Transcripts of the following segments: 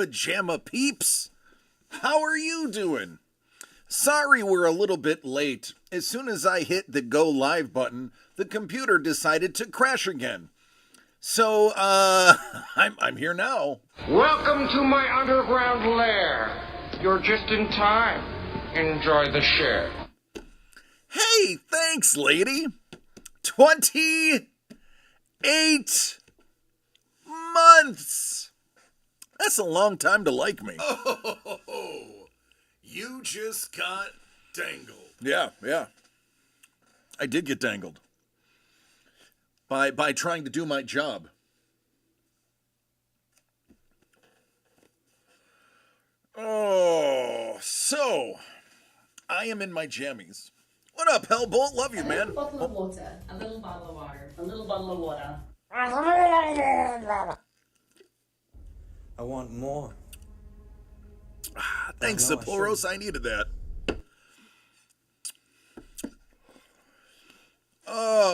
pajama peeps. How are you doing? Sorry we're a little bit late. As soon as I hit the go live button, the computer decided to crash again. So, I'm here now. Welcome to my underground lair. You're just in time. Enjoy the share. Hey, thanks, lady. 28 months. That's a long time to like me. Oh, you just got dangled. Yeah. I did get dangled. By trying to do my job. Oh, so I am in my jammies. What up, Hellbolt? Love you, man. A bottle of water. A little bottle of water. A little bottle of water. I want more. Thanks, No, Sapporos. I needed that.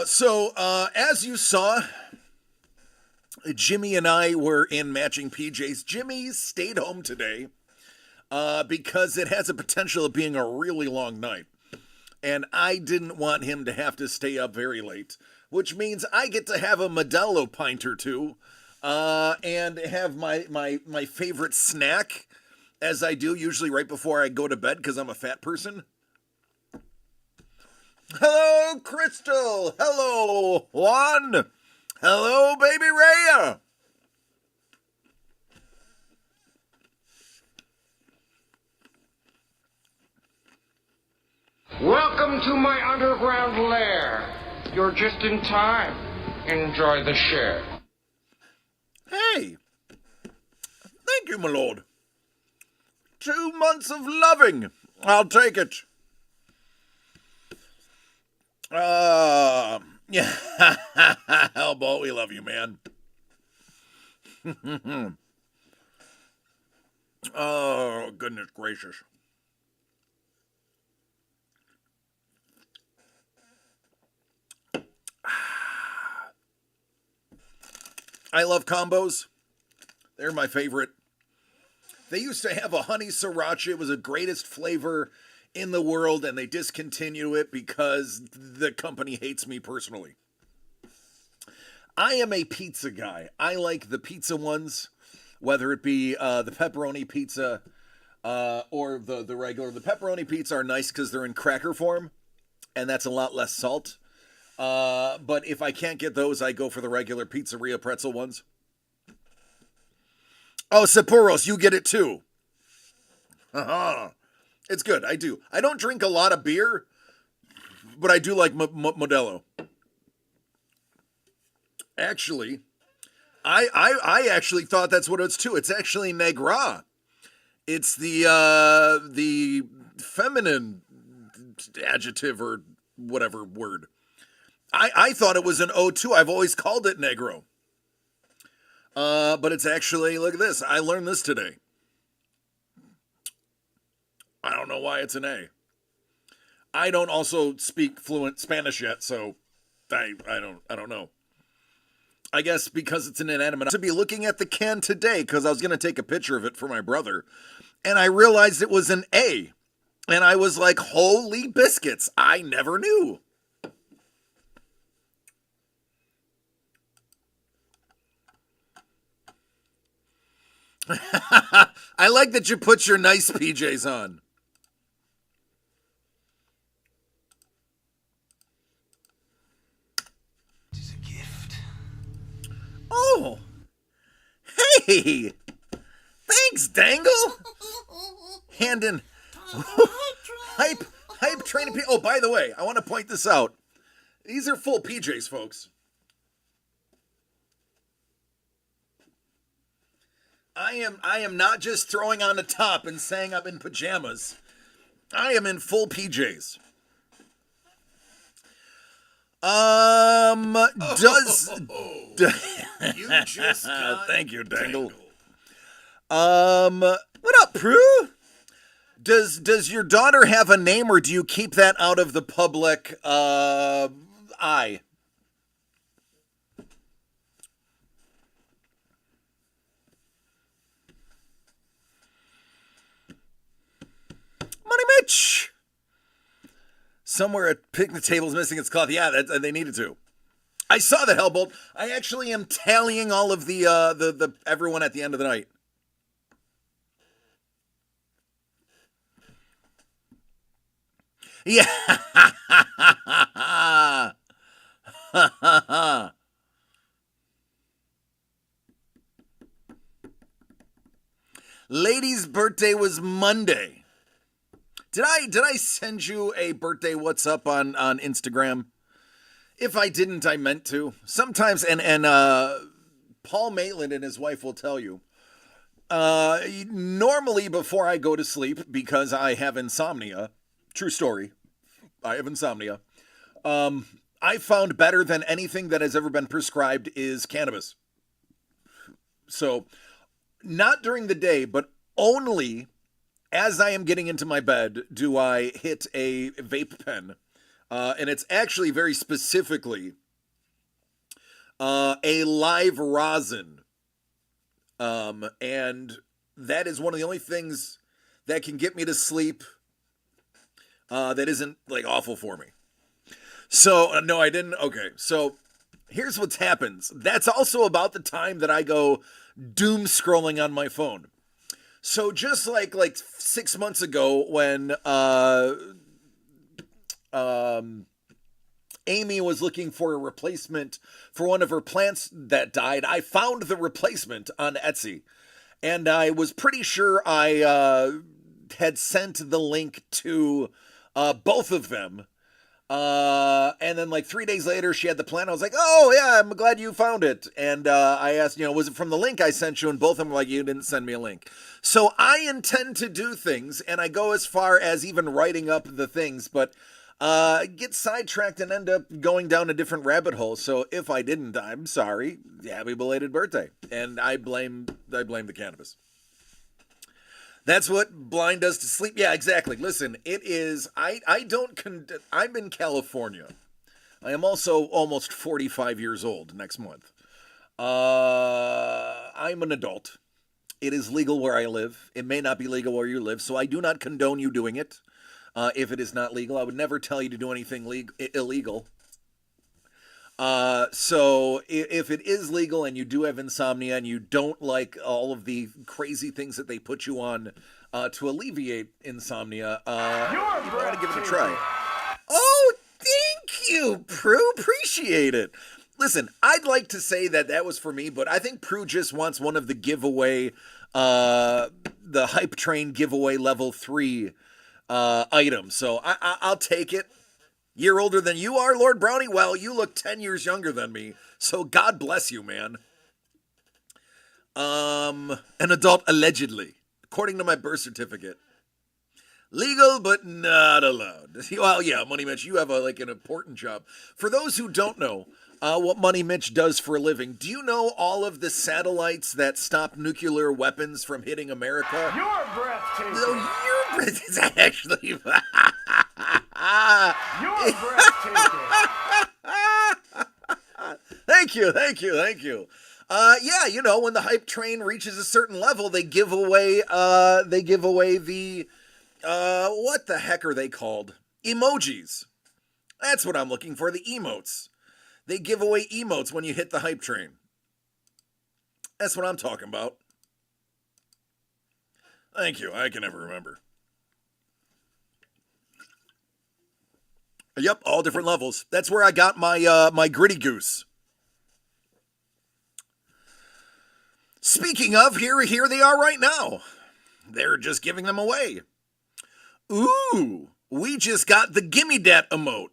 So as you saw, Jimmy and I were in matching PJs. Jimmy stayed home today because it has a potential of being a really long night. And I didn't want him to have to stay up very late, which means I get to have a Modelo pint or two and have my favorite snack, as I do usually right before I go to bed because I'm a fat person. Hello, Crystal. Hello, Juan. Hello, baby Rhea. Welcome to my underground lair. You're just in time. Enjoy the share. Hey. Thank you, my lord. 2 months of loving. I'll take it. Yeah. Hellbolt, we love you, man. Oh, goodness gracious. I love combos. They're my favorite. They used to have a honey sriracha. It was the greatest flavor in the world, and they discontinue it because the company hates me personally. I am a pizza guy. I like the pizza ones, whether it be the pepperoni pizza or the regular. The pepperoni pizza are nice because they're in cracker form, and that's a lot less salt. But if I can't get those, I go for the regular pizzeria pretzel ones. Oh, Sapporos, you get it too. It's good. I do. I don't drink a lot of beer, but I do like Modelo. Actually, I actually thought that's what it's too. It's actually Negra. It's the feminine adjective or whatever word. I thought it was an O2. I've always called it Negro. But it's actually, look at this. I learned this today. I don't know why it's an A. I don't also speak fluent Spanish yet, so I don't know. I guess because it's an inanimate. To be looking at the can today because I was going to take a picture of it for my brother, and I realized it was an A. And I was like, holy biscuits, I never knew. I like that you put your nice PJs on. It's a gift. Oh, hey, thanks, Dangle. Hand in hype training. Oh, by the way, I want to point this out. These are full PJs, folks. I am not just throwing on a top and saying I'm in pajamas. I am in full PJs. Does You just got thank you, Dangle. dangled. What up, Prue? Does your daughter have a name, or do you keep that out of the public eye? Money Mitch! Somewhere a picnic table's missing its cloth. Yeah, they needed to. I saw the Hellbolt. I actually am tallying all of the everyone at the end of the night. Yeah. Lady's birthday was Monday. Did I send you a birthday what's up on Instagram? If I didn't, I meant to. Sometimes, and Paul Maitland and his wife will tell you. Normally before I go to sleep, because I have insomnia, true story, I have insomnia, I found better than anything that has ever been prescribed is cannabis. So, not during the day, but only as I am getting into my bed do I hit a vape pen. And it's actually very specifically a live rosin. And that is one of the only things that can get me to sleep that isn't like awful for me. So, no, I didn't. Okay, so here's what happens. That's also about the time that I go doom scrolling on my phone. So just like 6 months ago when Amy was looking for a replacement for one of her plants that died, I found the replacement on Etsy. And I was pretty sure I had sent the link to both of them. And then 3 days later, she had the plant. I was like, oh, yeah, I'm glad you found it. And I asked, was it from the link I sent you? And both of them were like, you didn't send me a link. So I intend to do things, and I go as far as even writing up the things, but get sidetracked and end up going down a different rabbit hole. So if I didn't, I'm sorry. Happy belated birthday. And I blame the cannabis. That's what blind does to sleep. Yeah, exactly. Listen, it is, I'm in California. I am also almost 45 years old next month. I'm an adult. It is legal where I live. It may not be legal where you live, so I do not condone you doing it. If it is not legal, I would never tell you to do anything illegal. So if it is legal and you do have insomnia and you don't like all of the crazy things that they put you on to alleviate insomnia, you want to give it a try. Oh, thank you, Prue. Appreciate it. Listen, I'd like to say that was for me, but I think Prue just wants one of the giveaway, the Hype Train giveaway level 3 items. So I'll take it. Year older than you are, Lord Brownie? Well, you look 10 years younger than me, so God bless you, man. An adult allegedly, according to my birth certificate. Legal, but not allowed. Well, yeah, Money Mitch, you have an important job. For those who don't know what Money Mitch does for a living, do you know all of the satellites that stop nuclear weapons from hitting America? You're breathtaking. No, you're breathtaking. Actually. You're breathtaking. Thank you. Yeah, when the hype train reaches a certain level, they give away the what the heck are they called? Emojis. That's what I'm looking for, the emotes. They give away emotes when you hit the hype train. That's what I'm talking about. Thank you. I can never remember. Yep, all different levels. That's where I got my my gritty goose. Speaking of, here they are right now. They're just giving them away. Ooh, we just got the gimme dat emote.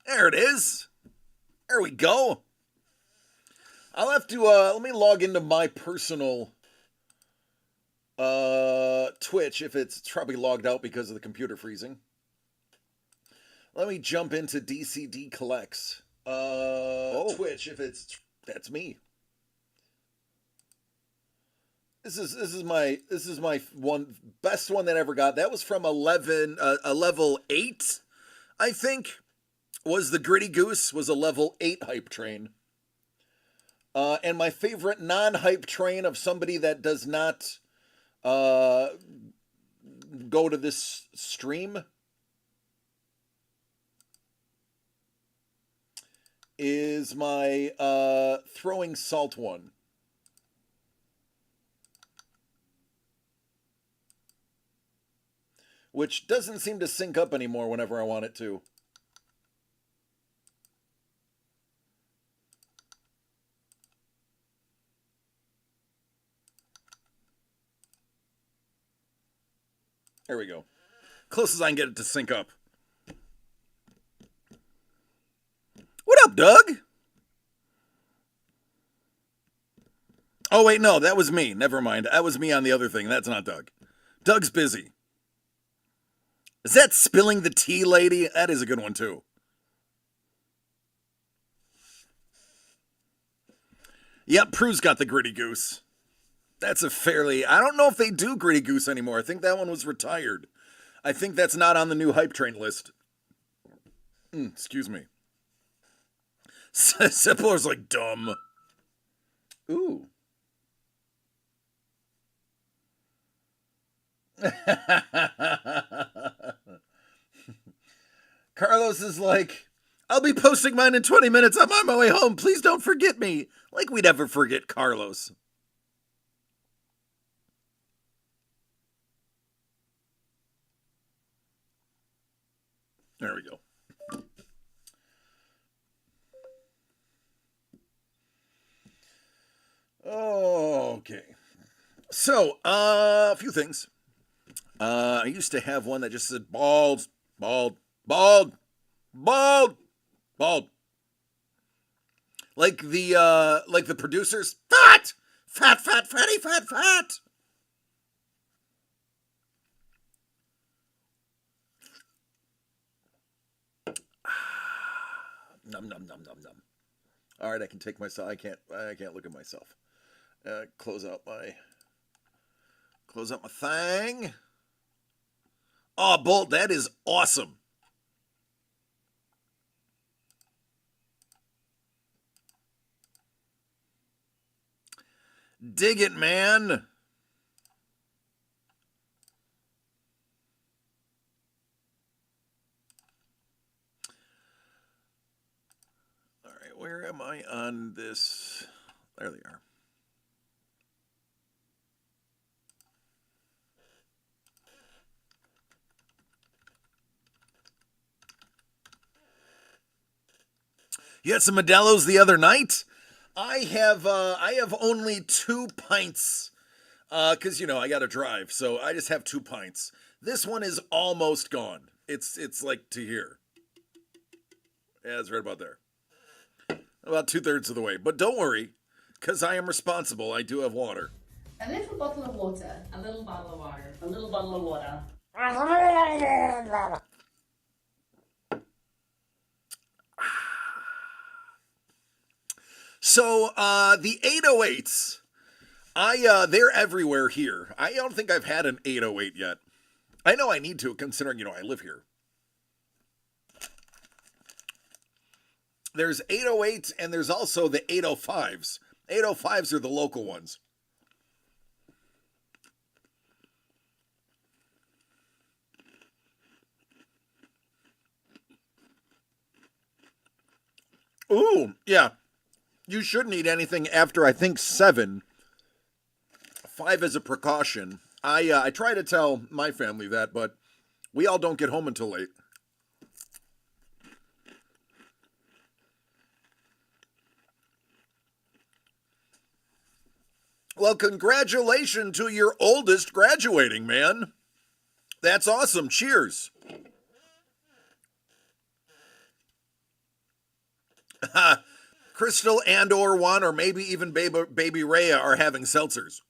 There it is. There we go. I'll have to let me log into my personal Twitch if it's probably logged out because of the computer freezing. Let me jump into DCD Collects. Twitch if that's me. This is my one best one that I ever got. That was from a level 8, I think. Was the Gritty Goose was a level 8 hype train. And my favorite non-hype train of somebody that does not go to this stream is my throwing salt one. Which doesn't seem to sync up anymore whenever I want it to. There we go. Close as I can get it to sync up. What up, Doug? Oh, wait, no, that was me. Never mind. That was me on the other thing. That's not Doug. Doug's busy. Is that spilling the tea lady? That is a good one, too. Yep, Prue's got the gritty goose. That's a fairly... I don't know if they do gritty goose anymore. I think that one was retired. I think that's not on the new hype train list. Excuse me. Sipler's like dumb. Ooh. Carlos is like, I'll be posting mine in 20 minutes. I'm on my way home. Please don't forget me. Like we'd ever forget Carlos. There we go. Okay. So, a few things. I used to have one that just said bald, bald, bald, bald, bald. Like the producers, fat, fat, fat, fatty, fat, fat. Num num num num num. All right, I can take myself. I can't look at myself. Close out my thing. Oh, Bolt, that is awesome. Dig it, man. All right, where am I on this? There they are. You had some Modelo's the other night? I have only 2 pints, because, I got to drive, so I just have 2 pints. This one is almost gone. It's like to here. Yeah, it's right about there. About 2/3 of the way. But don't worry, because I am responsible. I do have water. A little bottle of water. A little bottle of water. A little bottle of water. So, the 808s, they're everywhere here. I don't think I've had an 808 yet. I know I need to, considering, I live here. There's 808s, and there's also the 805s. 805s are the local ones. Ooh, yeah. You shouldn't eat anything after, I think, 7. 5 is a precaution. I try to tell my family that, but we all don't get home until late. Well, congratulations to your oldest graduating, man. That's awesome. Cheers. Crystal and or Juan, or maybe even Baby Rhea are having seltzers.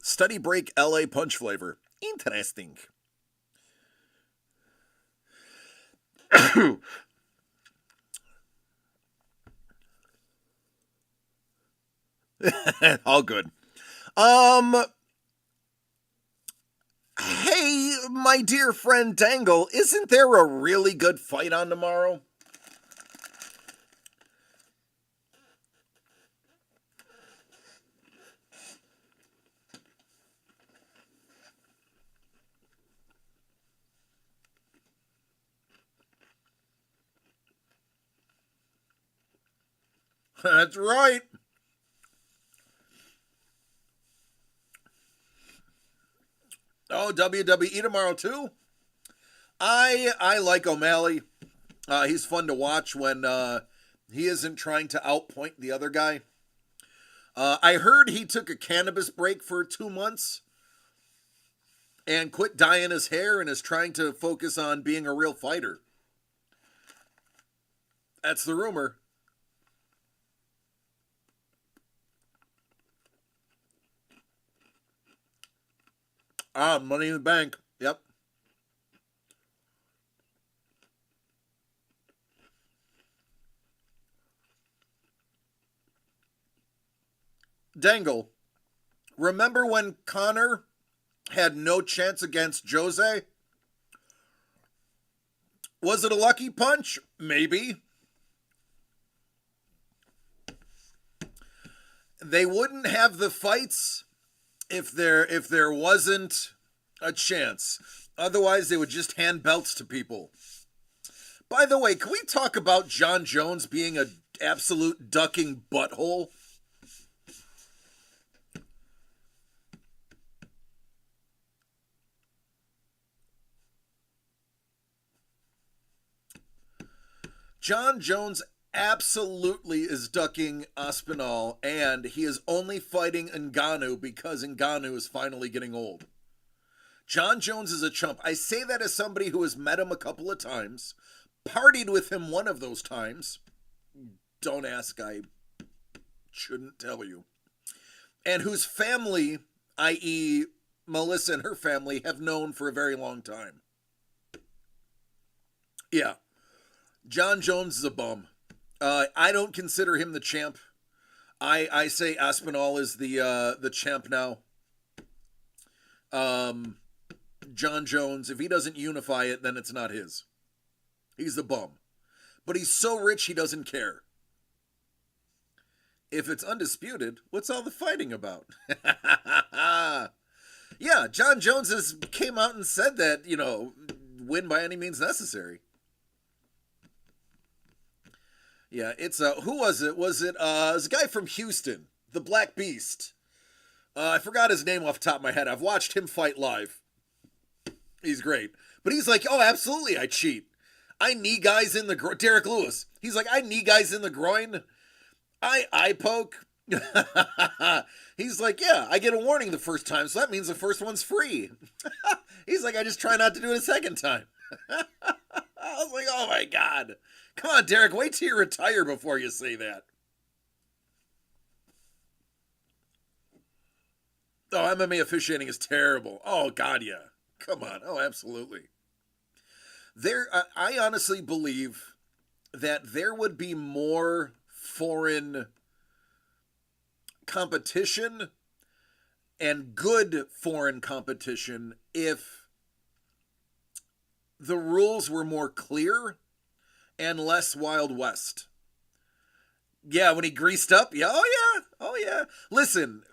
Study break LA punch flavor. Interesting. All good. Hey, my dear friend Dangle, isn't there a really good fight on tomorrow? That's right. Oh, WWE tomorrow too? I like O'Malley. He's fun to watch when he isn't trying to outpoint the other guy. I heard he took a cannabis break for 2 months and quit dyeing his hair and is trying to focus on being a real fighter. That's the rumor. Money in the Bank. Yep. Dangle, remember when Connor had no chance against Jose? Was it a lucky punch? Maybe. They wouldn't have the fights if there wasn't a chance. Otherwise, they would just hand belts to people. By the way, can we talk about John Jones being an absolute ducking butthole? John Jones absolutely is ducking Aspinall, and he is only fighting Ngannou because Ngannou is finally getting old. John Jones is a chump. I say that as somebody who has met him a couple of times, partied with him one of those times. Don't ask, I shouldn't tell you. And whose family, i.e. Melissa and her family, have known for a very long time. Yeah. John Jones is a bum. I don't consider him the champ. I say Aspinall is the champ now. John Jones, if he doesn't unify it, then it's not his. He's the bum. But he's so rich he doesn't care. If it's undisputed, what's all the fighting about? Yeah, John Jones came out and said that, win by any means necessary. Yeah, it's who was it? Was it a guy from Houston, the Black Beast? I forgot his name off the top of my head. I've watched him fight live. He's great. But he's like, oh, absolutely, I cheat. I knee guys in the groin. Derek Lewis. He's like, I knee guys in the groin. I poke. He's like, yeah, I get a warning the first time, so that means the first one's free. He's like, I just try not to do it a second time. I was like, oh my God. Come on, Derek, wait till you retire before you say that. Oh, MMA officiating is terrible. Oh, God, yeah. Come on. Oh, absolutely. I honestly believe that there would be more foreign competition and good foreign competition if the rules were more clear and less Wild West. Yeah, when he greased up. Yeah, oh yeah. Listen,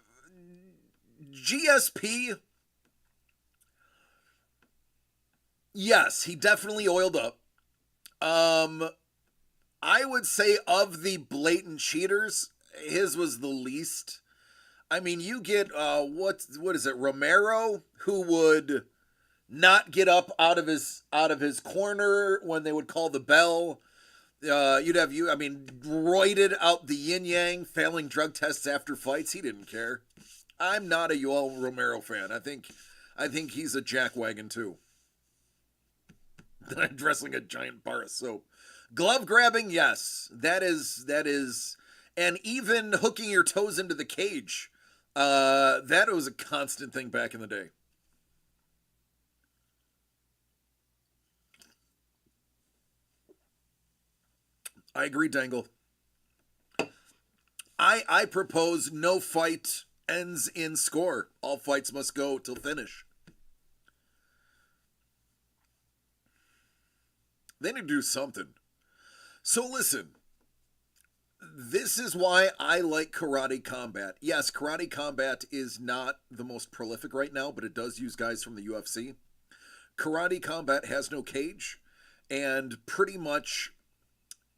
GSP, yes, he definitely oiled up. I would say of the blatant cheaters, his was the least. I mean, you get what is it, Romero, who would not get up out of his corner when they would call the bell. You'd have roided out the yin yang, failing drug tests after fights. He didn't care. I'm not a Yoel Romero fan. I think he's a jackwagon too. Dressing a giant bar of soap. Glove grabbing, yes. That is, and even hooking your toes into the cage. That was a constant thing back in the day. I agree, Dangle. I propose no fight ends in score. All fights must go till finish. They need to do something. So listen, this is why I like Karate Combat. Yes, Karate Combat is not the most prolific right now, but it does use guys from the UFC. Karate Combat has no cage, and pretty much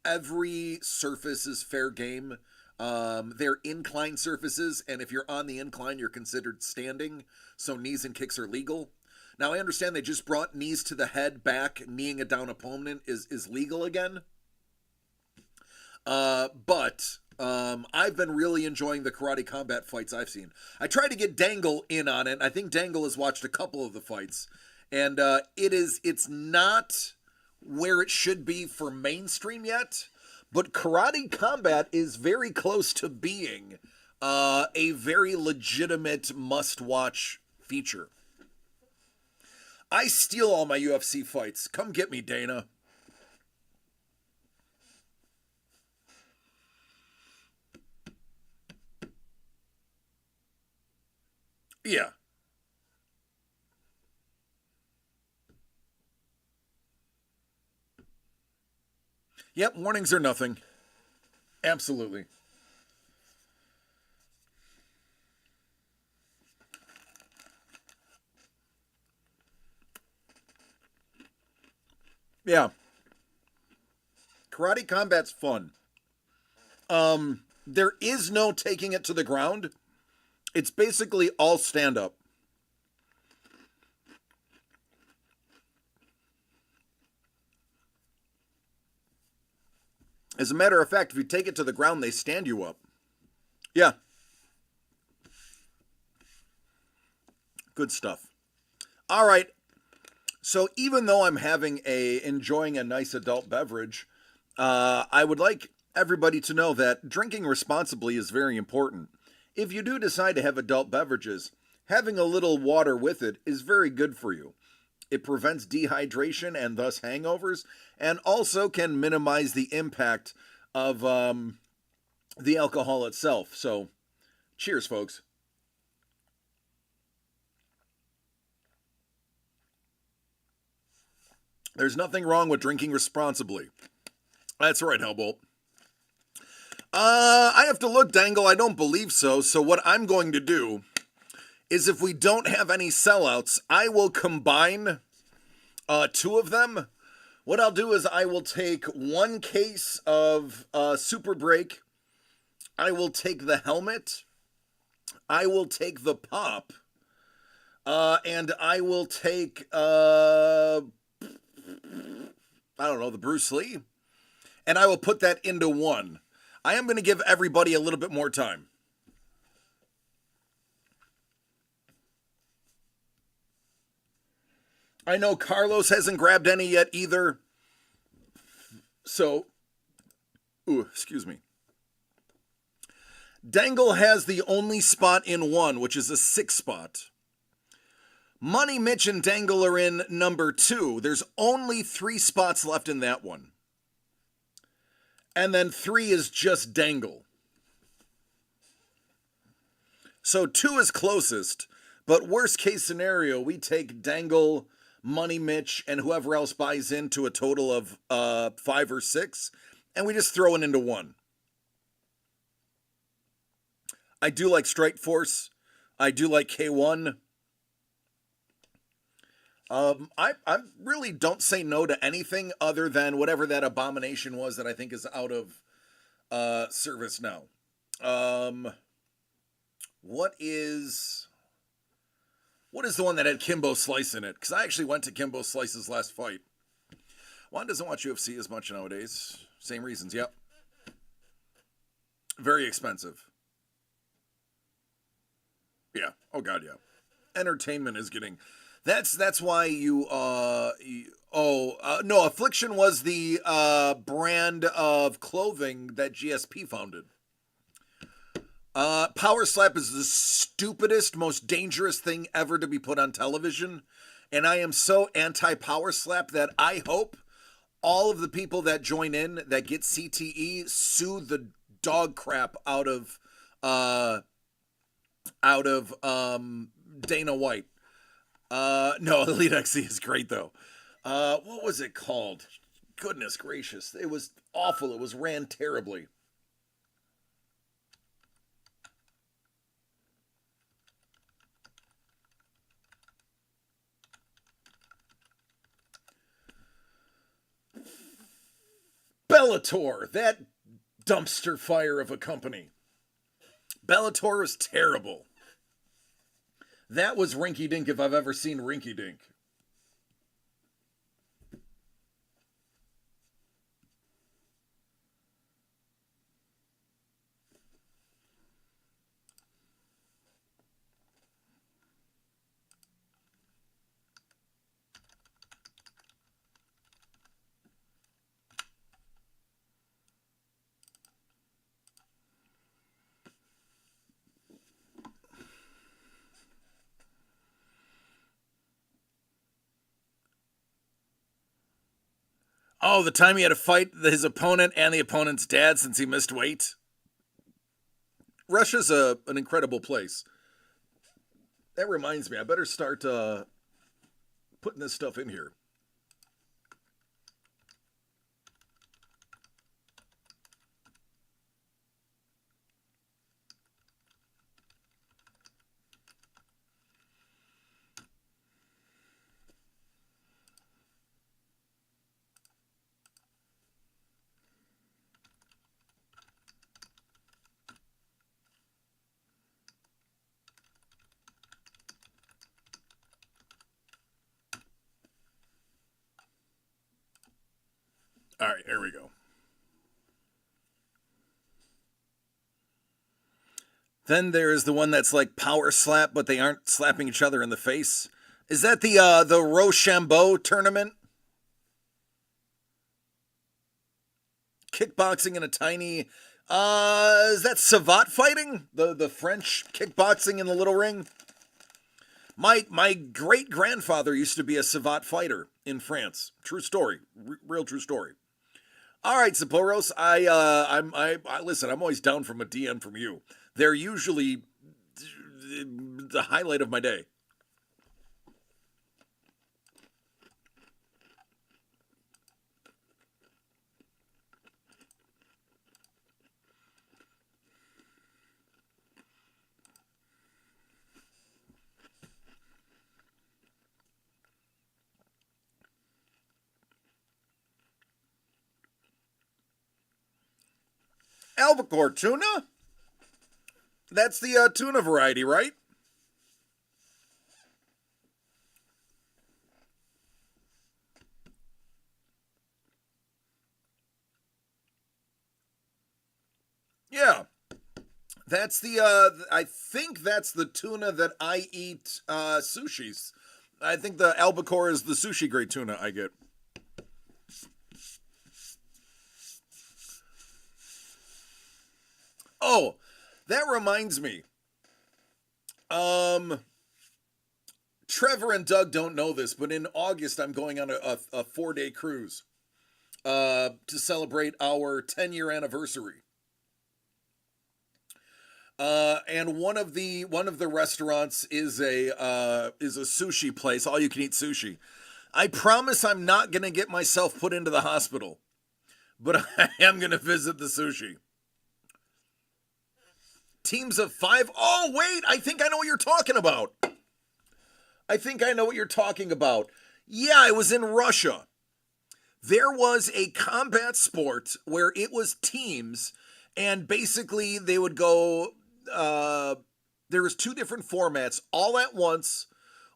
every surface is fair game. They're incline surfaces, and if you're on the incline, you're considered standing, so knees and kicks are legal. Now, I understand they just brought knees to the head back, kneeing a down opponent is legal again. But I've been really enjoying the Karate Combat fights I've seen. I tried to get Dangle in on it. I think Dangle has watched a couple of the fights, and it's not where it should be for mainstream yet, but Karate Combat is very close to being a very legitimate must-watch feature. I steal all my UFC fights. Come get me, Dana. Yeah. Yep, warnings are nothing. Absolutely. Yeah. Karate Combat's fun. There is no taking it to the ground. It's basically all stand-up. As a matter of fact, if you take it to the ground, they stand you up. Yeah. Good stuff. All right. So even though I'm enjoying a nice adult beverage, I would like everybody to know that drinking responsibly is very important. If you do decide to have adult beverages, having a little water with it is very good for you. It prevents dehydration and thus hangovers, and also can minimize the impact of the alcohol itself. So, cheers, folks. There's nothing wrong with drinking responsibly. That's right, Hellbolt. I have to look, Dangle. I don't believe so. So what I'm going to do is, if we don't have any sellouts, I will combine two of them. What I'll do is I will take one case of Super Break. I will take the helmet. I will take the pop. And I will take, I don't know, the Bruce Lee. And I will put that into one. I am going to give everybody a little bit more time. I know Carlos hasn't grabbed any yet either. So, excuse me. Dangle has the only spot in one, which is a 6 spot. Money, Mitch, and Dangle are in number 2. There's only 3 spots left in that one. And then 3 is just Dangle. So 2 is closest, but worst case scenario, we take Dangle, Money, Mitch, and whoever else buys into a total of 5 or 6, and we just throw it into one. I do like Strike Force. I do like K1. I really don't say no to anything other than whatever that abomination was that I think is out of service now. What is the one that had Kimbo Slice in it? Because I actually went to Kimbo Slice's last fight. Juan doesn't watch UFC as much nowadays. Same reasons, yep. Very expensive. Yeah. Oh, God, yeah. Entertainment is getting... That's why you, no, Affliction was the brand of clothing that GSP founded. Power Slap is the stupidest, most dangerous thing ever to be put on television. And I am so anti-Power Slap that I hope all of the people that join in, that get CTE, sue the dog crap out of Dana White. No, Elite XC is great, though. What was it called? goodness gracious. It was awful. It was ran terribly. Bellator, that dumpster fire of a company. Bellator was terrible. That was rinky dink if I've ever seen rinky dink. Oh, the time he had to fight his opponent and the opponent's dad since he missed weight. Russia's an incredible place. That reminds me, I better start putting this stuff in here. All right, here we go. Then there's the one that's like power slap, but they aren't slapping each other in the face. Is that the Rochambeau tournament? Kickboxing in a tiny. Is that savate fighting? The French kickboxing in the little ring? My great grandfather used to be a savate fighter in France. True story, real true story. All right, Saporos, I listen. I'm always down from a DM from you. They're usually the highlight of my day. Albacore tuna? That's the tuna variety, right? Yeah. That's I think that's the tuna that I eat sushis. I think the albacore is the sushi grade tuna I get. Oh, that reminds me. Trevor and Doug don't know this, but in August I'm going on a 4-day cruise to celebrate our 10-year anniversary. And one of the restaurants is a sushi place, all you can eat sushi. I promise I'm not gonna get myself put into the hospital, but I am gonna visit the sushi. Teams of 5. Oh, wait, I think I know what you're talking about. Yeah, I was in Russia. There was a combat sport where it was teams, and basically they would go, there was 2 different formats, all at once,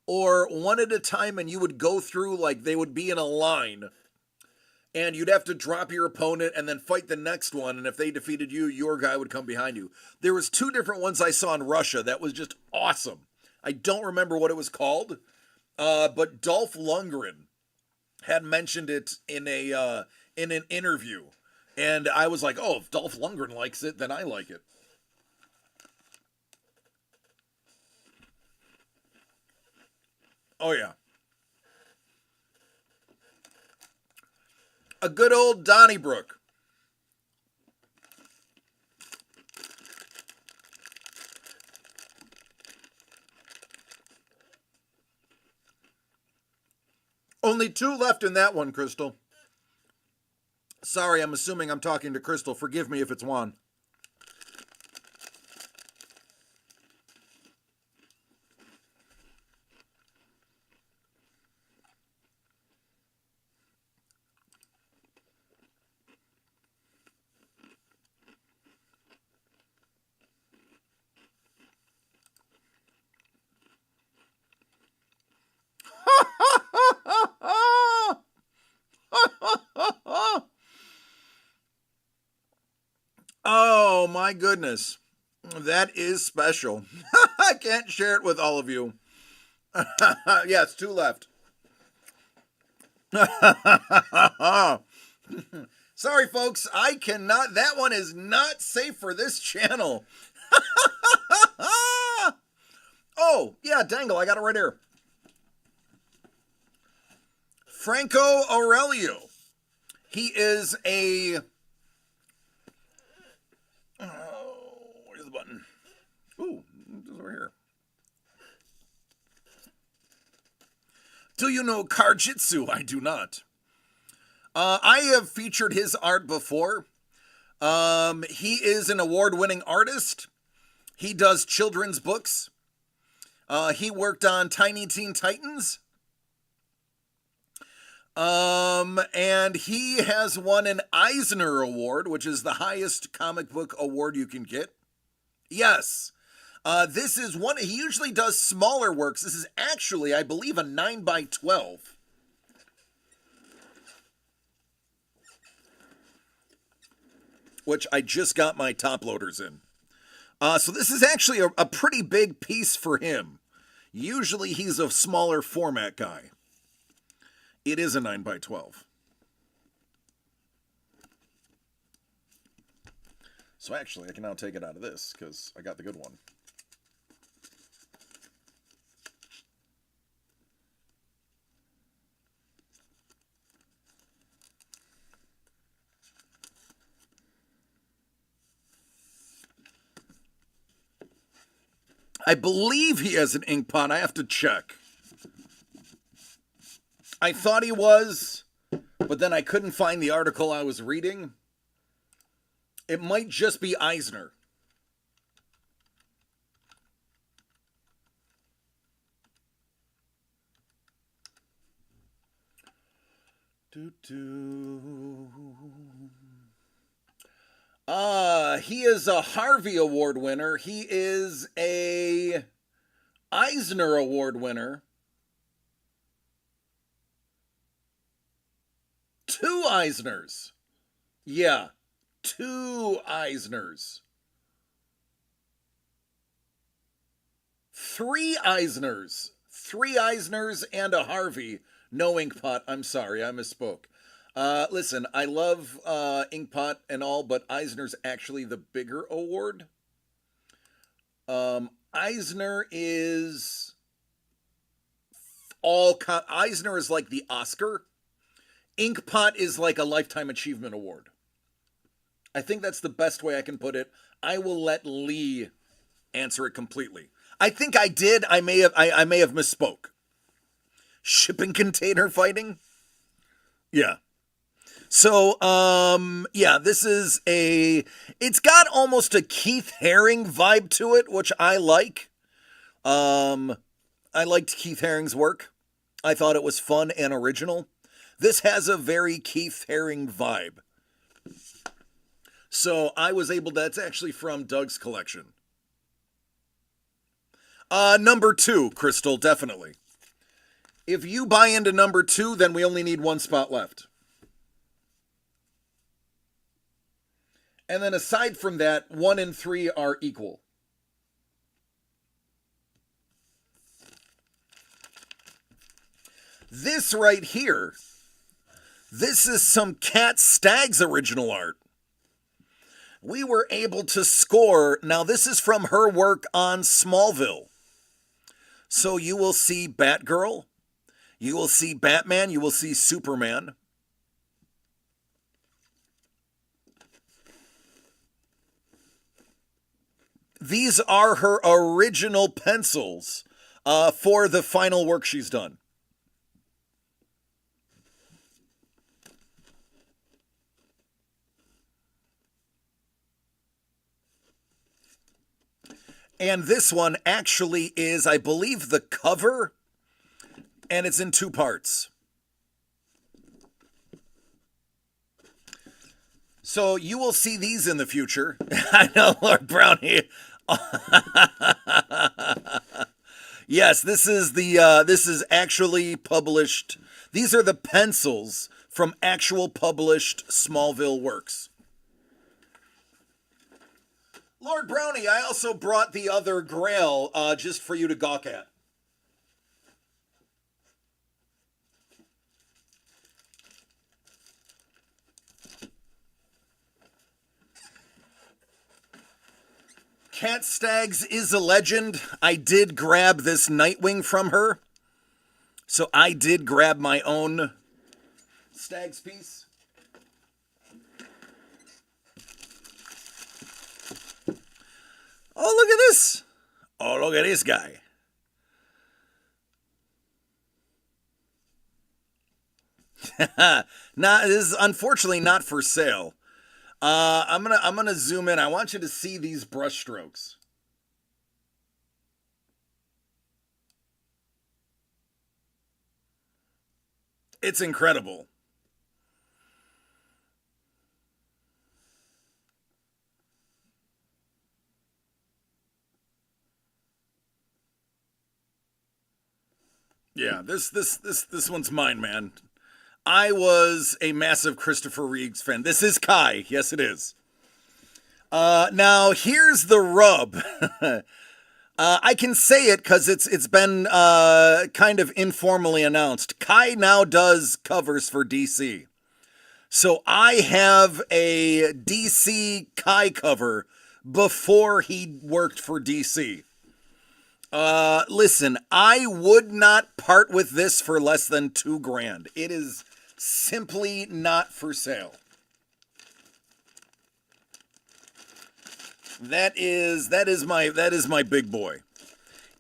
or one at a time, and you would go through, like, they would be in a line. And you'd have to drop your opponent and then fight the next one. And if they defeated you, your guy would come behind you. There was 2 different ones I saw in Russia that was just awesome. I don't remember what it was called, but Dolph Lundgren had mentioned it in an interview, and I was like, oh, if Dolph Lundgren likes it, then I like it. Oh yeah. A good old Donnybrook. Only 2 left in that one, Crystal. Sorry, I'm assuming I'm talking to Crystal. Forgive me if it's Juan. Oh my goodness. That is special. I can't share it with all of you. Yes, 2 left. Sorry, folks. I cannot. That one is not safe for this channel. Oh, yeah, Dangle. I got it right here. Franco Aurelio. He is a... where's the button? Ooh, it's over here. Do you know Karjitsu? I do not. I have featured his art before. He is an award-winning artist. He does children's books. He worked on Tiny Teen Titans. And he has won an Eisner Award, which is the highest comic book award you can get. Yes. This is one, he usually does smaller works. This is actually, I believe, a 9x12. Which I just got my top loaders in. So this is actually a pretty big piece for him. Usually he's a smaller format guy. It is a 9x12. So actually, I can now take it out of this because I got the good one. I believe he has an ink pot. I have to check. I thought he was, but then I couldn't find the article I was reading. It might just be Eisner. He is a Harvey Award winner. He is a Eisner Award winner. 2 Eisners. Yeah, 2 Eisners. 3 Eisners. 3 Eisners and a Harvey. No Inkpot. I'm sorry, I misspoke. Listen, I love Inkpot and all, but Eisner's actually the bigger award. Eisner is Eisner is like the Oscar. Inkpot is like a Lifetime Achievement Award. I think that's the best way I can put it. I will let Lee answer it completely. I think I did. I may have misspoke. Shipping container fighting? Yeah. So, yeah, this is it's got almost a Keith Haring vibe to it, which I like. I liked Keith Haring's work. I thought it was fun and original. This has a very Keith Haring vibe. So I was able to, that's actually from Doug's collection. Number 2, Crystal, definitely. If you buy into number 2, then we only need 1 spot left. And then aside from that, 1 and 3 are equal. This right here, this is some Cat Staggs original art. We were able to score, now this is from her work on Smallville. So you will see Batgirl, you will see Batman, you will see Superman. These are her original pencils for the final work she's done. And this one actually is, I believe, the cover, and it's in 2 parts. So you will see these in the future. I know, Lord Brownie. Yes, this is actually published. These are the pencils from actual published Smallville works. Lord Brownie, I also brought the other Grail just for you to gawk at. Cat Staggs is a legend. I did grab this Nightwing from her. So I did grab my own Staggs piece. Oh, look at this. Oh, look at this guy. Now, this is unfortunately not for sale. I'm gonna zoom in. I want you to see these brush strokes. It's incredible. Yeah, this one's mine, man. I was a massive Christopher Reeves fan. This is Kai. Yes, it is. Now, here's the rub. I can say it because it's been kind of informally announced. Kai now does covers for DC. So I have a DC Kai cover before he worked for DC. Listen, I would not part with this for less than $2,000. It is simply not for sale. That is my big boy.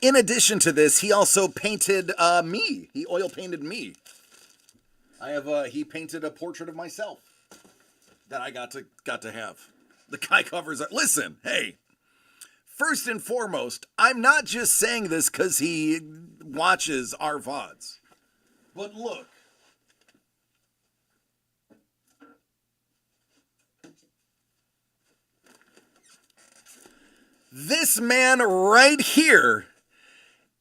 In addition to this, he also painted me. He oil painted me. He painted a portrait of myself that I got to have. The Kai covers are, listen, hey. First and foremost, I'm not just saying this because he watches our VODs. But look. This man right here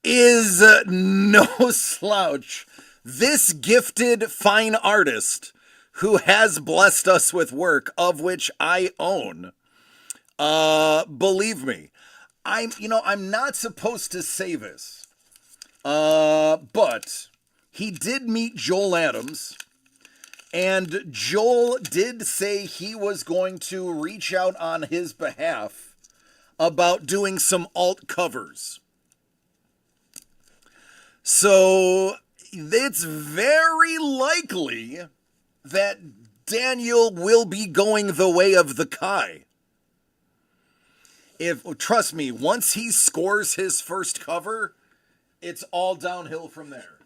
is no slouch. This gifted fine artist who has blessed us with work, of which I own. Believe me. I'm not supposed to say this, but he did meet Joel Adams, and Joel did say he was going to reach out on his behalf about doing some alt covers. So it's very likely that Daniel will be going the way of the Kai. Trust me, once he scores his first cover, it's all downhill from there.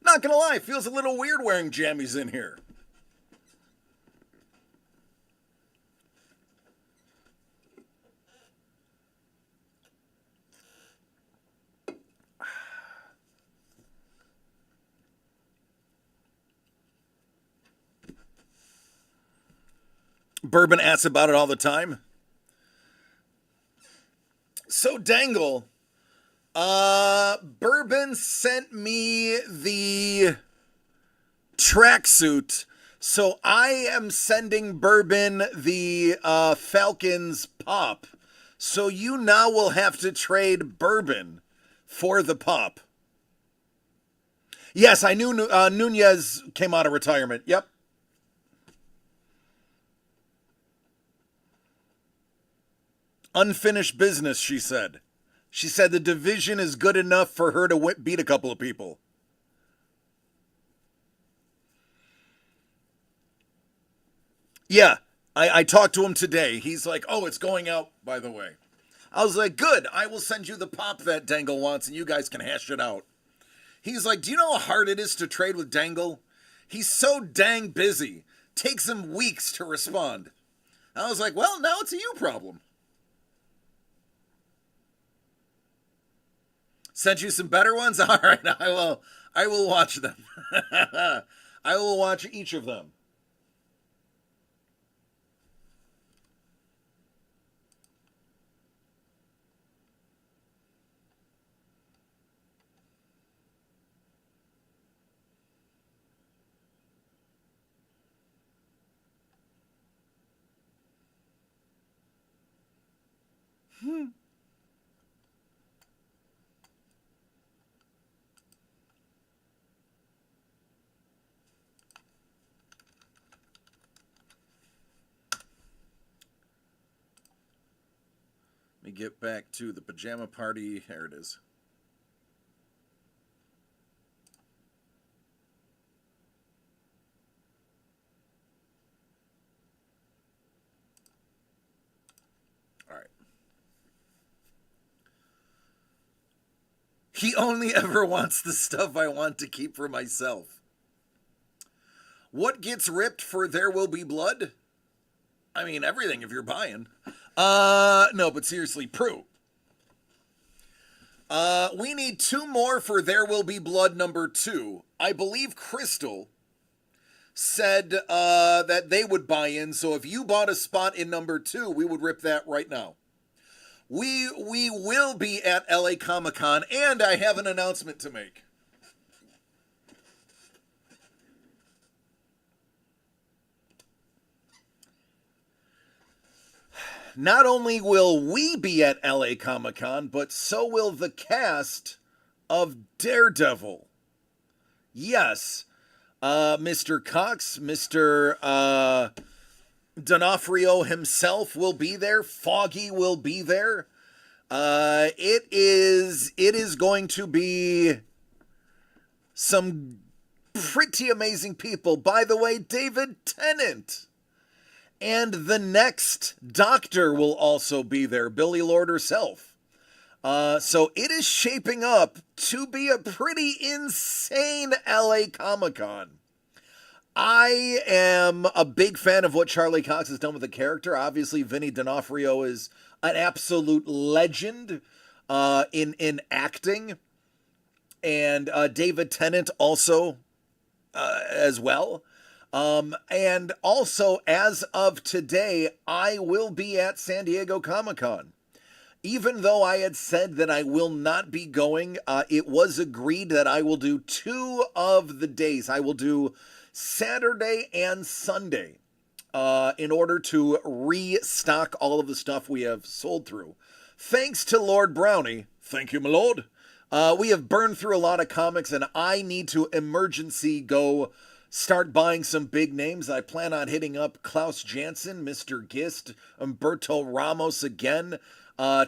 Not gonna lie, feels a little weird wearing jammies in here. Bourbon asks about it all the time. So Dangle, Bourbon sent me the tracksuit, so I am sending Bourbon the Falcons pop. So you now will have to trade Bourbon for the pop. Yes, I knew Nunez came out of retirement. Yep. Unfinished business, she said. She said the division is good enough for her to beat a couple of people. Yeah, I talked to him today. He's like, oh, it's going out, by the way. I was like, good, I will send you the pop that Dangle wants and you guys can hash it out. He's like, do you know how hard it is to trade with Dangle? He's so dang busy. Takes him weeks to respond. I was like, well, now it's a you problem. Sent you some better ones? All right, I will watch them. I will watch each of them. Let me get back to the Pajama Party. There it is. All right. He only ever wants the stuff I want to keep for myself. What gets ripped for There Will Be Blood? I mean, everything if you're buying. No, but seriously, Prue. We need 2 more for There Will Be Blood number 2. I believe Crystal said that they would buy in, so if you bought a spot in number 2, we would rip that right now. We will be at LA Comic-Con, and I have an announcement to make. Not only will we be at LA Comic-Con, but so will the cast of Daredevil. Yes, Mr. Cox, Mr. D'Onofrio himself will be there. Foggy will be there. It is going to be some pretty amazing people. By the way, David Tennant. And the next Doctor will also be there, Billy Lord herself. So it is shaping up to be a pretty insane LA Comic-Con. I am a big fan of what Charlie Cox has done with the character. Obviously, Vinny D'Onofrio is an absolute legend in acting. And David Tennant also as well. And also, as of today, I will be at San Diego Comic-Con. Even though I had said that I will not be going, it was agreed that I will do 2 of the days. I will do Saturday and Sunday in order to restock all of the stuff we have sold through. Thanks to Lord Brownie. Thank you, my lord. We have burned through a lot of comics, and I need to emergency go start buying some big names. I plan on hitting up Klaus Janson, Mr. Gist, Umberto Ramos again,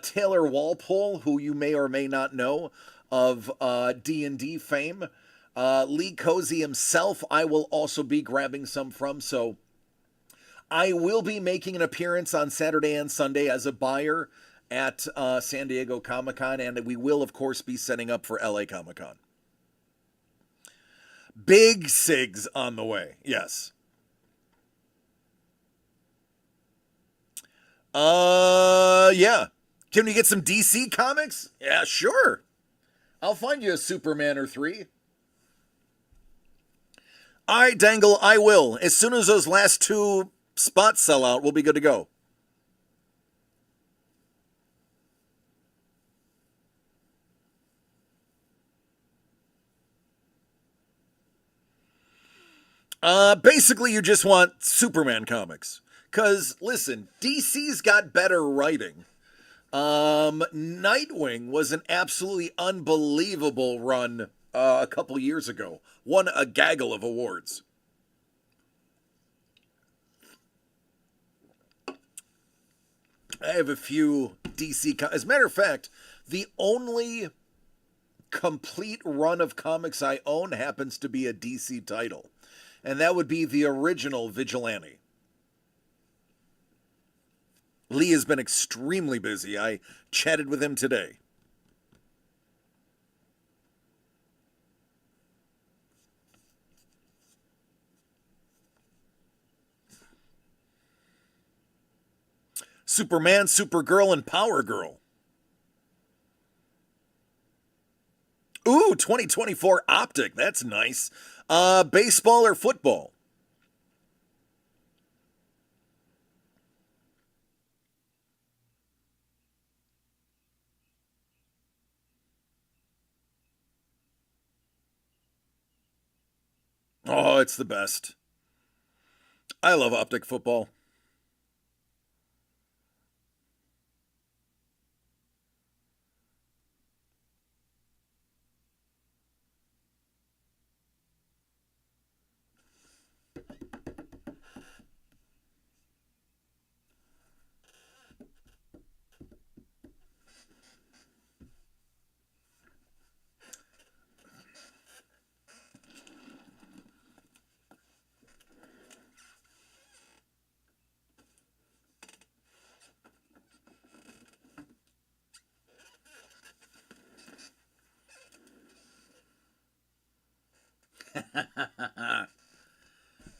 Taylor Walpole, who you may or may not know of D&D fame. Lee Cozy himself, I will also be grabbing some from. So I will be making an appearance on Saturday and Sunday as a buyer at San Diego Comic-Con, and we will, of course, be setting up for LA Comic-Con. Big SIGs on the way, yes. Yeah. Can we get some DC comics? Yeah, sure. I'll find you a Superman or 3. All right, Dangle, I will. As soon as those last 2 spots sell out, we'll be good to go. Basically, you just want Superman comics. Because, listen, DC's got better writing. Nightwing was an absolutely unbelievable run a couple years ago. Won a gaggle of awards. I have a few DC... As a matter of fact, the only complete run of comics I own happens to be a DC title. And that would be the original Vigilante. Lee has been extremely busy. I chatted with him today. Superman, Supergirl, and Power Girl. Ooh, 2024 Optic. That's nice. Baseball or football? Oh, it's the best. I love Optic football.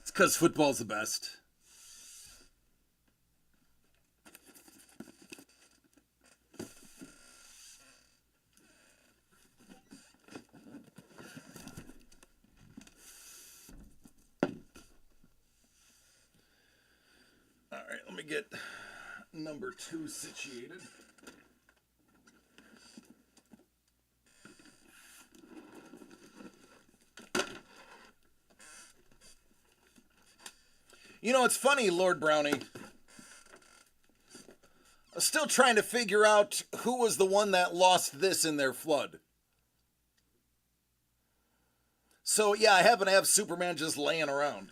It's because football's the best. All right, let me get number 2 situated. You know, it's funny, Lord Brownie. I'm still trying to figure out who was the one that lost this in their flood. So, yeah, I happen to have Superman just laying around.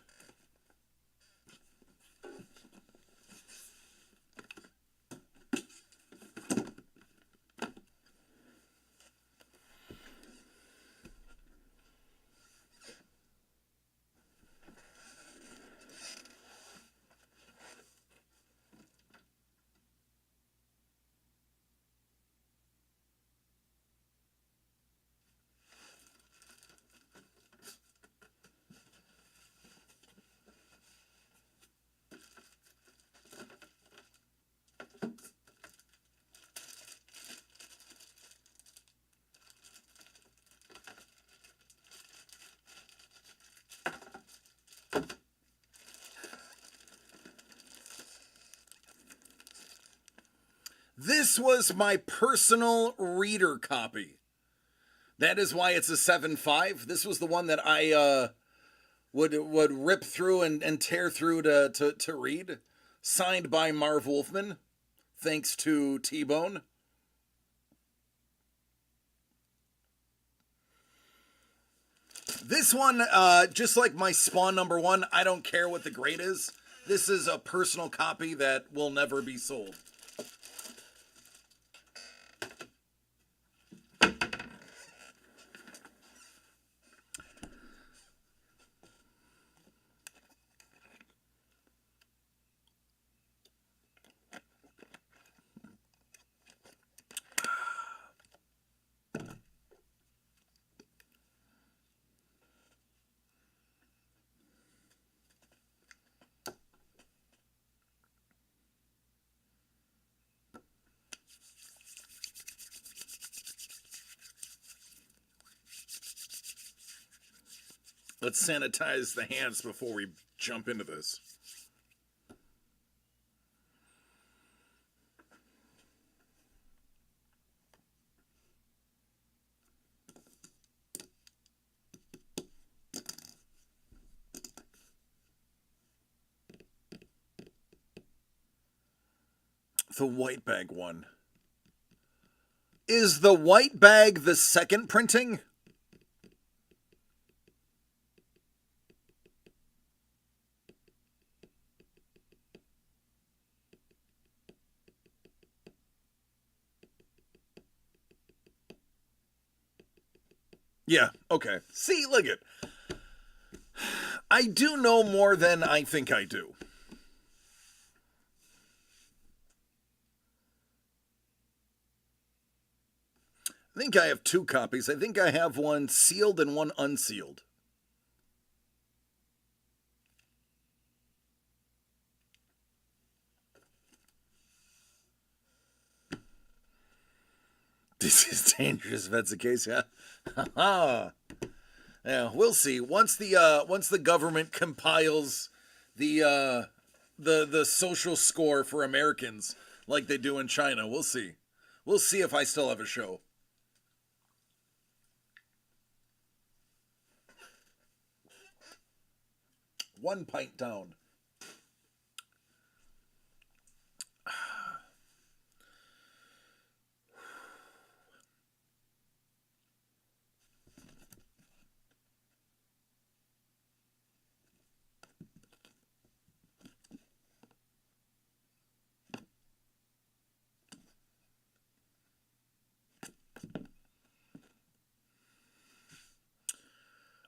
This was my personal reader copy. That is why it's a 7.5. This was the one that I would rip through and tear through to read. Signed by Marv Wolfman. Thanks to T-Bone. This one, just like my Spawn number 1, I don't care what the grade is. This is a personal copy that will never be sold. Let's sanitize the hands before we jump into this. The white bag one. Is the white bag the second printing? Yeah, okay. See, look it. I do know more than I think I do. I think I have 2 copies. I think I have one sealed and one unsealed. This is dangerous if that's the case, yeah. Yeah, we'll see. Once the government compiles the social score for Americans like they do in China, we'll see. We'll see if I still have a show. One pint down.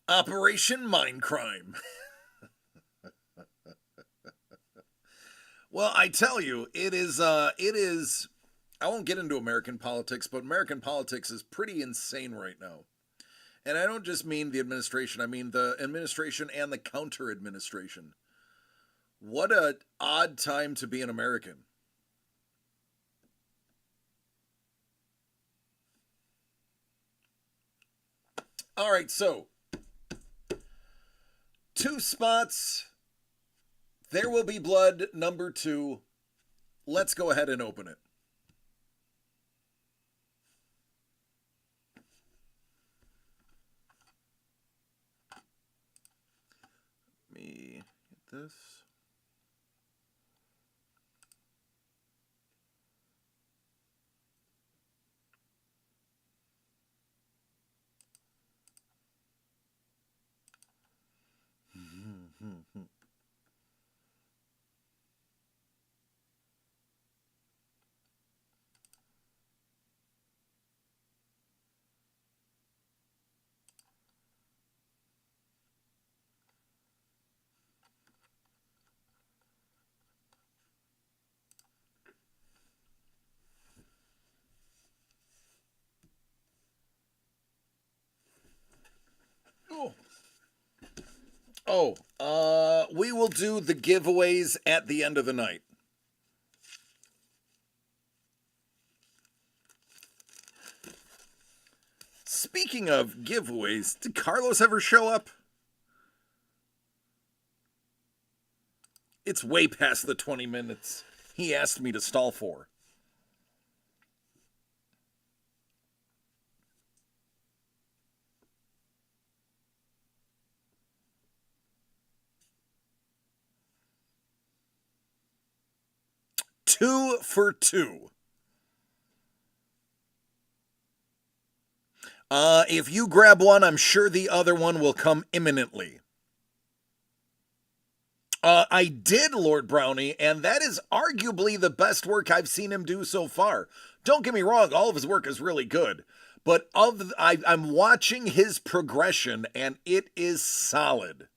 Operation Mindcrime. Well, I tell you, it is, I won't get into American politics, but American politics is pretty insane right now. And I don't just mean the administration, I mean the administration and the counter administration. What a odd time to be an American. All right, so 2 spots. There Will Be Blood, number 2. Let's go ahead and open it. Let me get this. We will do the giveaways at the end of the night. Speaking of giveaways, did Carlos ever show up? It's way past the 20 minutes he asked me to stall for. Two for 2. If you grab one, I'm sure the other one will come imminently. I did, Lord Brownie, and that is arguably the best work I've seen him do so far. Don't get me wrong, all of his work is really good, but I'm watching his progression, and it is solid.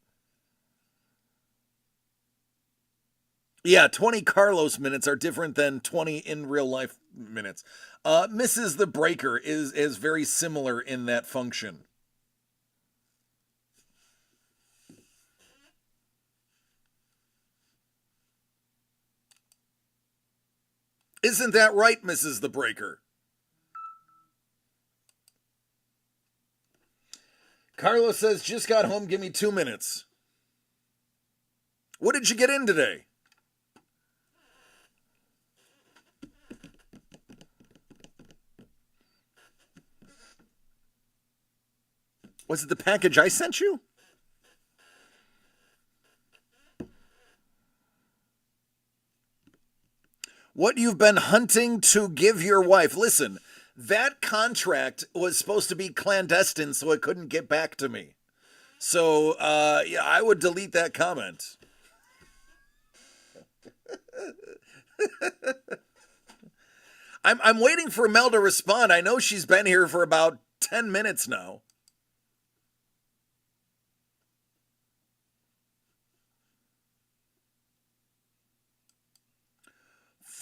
Yeah, 20 Carlos minutes are different than 20 in real life minutes. Mrs. the Breaker is very similar in that function. Isn't that right, Mrs. the Breaker? Carlos says, just got home, give me 2 minutes. What did you get in today? Was it the package I sent you? What you've been hunting to give your wife. Listen, that contract was supposed to be clandestine, so it couldn't get back to me. So, yeah, I would delete that comment. I'm waiting for Mel to respond. I know she's been here for about 10 minutes now.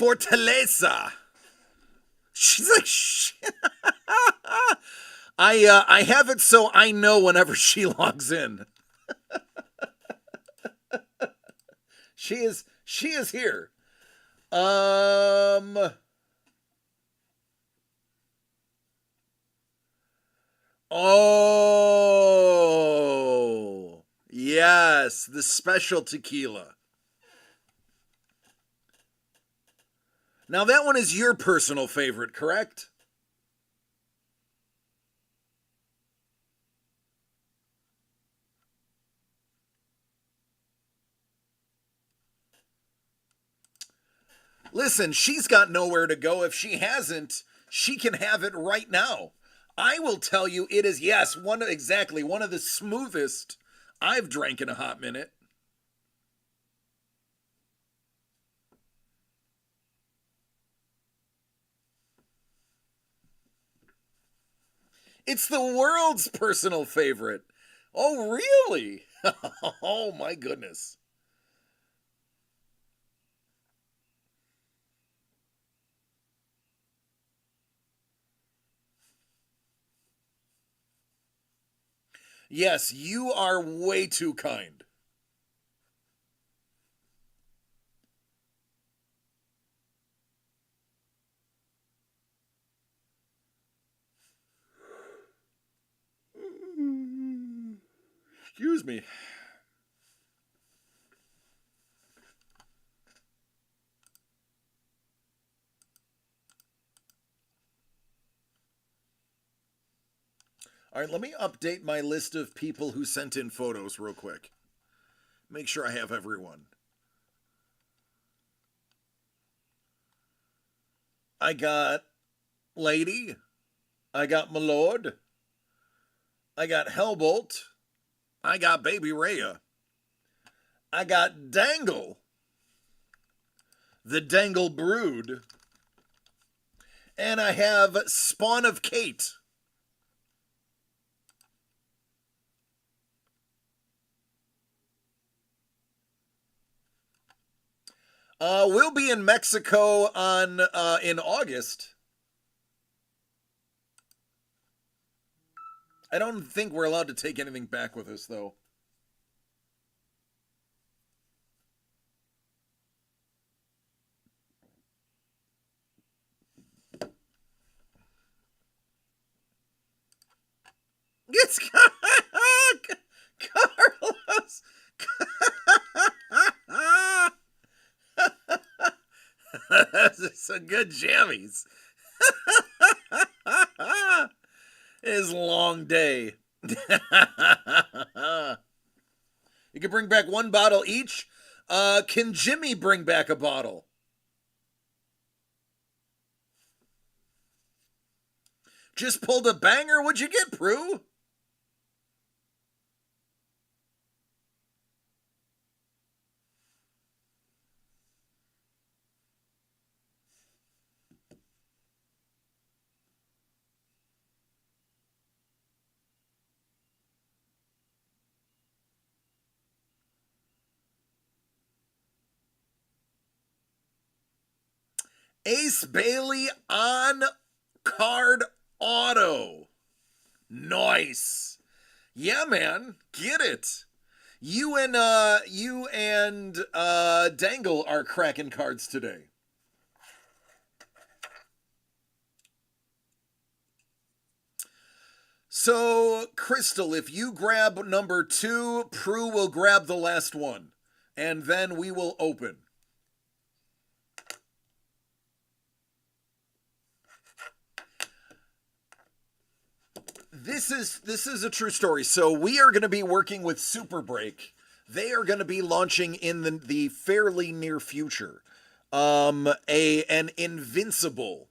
Fortaleza. She's like, I have it so I know whenever she logs in. She is here. Oh, yes, the special tequila. Now that one is your personal favorite, correct? Listen, she's got nowhere to go. If she hasn't, she can have it right now. I will tell you it is, yes, one of the smoothest I've drank in a hot minute. It's the world's personal favorite. Oh, really? Oh, my goodness. Yes, you are way too kind. Excuse me. All right, let me update my list of people who sent in photos real quick. Make sure I have everyone. I got Lady. I got Malord. I got Hellbolt. I got Baby Rhea. I got Dangle. The Dangle Brood. And I have Spawn of Kate. We'll be in Mexico in August. I don't think we're allowed to take anything back with us, though. It's Carlos. That's some good jammies. His long day. You can bring back one bottle each. Can Jimmy bring back a bottle? Just pulled a banger. What'd you get, Prue? Ace Bailey on card auto. Nice. Yeah, man. Get it. You and Dangle are cracking cards today. So, Crystal, if you grab number 2, Prue will grab the last one. And then we will open. This is a true story. So we are going to be working with Super Break. They are going to be launching in the fairly near future an Invincible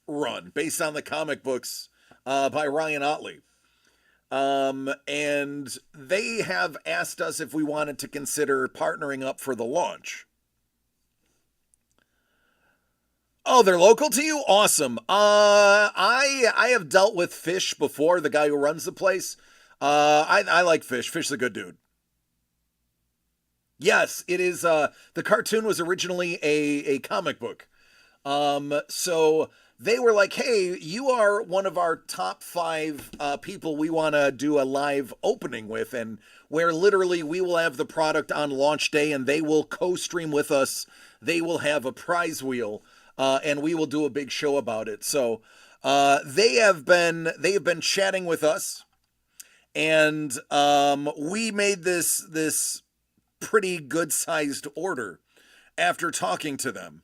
run based on the comic books by Ryan Otley. And they have asked us if we wanted to consider partnering up for the launch. Oh, they're local to you? Awesome. I have dealt with Fish before, the guy who runs the place. I like Fish. Fish's a good dude. Yes, it is. The cartoon was originally a comic book. So they were like, hey, you are one of our top 5 people we want to do a live opening with, and where literally we will have the product on launch day and they will co-stream with us. They will have a prize wheel, and we will do a big show about it. So they have been chatting with us, and we made this pretty good sized order after talking to them.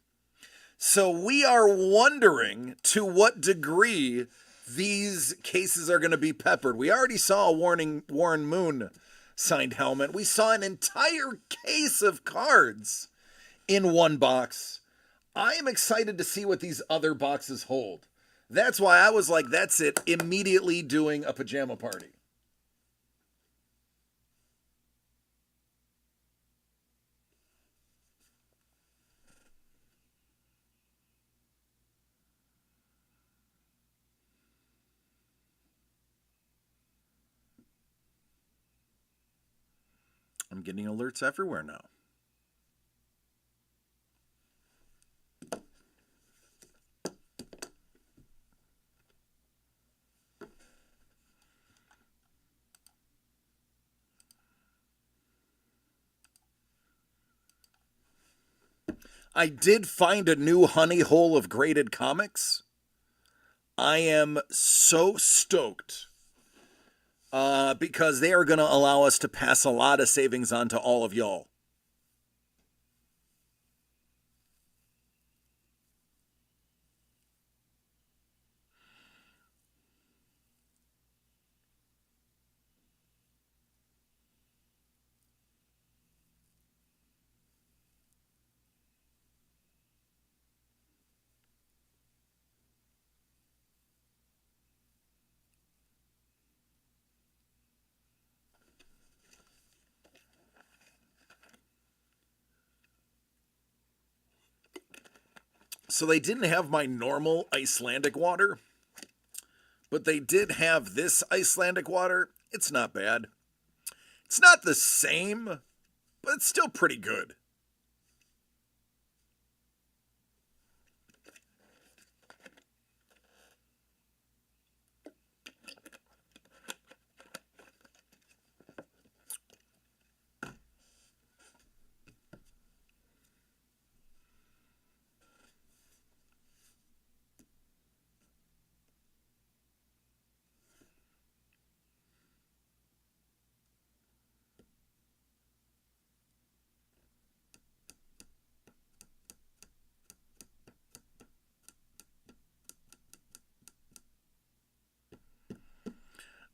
So we are wondering to what degree these cases are going to be peppered. We already saw a Warren Moon signed helmet. We saw an entire case of cards in one box. I am excited to see what these other boxes hold. That's why I was like, that's it, immediately doing a pajama party. I'm getting alerts everywhere now. I did find a new honey hole of graded comics. I am so stoked. Because they are going to allow us to pass a lot of savings on to all of y'all. So they didn't have my normal Icelandic water, but they did have this Icelandic water. It's not bad. It's not the same, but it's still pretty good.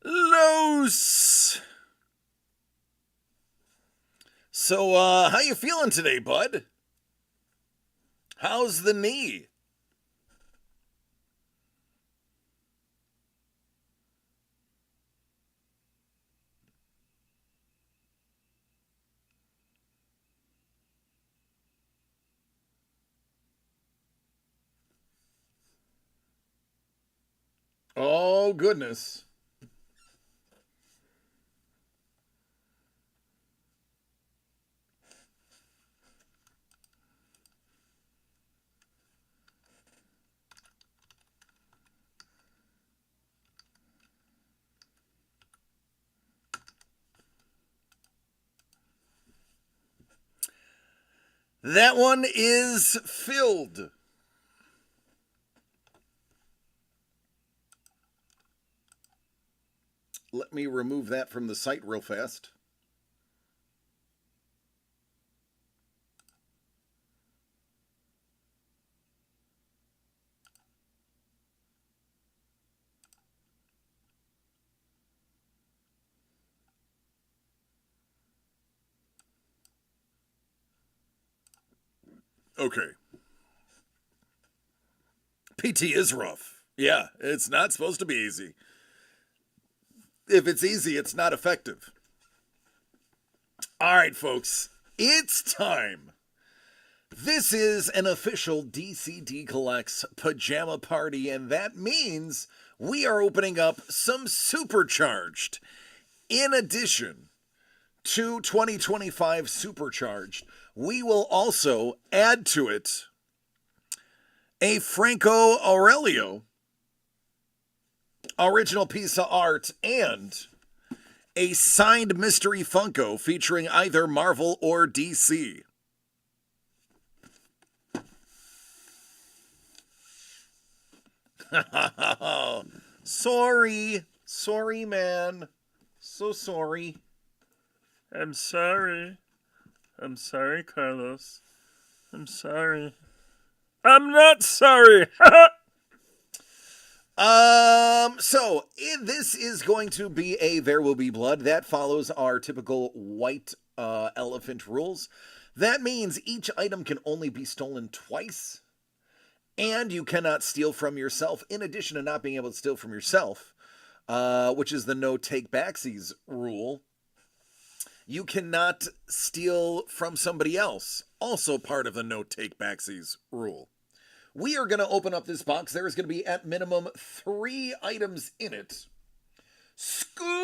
Los. So, how you feeling today, bud? How's the knee? Oh, goodness. That one is filled. Let me remove that from the site real fast. Okay. PT is rough. Yeah, it's not supposed to be easy. If it's easy, it's not effective. All right, folks, it's time. This is an official DCD Collects Pajama Party, and that means we are opening up some Supercharged. In addition to 2025 Supercharged, we will also add to it a Franco Aurelio original piece of art, and a signed mystery Funko featuring either Marvel or DC. Sorry, man. So sorry. I'm sorry. I'm sorry, Carlos. I'm sorry. I'm not sorry. This is going to be a There Will Be Blood. That follows our typical white elephant rules. That means each item can only be stolen twice, and you cannot steal from yourself, in addition to not being able to steal from yourself, which is the no take backsies rule. You cannot steal from somebody else, also part of the no take backsies rule. We are going to open up this box. There is going to be at minimum 3 items in it. Scuba!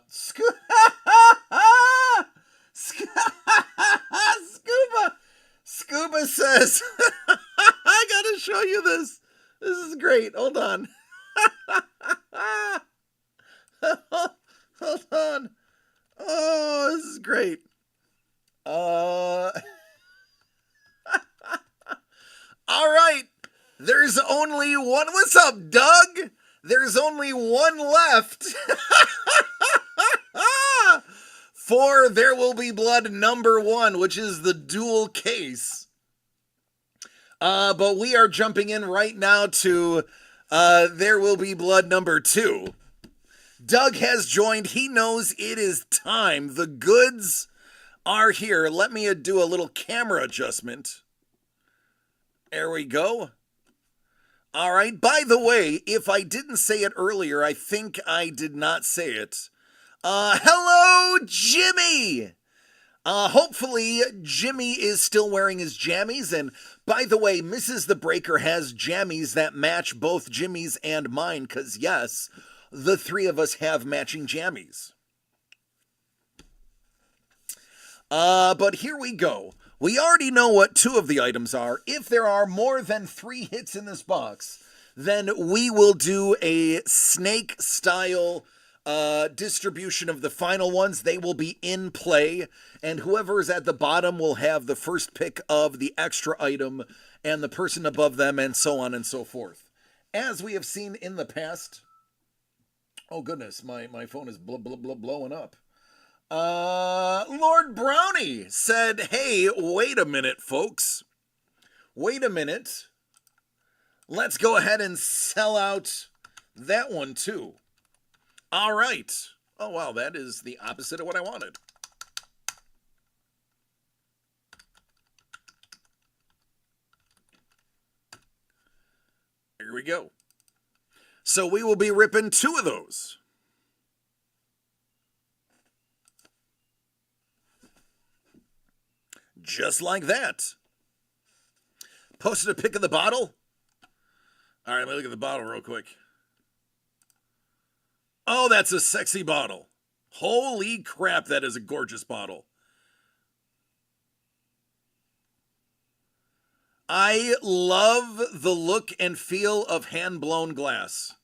Scuba! Scuba says, I gotta show you this. This is great. Hold on. Hold on. Oh, this is great. All right. There's only one. What's up, Doug? There's only one left. For There Will Be Blood number 1, which is the dual case. But we are jumping in right now to There Will Be Blood number 2. Doug has joined. He knows it is time. The goods are here. Let me do a little camera adjustment. There we go. All right. By the way, if I didn't say it earlier, I think I did not say it. Hello, Jimmy! Hopefully Jimmy is still wearing his jammies, and by the way, Mrs. The Breaker has jammies that match both Jimmy's and mine, because yes, the 3 of us have matching jammies. But here we go. We already know what 2 of the items are. If there are more than 3 hits in this box, then we will do a snake-style distribution of the final ones. They will be in play, and whoever is at the bottom will have the first pick of the extra item, and the person above them, and so on and so forth. As we have seen in the past. Oh goodness, my phone is blowing up. Lord Brownie said, hey, wait a minute, folks. Wait a minute. Let's go ahead and sell out that one too. All right. Oh, wow, that is the opposite of what I wanted. Here we go. So we will be ripping 2 of those. Just like that. Posted a pic of the bottle. All right, let me look at the bottle real quick. Oh, that's a sexy bottle. Holy crap, that is a gorgeous bottle. I love the look and feel of hand-blown glass.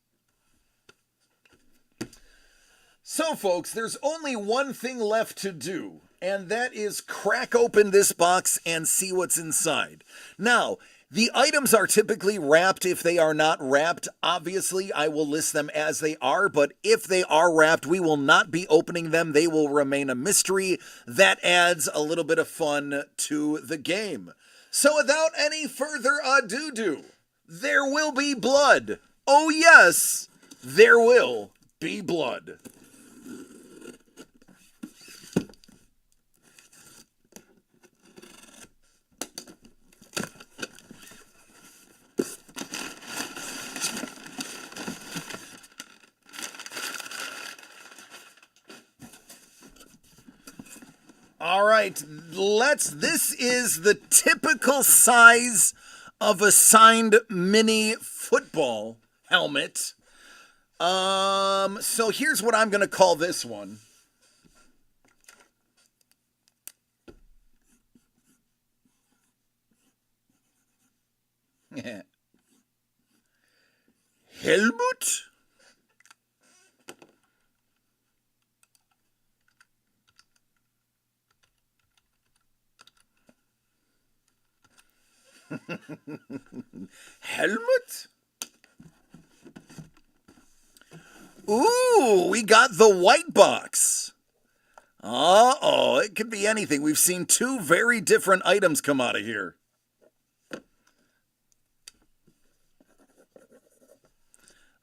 So, folks, there's only one thing left to do, and that is crack open this box and see what's inside. Now, the items are typically wrapped. If they are not wrapped, obviously I will list them as they are, but if they are wrapped, we will not be opening them. They will remain a mystery. That adds a little bit of fun to the game. So without any further ado, there will be blood. Oh yes, there will be blood. All right, this is the typical size of a signed mini football helmet. So here's what I'm going to call this one. Helmut? Helmut? Ooh, we got the white box. Uh-oh, it could be anything. We've seen two very different items come out of here.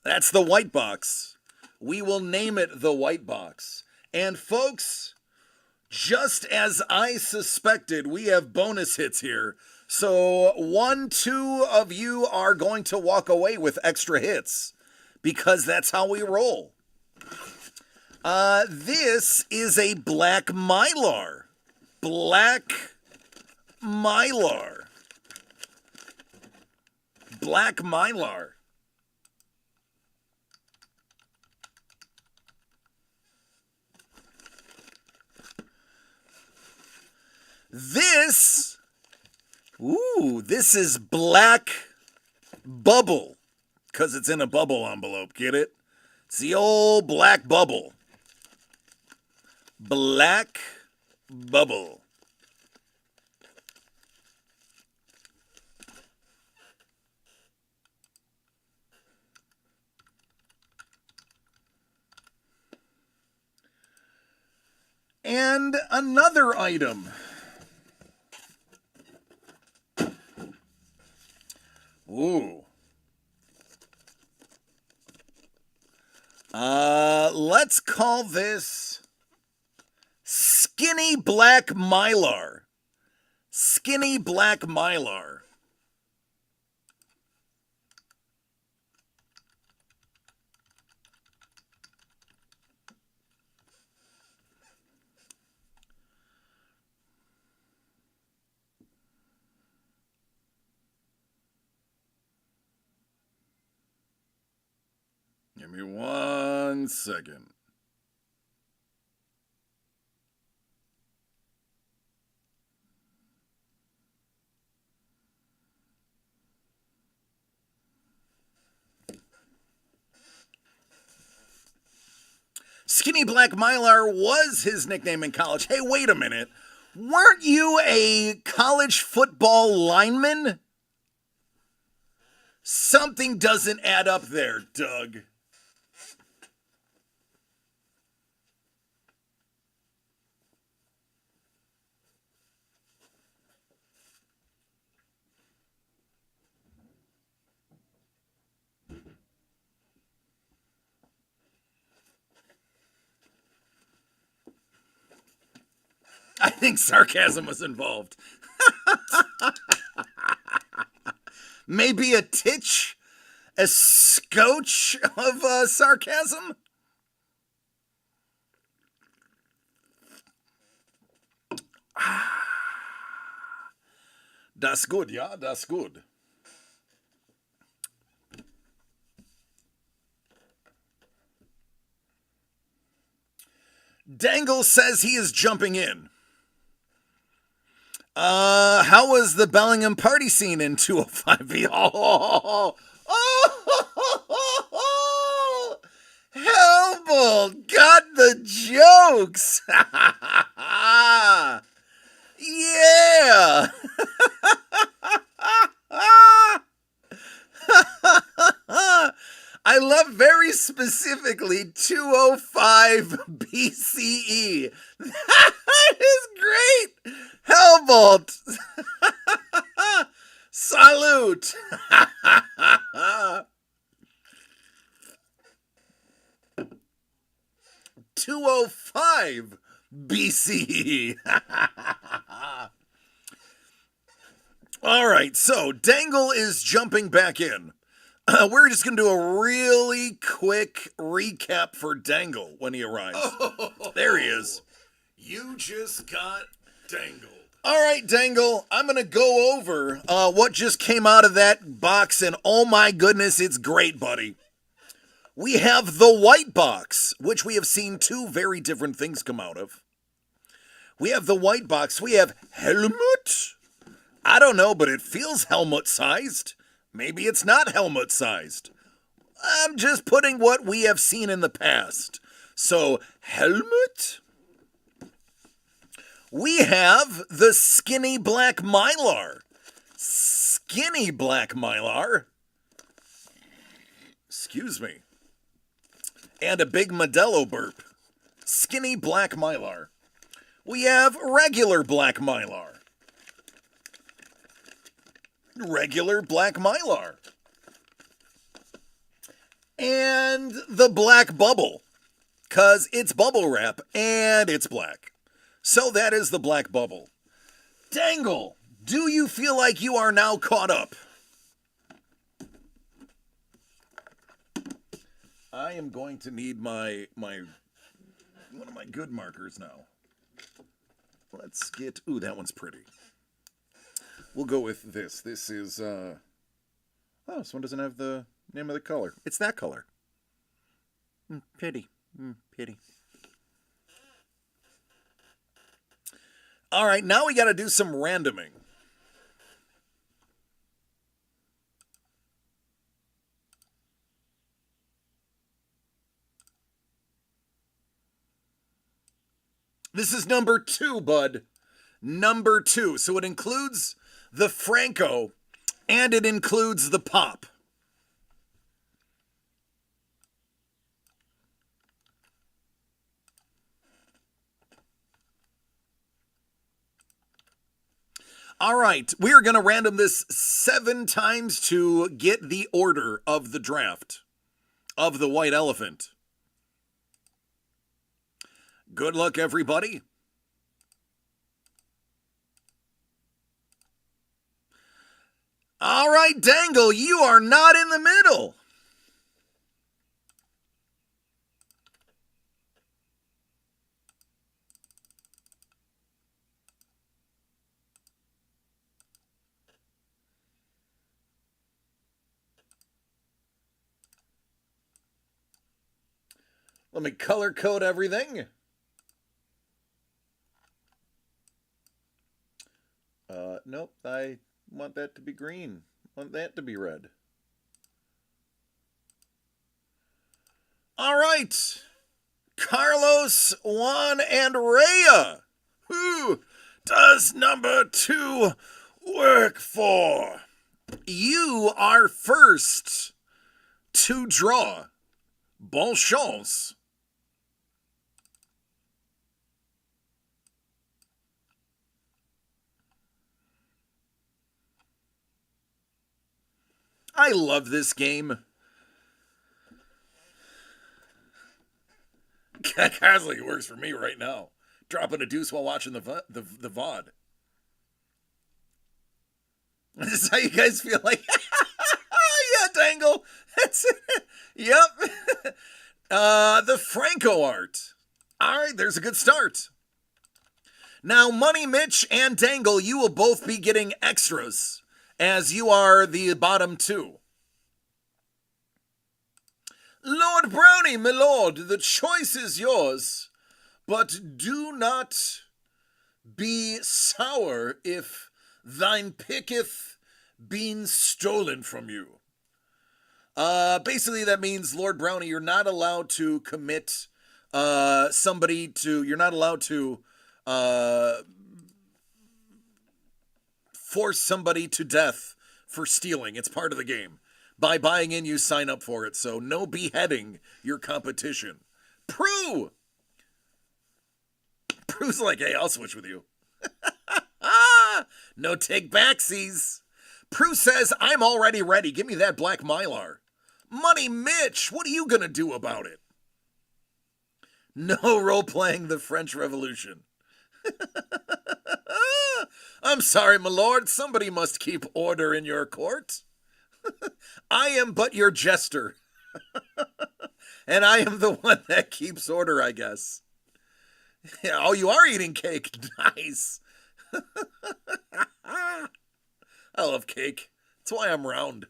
That's the white box. We will name it the white box. And folks, just as I suspected, we have bonus hits here. So 1, 2 of you are going to walk away with extra hits because that's how we roll. This is a black mylar. Black mylar. Black mylar. This is black bubble. Because it's in a bubble envelope, get it? It's the old black bubble. Black bubble. And another item. Ooh. Let's call this Skinny Black Mylar. Skinny Black Mylar. Give me 1 second. Skinny Black Mylar was his nickname in college. Hey, wait a minute. Weren't you a college football lineman? Something doesn't add up there, Doug. I think sarcasm was involved. Maybe a titch, a scotch of sarcasm? Das gut, ja, das gut. Dangle says he is jumping in. How was the Bellingham party scene in 205B? Hellbolt got the jokes. Yeah. I love very specifically 205 BCE. That is great. Hellbolt. Salute. 205 BCE. All right, so Dangle is jumping back in. We're just going to do a really quick recap for Dangle when he arrives. There he is. You just got dangled. All right, Dangle, I'm going to go over what just came out of that box, and oh my goodness, it's great, buddy. We have the white box, which we have seen two very different things come out of. We have the white box. We have Helmut. I don't know, but it feels helmet-sized. Maybe it's not helmet-sized. I'm just putting what we have seen in the past. So, helmet? We have the skinny black mylar. Skinny black mylar. Excuse me. And a big Modelo burp. Skinny black mylar. We have regular black mylar. Regular black mylar. And the black bubble. 'Cause it's bubble wrap and it's black. So that is the black bubble. Dangle, do you feel like you are now caught up? I am going to need my one of my good markers now. Let's get, ooh, that one's pretty. We'll go with this. This is, oh, this one doesn't have the name of the color. It's that color. Pity. Pity. All right, now we got to do some randoming. This is number 2, bud. Number 2. So it includes the Franco and it includes the Pop. All right, we are going to random this 7 times to get the order of the draft of the white elephant. Good luck, everybody. All right, Dangle, you are not in the middle. Let me color code everything. Nope, I want that to be green. I want that to be red. All right. Carlos, Juan, and Rhea. Who does number 2 work for? You are first to draw. Bonne chance. I love this game. Casley works for me right now. Dropping a deuce while watching the VOD. This is how you guys feel like. Yeah, Dangle. That's it. Yep. The Franco art. All right, there's a good start. Now, Money Mitch and Dangle, you will both be getting extras, as you are the bottom 2. Lord Brownie, my lord, the choice is yours, but do not be sour if thine picketh been stolen from you. Basically that means, Lord Brownie, you're not allowed to commit you're not allowed to force somebody to death for stealing. It's part of the game. By buying in, you sign up for it. So no beheading your competition. Prue! Prue's like, hey, I'll switch with you. No take backsies. Prue says, I'm already ready. Give me that black Mylar. Money Mitch, what are you going to do about it? No role-playing the French Revolution. I'm sorry, my lord. Somebody must keep order in your court. I am but your jester. And I am the one that keeps order, I guess. Oh, you are eating cake. Nice. I love cake. That's why I'm round.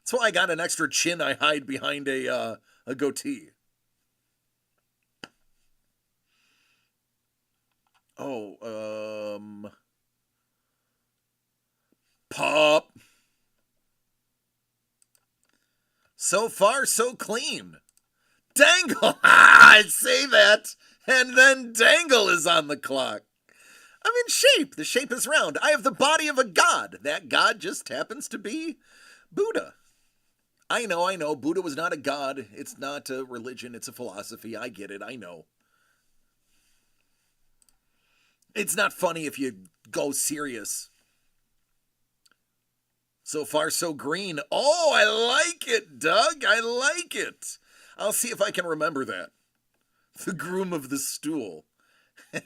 That's why I got an extra chin I hide behind a goatee. Oh, Pop. So far, so clean. Dangle! I'd say that. And then Dangle is on the clock. I'm in shape. The shape is round. I have the body of a god. That god just happens to be Buddha. I know. Buddha was not a god. It's not a religion. It's a philosophy. I get it. I know. It's not funny if you go serious. So far, so green. Oh, I like it, Doug. I like it. I'll see if I can remember that. The groom of the stool. And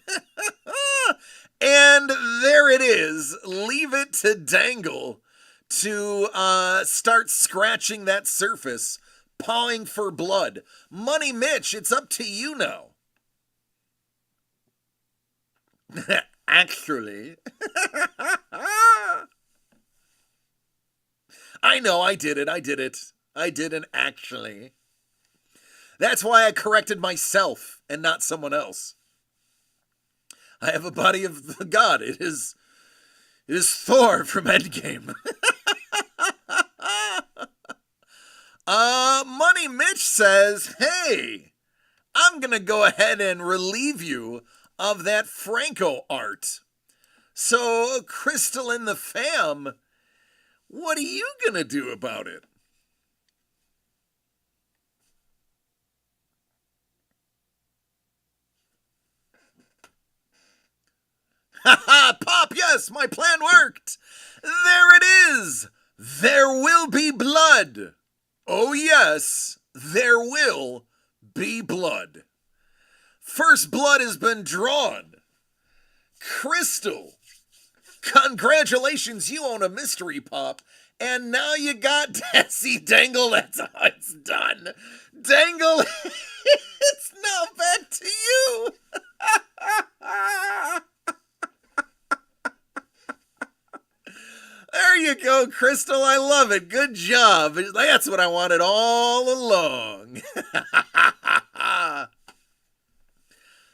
there it is. Leave it to Dangle to start scratching that surface, pawing for blood. Money Mitch, it's up to you now. Actually. I know, I did it. I didn't actually. That's why I corrected myself and not someone else. I have a body of the god. It is Thor from Endgame. Money Mitch says, hey, I'm going to go ahead and relieve you of that Franco art. So, Crystal and the fam, what are you going to do about it? Ha ha, Pop, yes, my plan worked. There it is. There will be blood. Oh yes, there will be blood. First blood has been drawn. Crystal, congratulations, you own a mystery pop. And now you got Desi Dangle, that's how it's done. Dangle, it's now back to you. There you go, Crystal. I love it. Good job. That's what I wanted all along.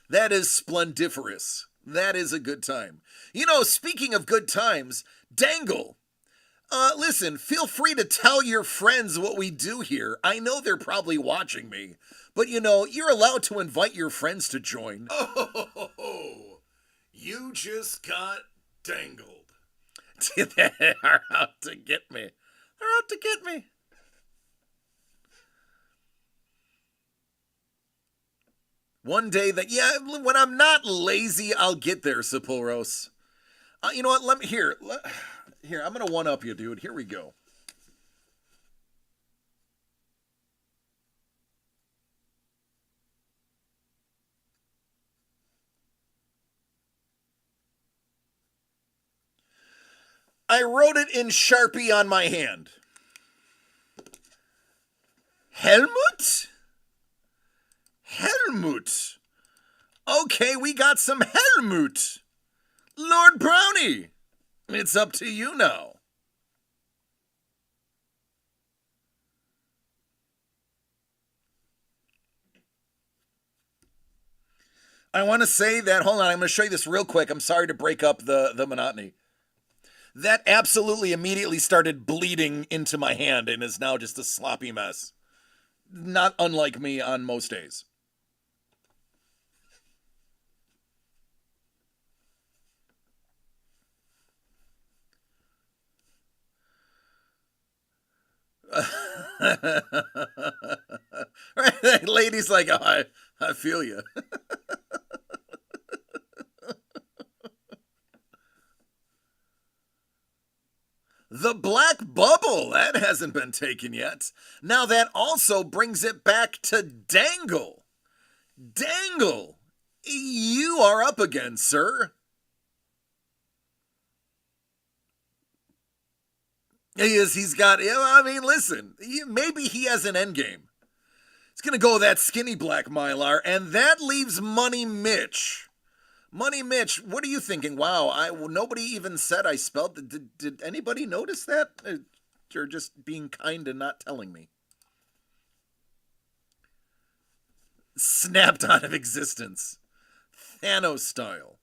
That is splendiferous. That is a good time. You know, speaking of good times, Dangle, listen, feel free to tell your friends what we do here. I know they're probably watching me, but you know, you're allowed to invite your friends to join. Oh, you just got dangled. They are out to get me. They're out to get me. One day when I'm not lazy, I'll get there, Saporos. You know what? Here, I'm going to one-up you, dude. Here we go. I wrote it in Sharpie on my hand. Helmut? Helmut. Okay, we got some Helmut. Lord Brownie, it's up to you now. I want to say that, hold on, I'm going to show you this real quick. I'm sorry to break up the monotony. That absolutely immediately started bleeding into my hand and is now just a sloppy mess. Not unlike me on most days. Right, lady's like, oh, I feel you. The black bubble, that hasn't been taken yet. Now that also brings it back to Dangle. Dangle, you are up again, sir. He's got, I mean, listen, maybe he has an endgame. He's going to go with that skinny black Mylar, and that leaves Money Mitch. Money Mitch, what are you thinking? Wow, nobody even said I spelled it. Did anybody notice that? You're just being kind and not telling me. Snapped out of existence. Thanos style.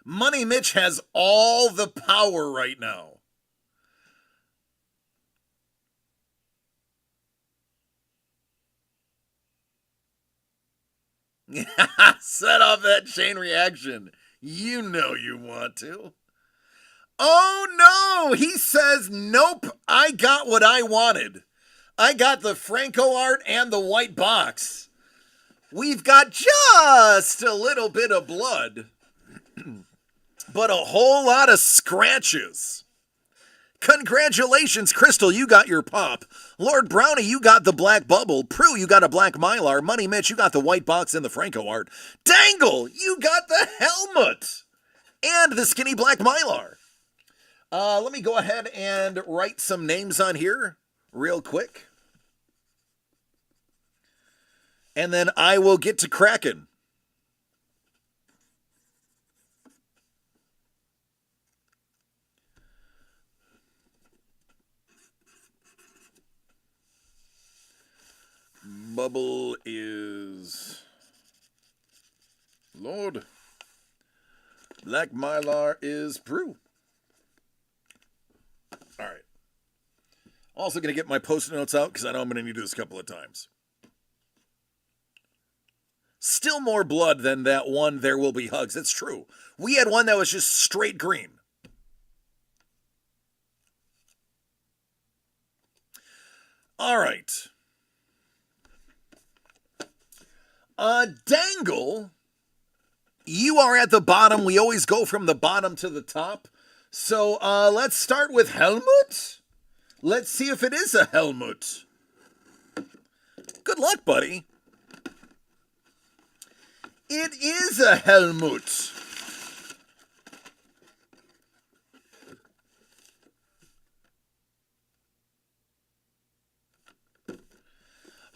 Money Mitch has all the power right now. Set off that chain reaction. You know you want to. Oh no! He says, nope, I got what I wanted. I got the Franco art and the white box. We've got just a little bit of blood, but a whole lot of scratches. Congratulations, Crystal, you got your pop. Lord Brownie, you got the black bubble. Prue, you got a black Mylar. Money Mitch, you got the white box and the Franco art. Dangle, you got the helmet and the skinny black Mylar. Let me go ahead and write some names on here real quick. And then I will get to cracking. Bubble is Lord. Black Mylar is Prue. All right. Also going to get my post-it notes out because I know I'm going to need this a couple of times. Still more blood than that one There Will Be Hugs. It's true. We had one that was just straight green. All right. Dangle, you are at the bottom. We always go from the bottom to the top. So let's start with Helmut. Let's see if it is a Helmut. Good luck, buddy. It is a Helmut.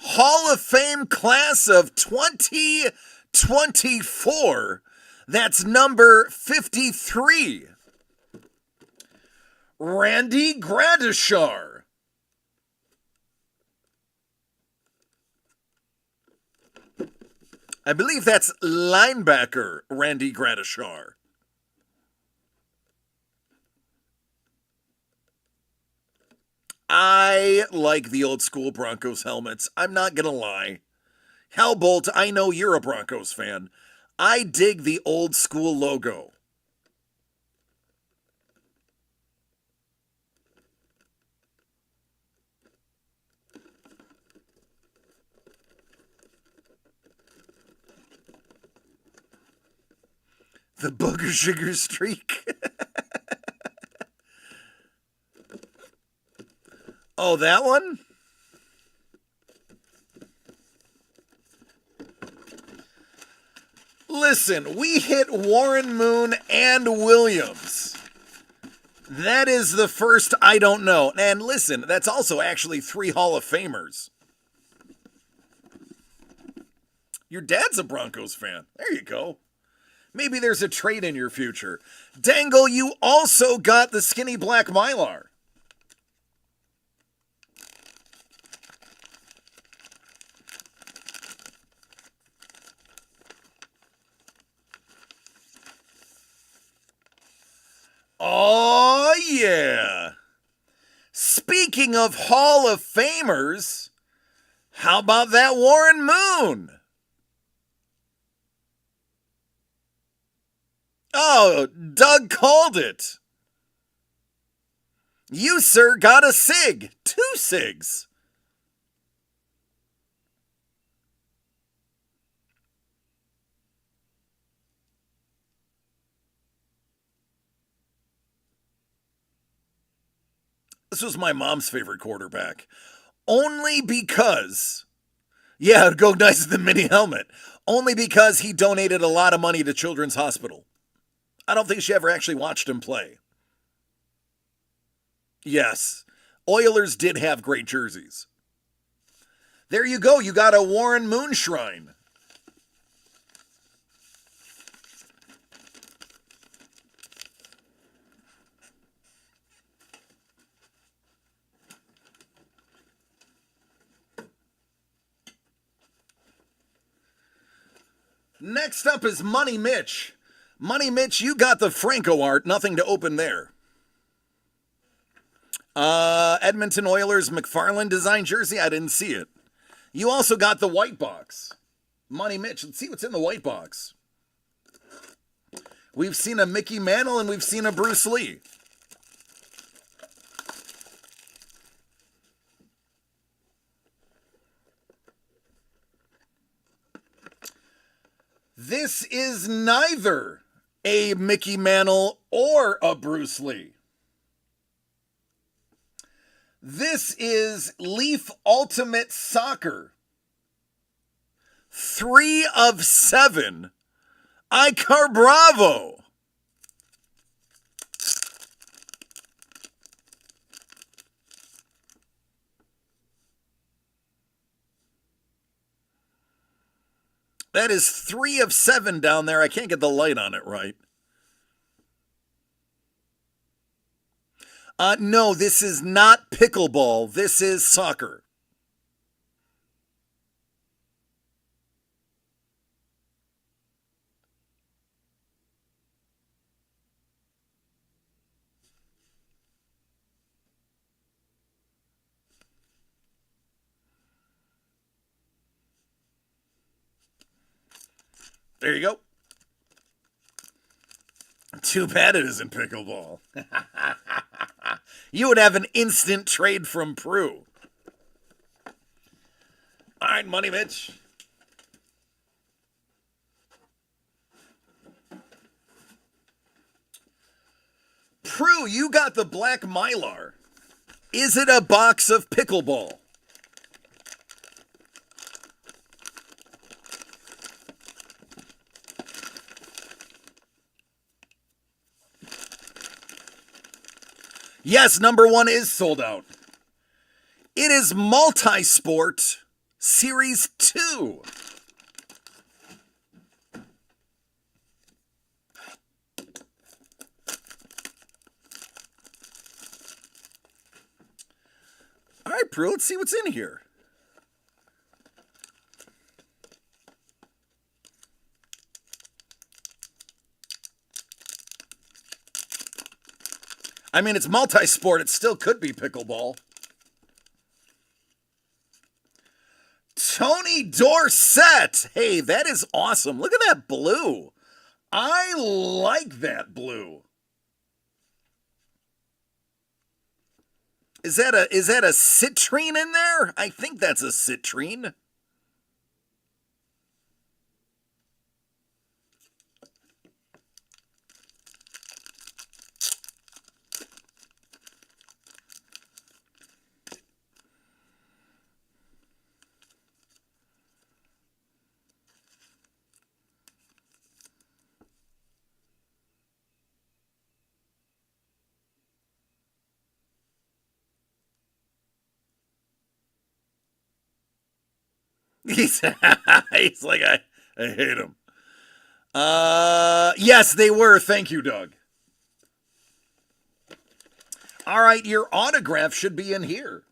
Hall of Fame class of 2024. That's number 53. Randy Gradishar. I believe that's linebacker Randy Gradishar. I like the old school Broncos helmets. I'm not going to lie. Hellbolt, I know you're a Broncos fan. I dig the old school logo. The booger sugar streak. Oh, that one? Listen, we hit Warren Moon and Williams. That is the first I don't know. And listen, that's also actually 3 Hall of Famers. Your dad's a Broncos fan. There you go. Maybe there's a trade in your future. Dangle, you also got the skinny black Mylar. Oh, yeah. Speaking of Hall of Famers, how about that Warren Moon? Oh, Doug called it. You, sir, got a SIG. 2 SIGs. This was my mom's favorite quarterback. Only because, yeah, it'd go nice with the mini helmet. Only because he donated a lot of money to Children's Hospital. I don't think she ever actually watched him play. Yes, Oilers did have great jerseys. There you go. You got a Warren Moon shrine. Next up is Money Mitch. Money Mitch, you got the Franco art. Nothing to open there. Edmonton Oilers McFarland design jersey. I didn't see it. You also got the white box. Money Mitch, let's see what's in the white box. We've seen a Mickey Mantle and we've seen a Bruce Lee. This is neither a Mickey Mantle or a Bruce Lee. This is Leaf Ultimate Soccer. 3 of 7. Icar Bravo. That is 3 of 7 down there. I can't get the light on it right. No, this is not pickleball. This is soccer. There you go. Too bad it isn't pickleball. You would have an instant trade from Prue. All right, Money Mitch. Prue, you got the black Mylar. Is it a box of pickleball? Yes, number 1 is sold out. It is Multisport Series 2. All right, Prue, let's see what's in here. I mean, it's multi-sport. It still could be pickleball. Tony Dorsett. Hey, that is awesome. Look at that blue. I like that blue. Is that a citrine in there? I think that's a citrine. He's like, I hate him. Yes, they were. Thank you, Doug. All right, your autograph should be in here.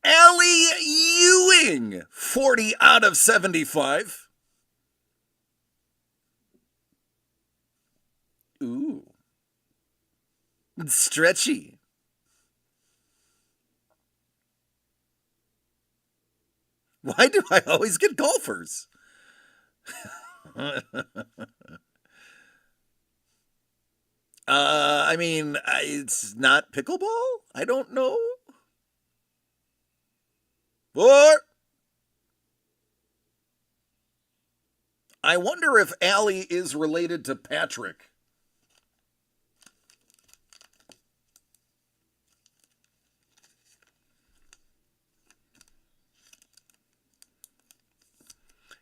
Ellie Ewing, 40 out of 75. Ooh. Stretchy. Why do I always get golfers? I mean, it's not pickleball? I don't know. Or I wonder if Allie is related to Patrick.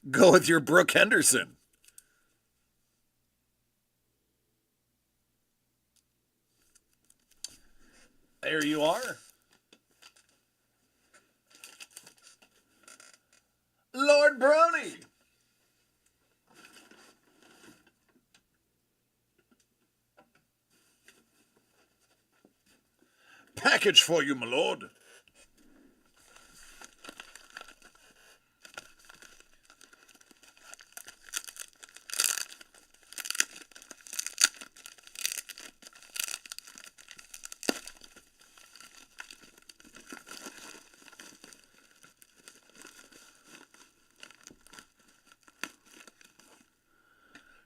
Go with your Brooke Henderson. There you are. Lord Brony. package for you, my lord.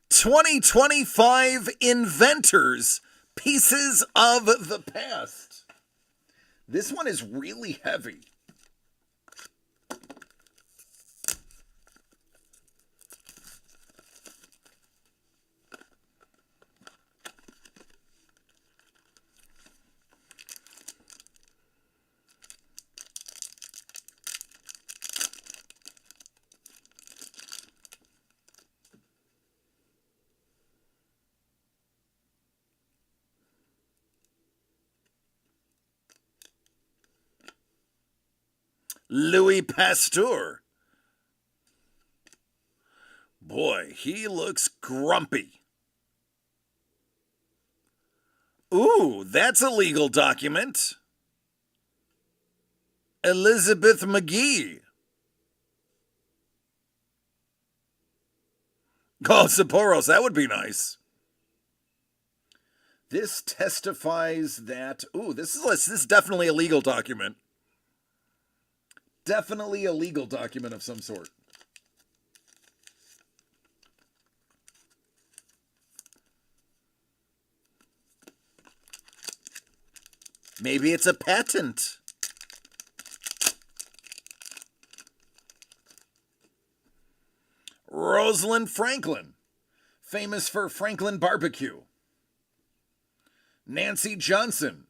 "2025 Inventors, Pieces of the Past." This one is really heavy. Louis Pasteur. Boy, he looks grumpy. Ooh, that's a legal document. Elizabeth McGee. Oh, Sapporo's, that would be nice. This testifies that... Ooh, this is definitely a legal document. Definitely a legal document of some sort. Maybe it's a patent. Rosalind Franklin, famous for Franklin Barbecue. Nancy Johnson.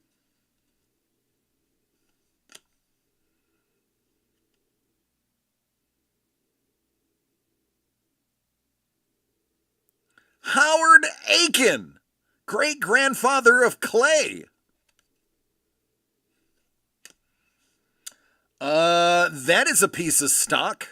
Howard Aiken, great-grandfather of Clay. That is a piece of stock.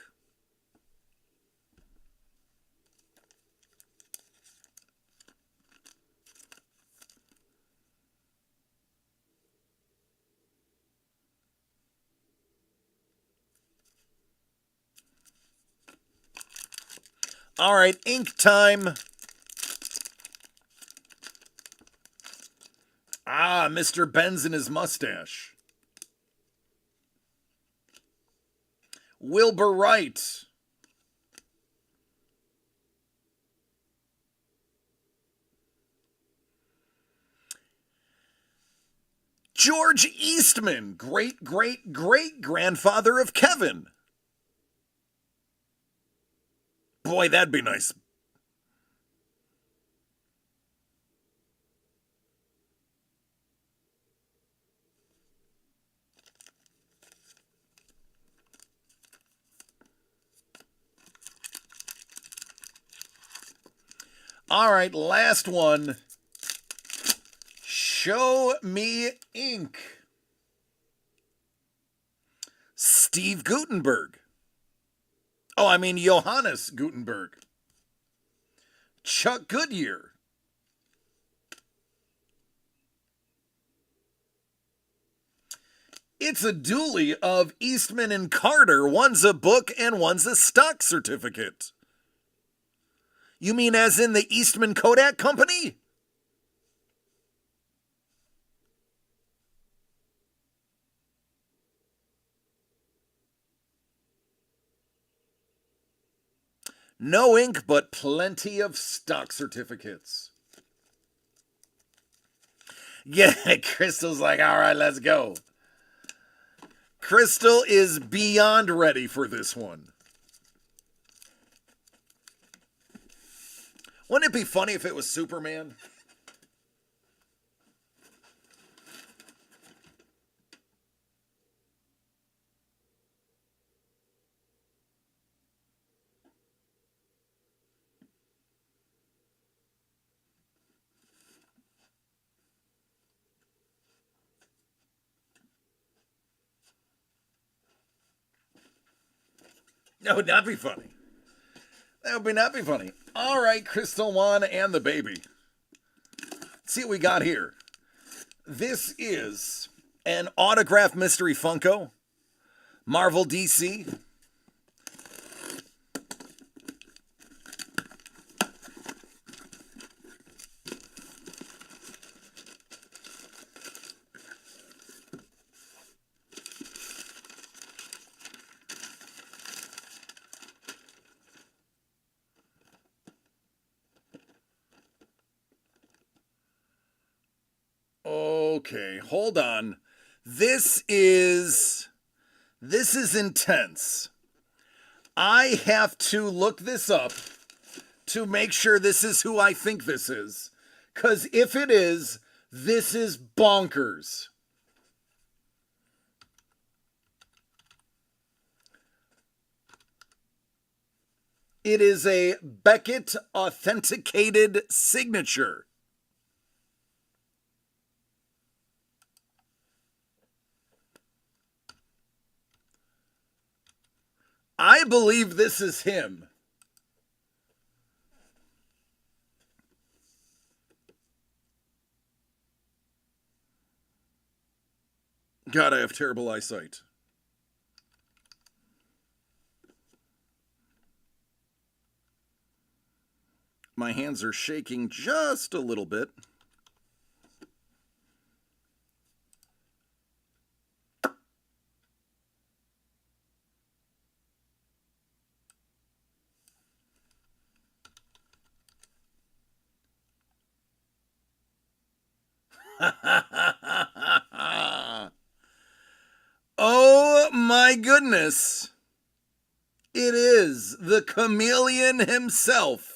All right, ink time. Ah, Mr. Benz and his mustache. Wilbur Wright. George Eastman, great-great-great-grandfather of Kevin. Boy, that'd be nice. All right, last one. Show me ink. Steve Gutenberg. Oh, I mean Johannes Gutenberg. Chuck Goodyear. It's a dually of Eastman and Carter. One's a book and one's a stock certificate. You mean as in the Eastman Kodak Company? No ink, but plenty of stock certificates. Yeah, Crystal's like, all right, let's go. Crystal is beyond ready for this one. Wouldn't it be funny if it was Superman? That would not be funny. That would not be funny. All right, Crystal One and the baby. Let's see what we got here. This is an autographed mystery Funko, Marvel DC. Okay, hold on. This is intense. I have to look this up to make sure this is who I think this is. 'Cause if it is, this is bonkers. It is a Beckett authenticated signature. I believe this is him. God, I have terrible eyesight. My hands are shaking just a little bit. Oh my goodness. It is the chameleon himself.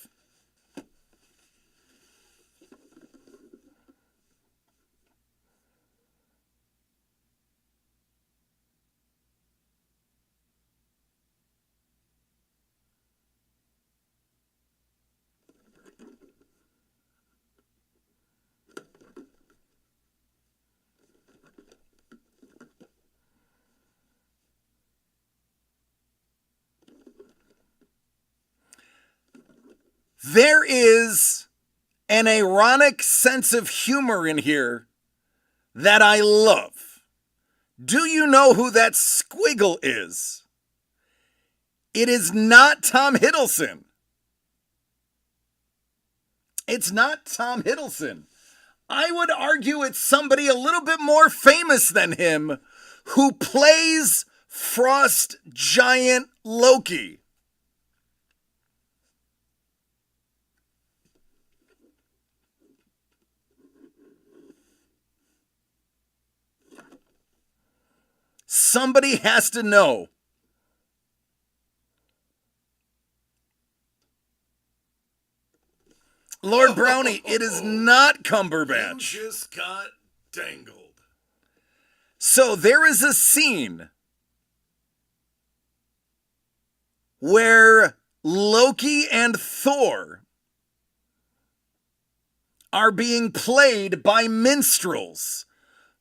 There is an ironic sense of humor in here that I love. Do you know who that squiggle is? It is not Tom Hiddleston. It's not Tom Hiddleston. I would argue it's somebody a little bit more famous than him who plays Frost Giant Loki. Somebody has to know. Lord Brownie, it is not Cumberbatch. You just got dangled. So there is a scene where Loki and Thor are being played by minstrels.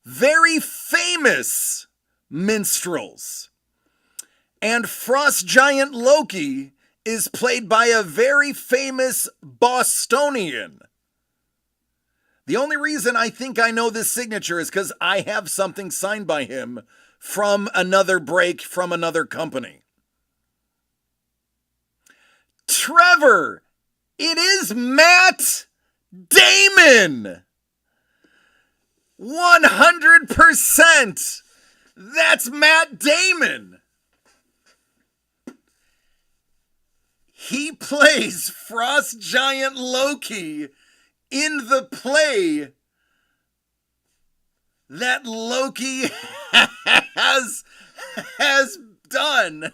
Very famous minstrels. And Frost Giant Loki is played by a very famous Bostonian. The only reason I think I know this signature is because I have something signed by him from another break from another company. Trevor, it is Matt Damon. 100%. That's Matt Damon. He plays Frost Giant Loki in the play that Loki has done.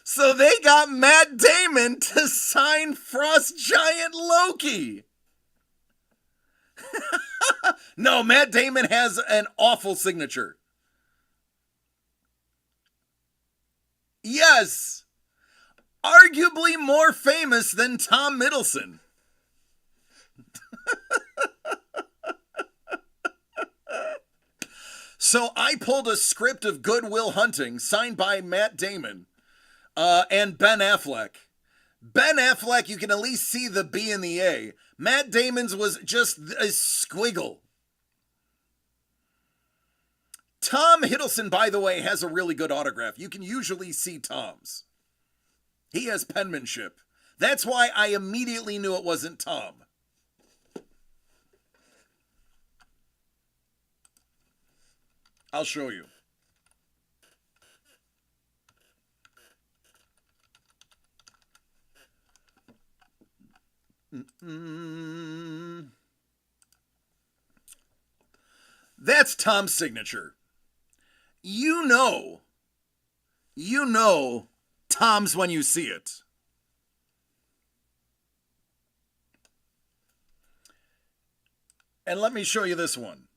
So they got Matt Damon to sign Frost Giant Loki. No, Matt Damon has an awful signature. Yes. Arguably more famous than Tom Hiddleston. So I pulled a script of Good Will Hunting signed by Matt Damon and Ben Affleck. Ben Affleck, you can at least see the B and the A. Matt Damon's was just a squiggle. Tom Hiddleston, by the way, has a really good autograph. You can usually see Tom's. He has penmanship. That's why I immediately knew it wasn't Tom. I'll show you. That's Tom's signature. You know Tom's when you see it. And let me show you this one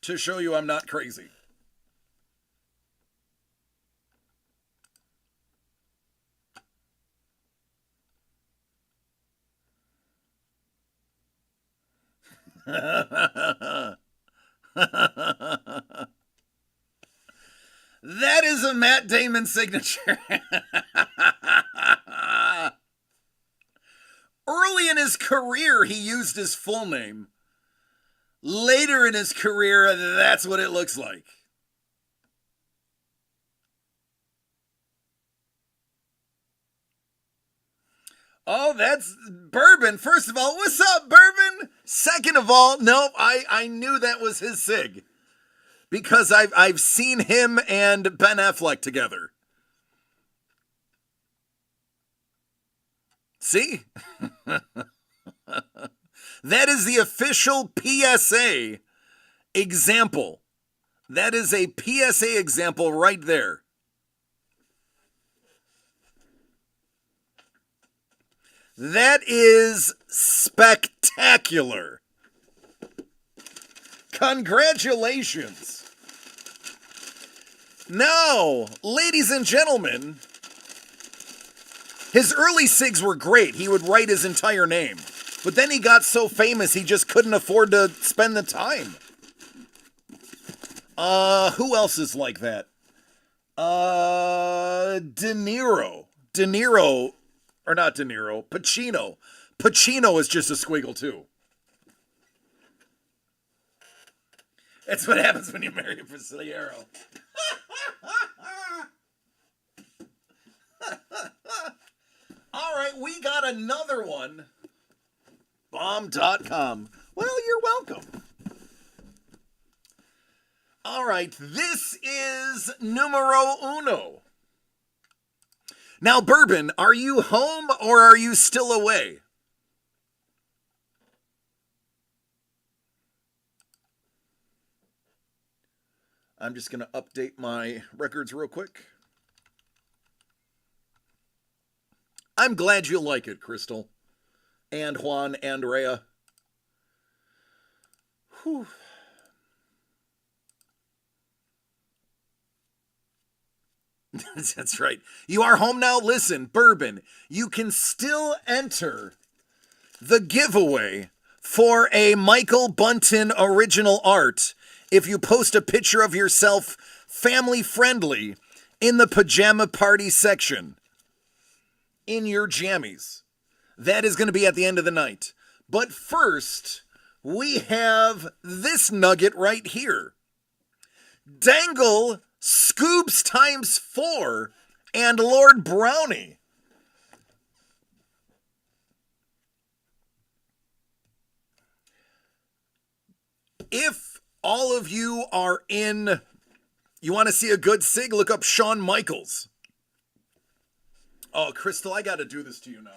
to show you I'm not crazy. That is a Matt Damon signature. Early in his career, he used his full name. Later in his career, that's what it looks like. Oh, that's Bourbon. First of all, what's up, Bourbon? Second of all, no, I knew that was his sig. Because I've seen him and Ben Affleck together. See? That is the official PSA example. That is a PSA example right there. That is spectacular. Congratulations. Now, ladies and gentlemen, his early SIGs were great. He would write his entire name. But then he got so famous he just couldn't afford to spend the time. Who else is like that? De Niro. Pacino. Pacino is just a squiggle too. That's what happens when you marry a Brasileiro. All right, we got another one. Bomb.com. Well, you're welcome. All right, this is numero uno. Now, Bourbon, are you home or are you still away? I'm just going to update my records real quick. I'm glad you like it, Crystal. And Juan and Rhea. Whew. That's right. You are home now? Listen, Bourbon, you can still enter the giveaway for a Michael Bunton original art if you post a picture of yourself family friendly in the Pajama Party section in your jammies. That is going to be at the end of the night. But first, we have this nugget right here. Dangle Scoobs times 4 and Lord Brownie. If all of you are in, you want to see a good SIG, look up Shawn Michaels. Oh, Crystal, I got to do this to you now.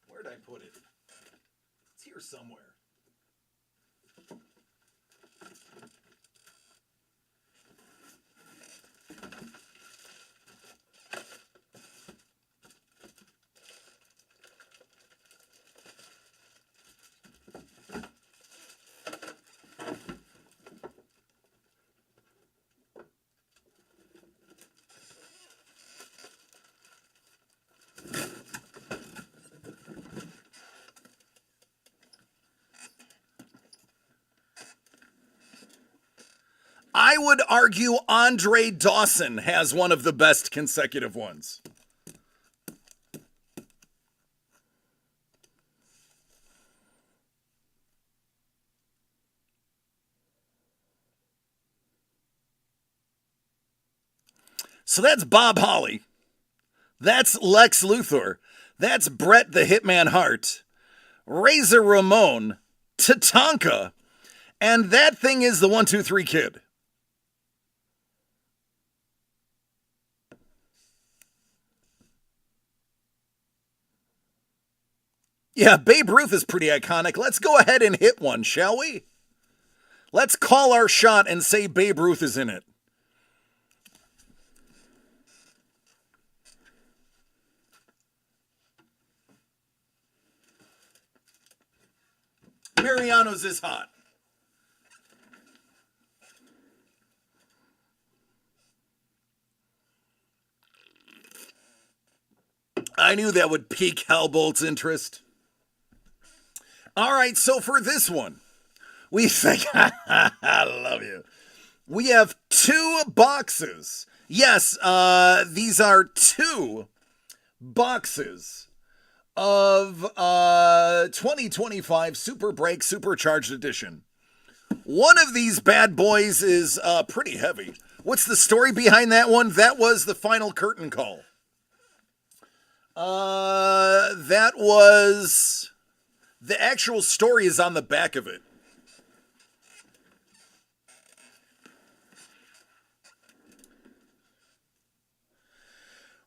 Where'd I put it? It's here somewhere. I would argue Andre Dawson has one of the best consecutive ones. So that's Bob Holly. That's Lex Luthor. That's Bret the Hitman Hart. Razor Ramon. Tatanka. And that thing is the 1-2-3 Kid. Yeah, Babe Ruth is pretty iconic. Let's go ahead and hit one, shall we? Let's call our shot and say Babe Ruth is in it. Mariano's is hot. I knew that would pique Hellbolt's interest. All right, so for this one, we think, I love you. We have 2 boxes. Yes, these are 2 boxes of 2025 Super Break Supercharged Edition. One of these bad boys is pretty heavy. What's the story behind that one? That was the final curtain call. That was... The actual story is on the back of it.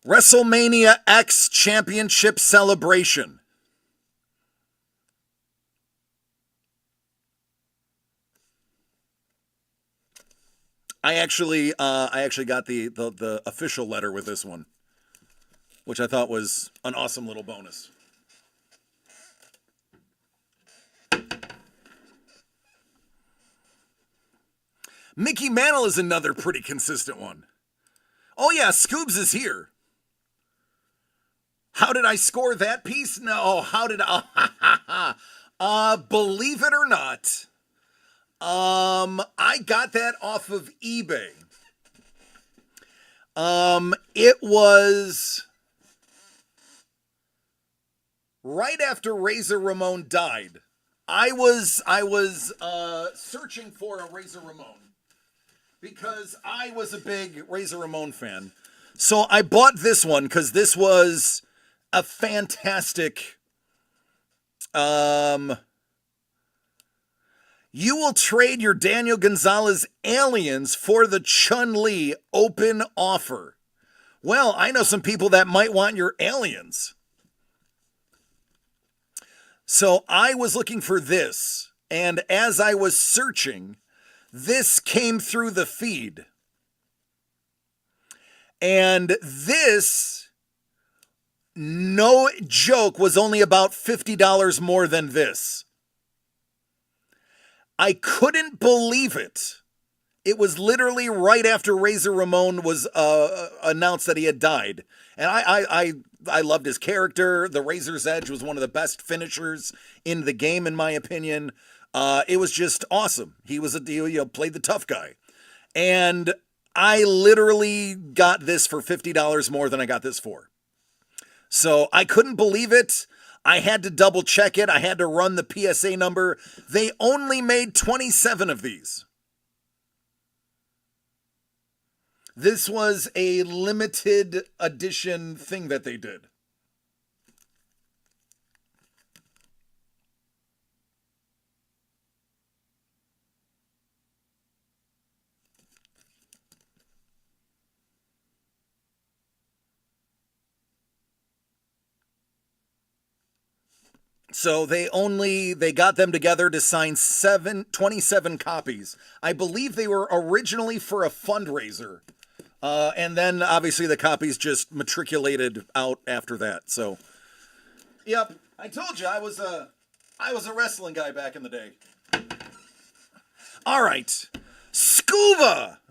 WrestleMania X Championship Celebration. I actually got the official letter with this one, which I thought was an awesome little bonus. Mickey Mantle is another pretty consistent one. Oh yeah, Scoobs is here. How did I score that piece? No, how did I? Believe it or not, I got that off of eBay. It was right after Razor Ramon died. I was searching for a Razor Ramon because I was a big Razor Ramon fan. So I bought this one because this was a fantastic. You will trade your Daniel Gonzalez aliens for the Chun-Li open offer. Well, I know some people that might want your aliens. So I was looking for this, and as I was searching, this came through the feed. And this, no joke, was only about $50 more than this. I couldn't believe it. It was literally right after Razor Ramon was announced that he had died. And I loved his character. The Razor's Edge was one of the best finishers in the game, in my opinion. It was just awesome. He was played the tough guy. And I literally got this for $50 more than I got this for. So I couldn't believe it. I had to double check it. I had to run the PSA number. They only made 27 of these. This was a limited edition thing that they did. So they got them together to sign 27 copies. I believe they were originally for a fundraiser. And then obviously the copies just matriculated out after that. So, yep, I told you I was a wrestling guy back in the day. All right, Scuba.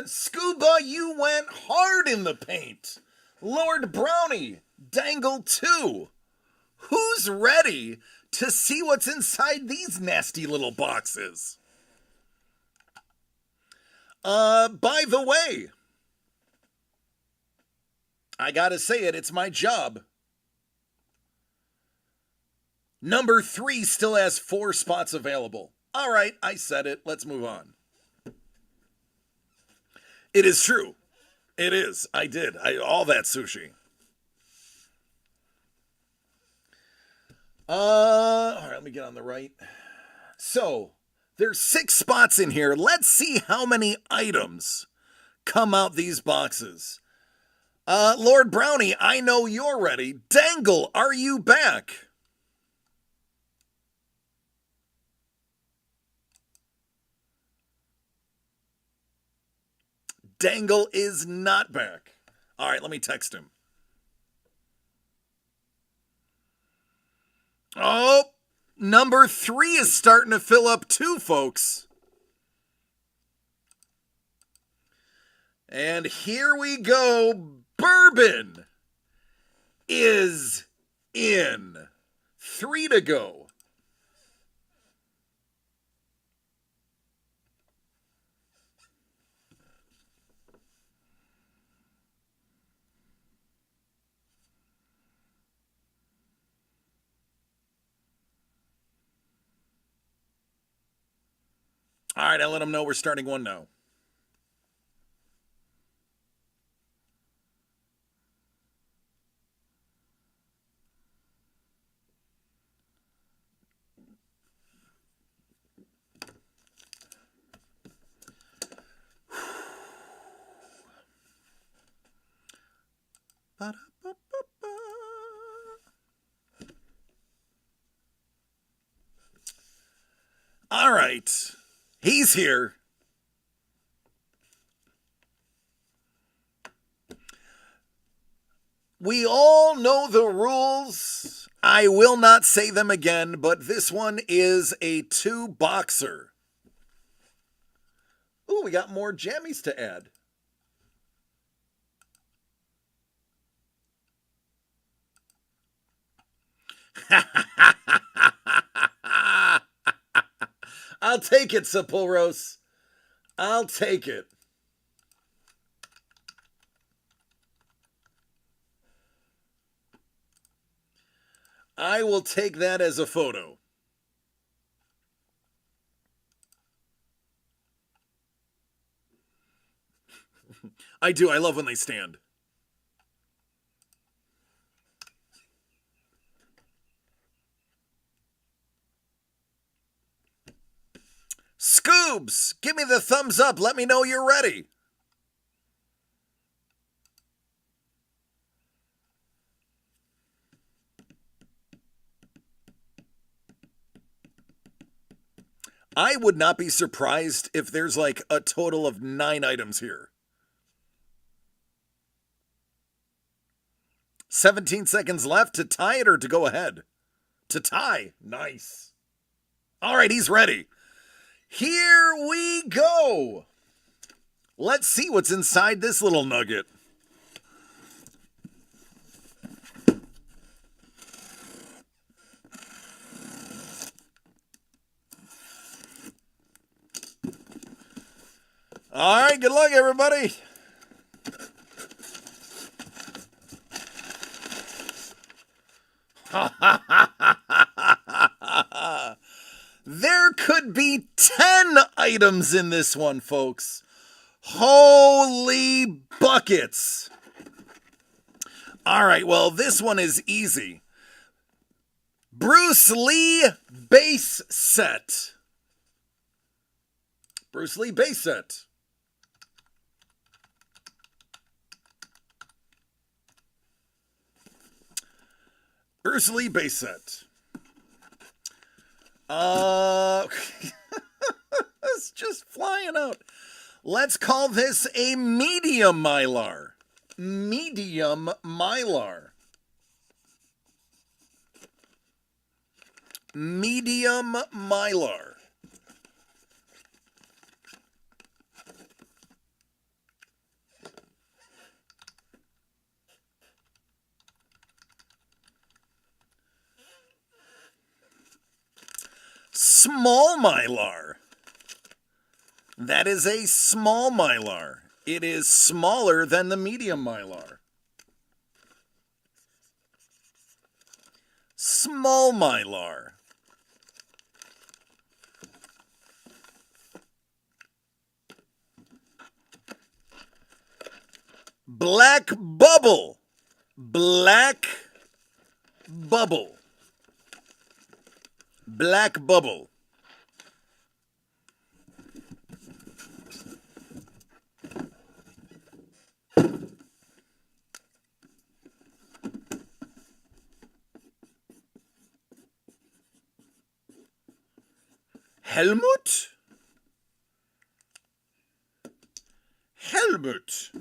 Scuba, you went hard in the paint. Lord Brownie, Dangle 2. Who's ready to see what's inside these nasty little boxes? By the way, I gotta say it's my job. Number 3 still has 4 spots available. All right, I said it. Let's move on. It is true. It is. I did. All that sushi. All right, let me get on the right. So, there's 6 spots in here. Let's see how many items come out these boxes. Lord Brownie, I know you're ready. Dangle, are you back? Dangle is not back. All right, let me text him. Oh, number 3 is starting to fill up too, folks. And here we go. Bourbon is in. 3 to go. All right, I let them know we're starting one now. All right. He's here. We all know the rules. I will not say them again, but this one is a 2-boxer. Ooh, we got more jammies to add. I'll take it, Sepulros. I'll take it. I will take that as a photo. I do. I love when they stand. Scoobs, give me the thumbs up. Let me know you're ready. I would not be surprised if there's like a total of 9 items here. 17 seconds left to tie it or to go ahead? To tie. Nice. All right, he's ready. Here we go. Let's see what's inside this little nugget. All right, good luck, everybody. There could be 10 items in this one, folks. Holy buckets. All right, well, this one is easy. Bruce Lee base set. Bruce Lee base set. Bruce Lee base set. It's just flying out. Let's call this a medium mylar. Medium mylar. Medium mylar. Small mylar. That is a small mylar. It is smaller than the medium mylar. Small mylar. Black bubble. Black bubble. Black bubble. Helmut? Helmut.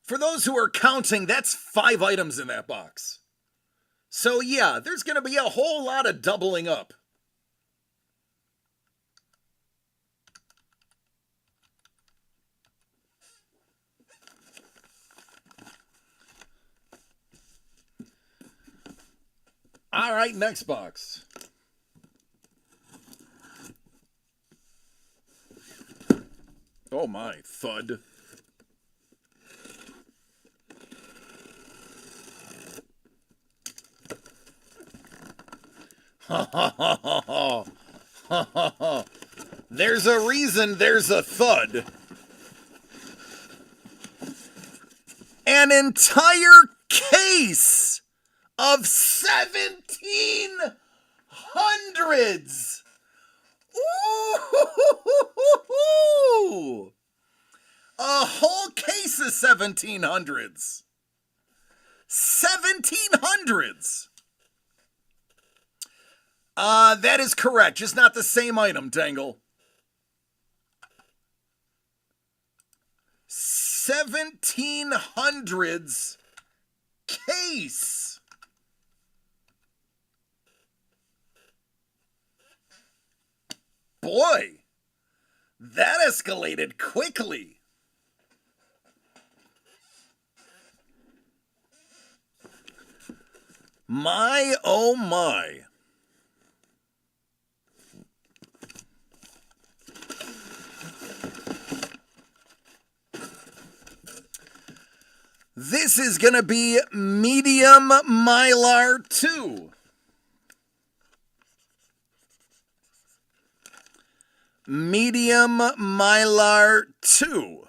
For those who are counting, that's 5 items in that box. So yeah, there's going to be a whole lot of doubling up. All right, next box. Oh my, thud. There's a reason there's a thud. An entire case of 1700s. Ooh! A whole case of 1700s. 1700s. That is correct. Just not the same item, Tangle. 1700s case. Boy, that escalated quickly. My, oh my. This is going to be medium Mylar 2. Medium Mylar 2.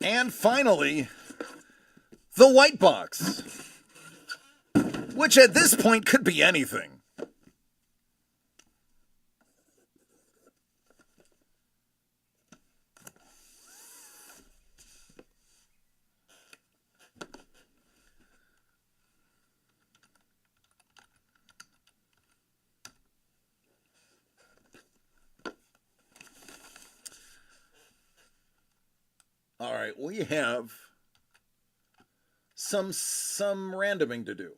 And finally, the white box, which at this point could be anything. All right, we have some randoming to do.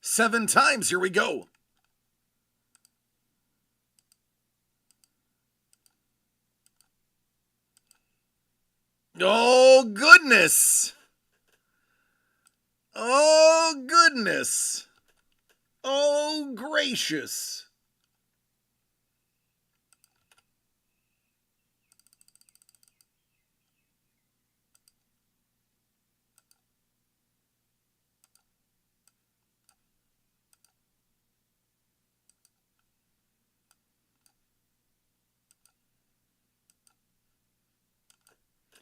Seven times, here we go. Oh, goodness. Oh, goodness. Oh, gracious.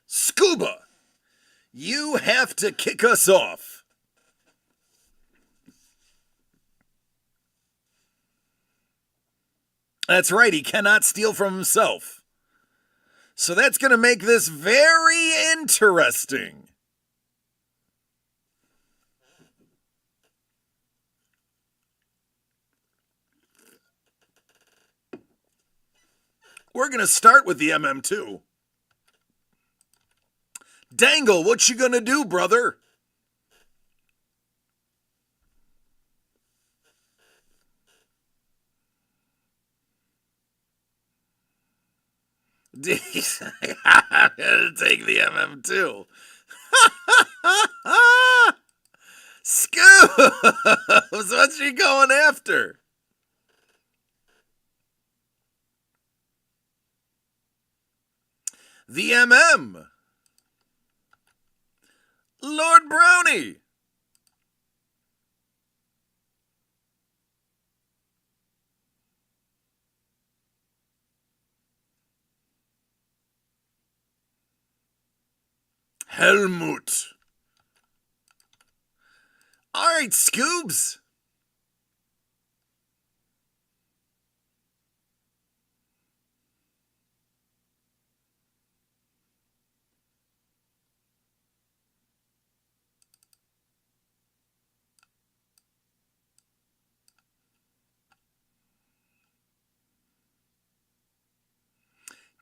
Scuba, you have to kick us off. That's right, he cannot steal from himself. So that's going to make this very interesting. We're going to start with the MM2. Dangle, what you going to do, brother? I'm gonna take the MM2. Scoops, what's she going after? The MM. Lord Brownie. Helmut. All right, Scoobs.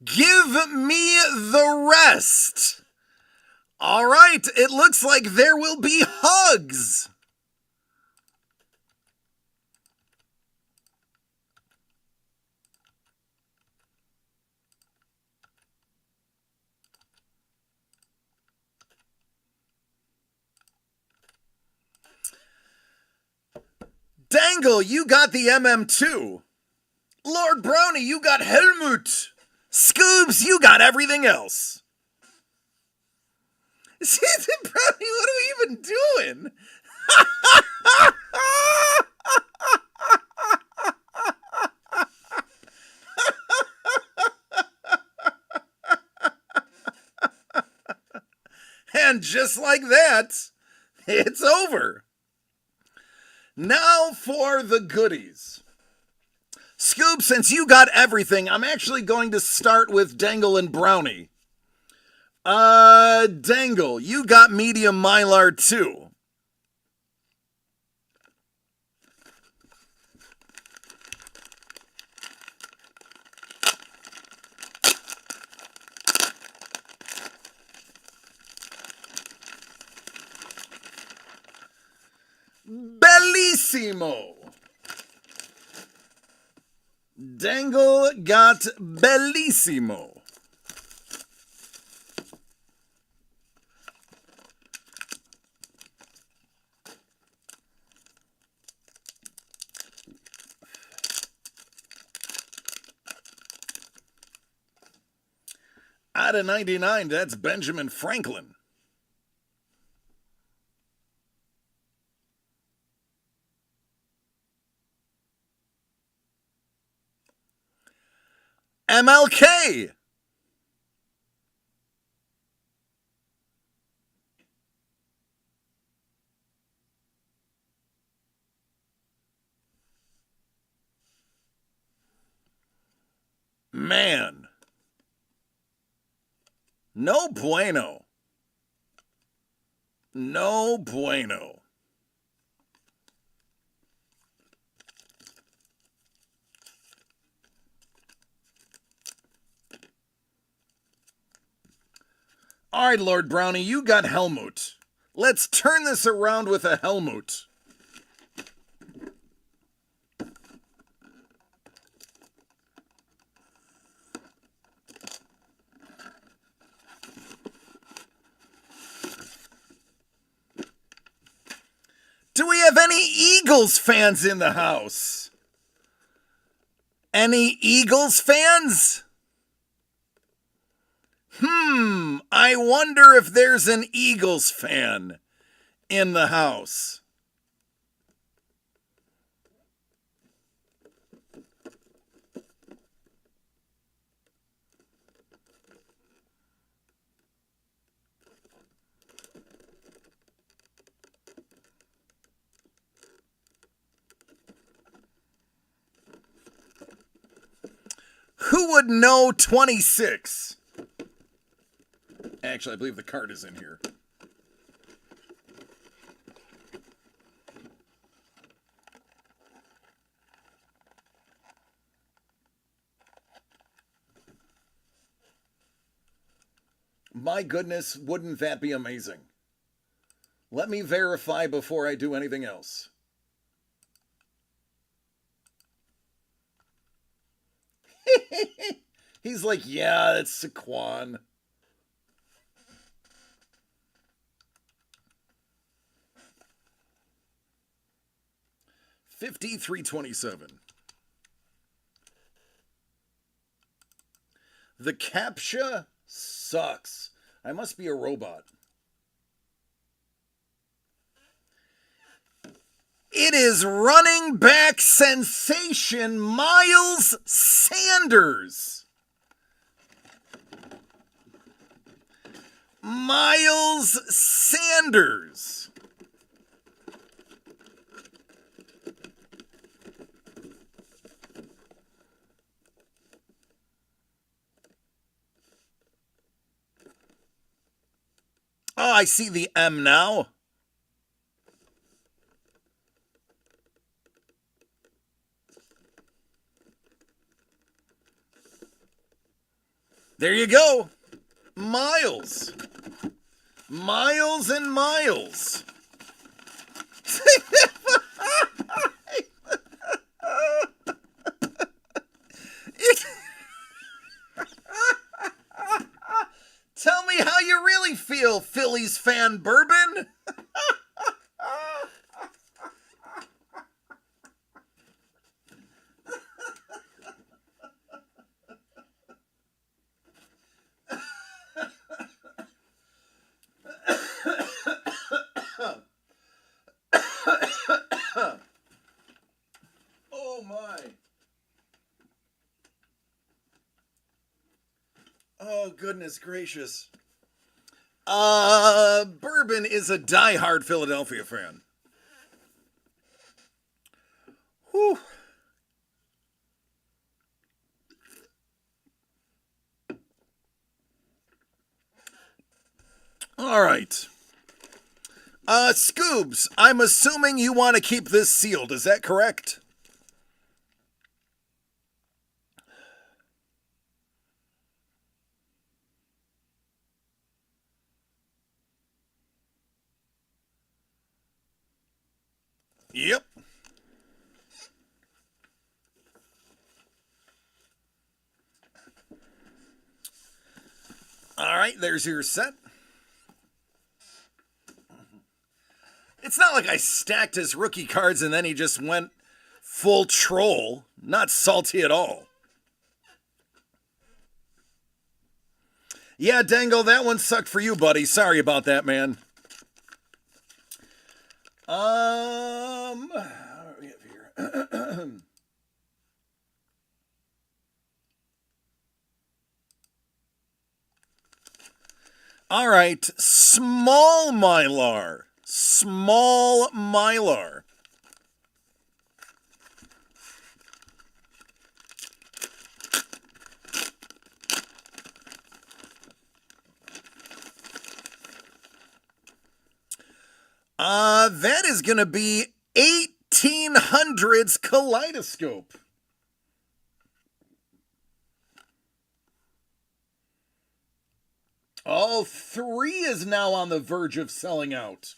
Give me the rest. All right, it looks like there will be hugs. Dangle, you got the MM2. Lord Brownie, you got Helmut. Scoobs, you got everything else. Season Brownie, what are we even doing? And just like that, it's over. Now for the goodies. Scoop, since you got everything, I'm actually going to start with Dangle and Brownie. Dangle, you got medium Mylar too. Bellissimo. Dangle got Bellissimo. Out of 99, that's Benjamin Franklin. MLK. Man. No bueno. No bueno. All right, Lord Brownie, you got Helmut. Let's turn this around with a Helmut. Do we have any Eagles fans in the house? Any Eagles fans? I wonder if there's an Eagles fan in the house. Who would know 26? Actually, I believe the card is in here. My goodness, wouldn't that be amazing? Let me verify before I do anything else. He's like, yeah, it's Saquon. $53.27. The CAPTCHA sucks. I must be a robot. It is running back sensation Miles Sanders. Miles Sanders. Oh, I see the M now. There you go. Miles. Miles and Miles. Tell me how you really feel, Phillies fan Bourbon. Oh my. Oh goodness gracious. Bourbon is a diehard Philadelphia fan. Whew. All right. Scoobs, I'm assuming you want to keep this sealed. Is that correct? Yep. All right, there's your set. It's not like I stacked his rookie cards and then he just went full troll. Not salty at all. Yeah, Dango, that one sucked for you, buddy. Sorry about that, man. What do we have here? All right, small Mylar. Small Mylar. That is going to be 1800s Kaleidoscope. All three is now on the verge of selling out.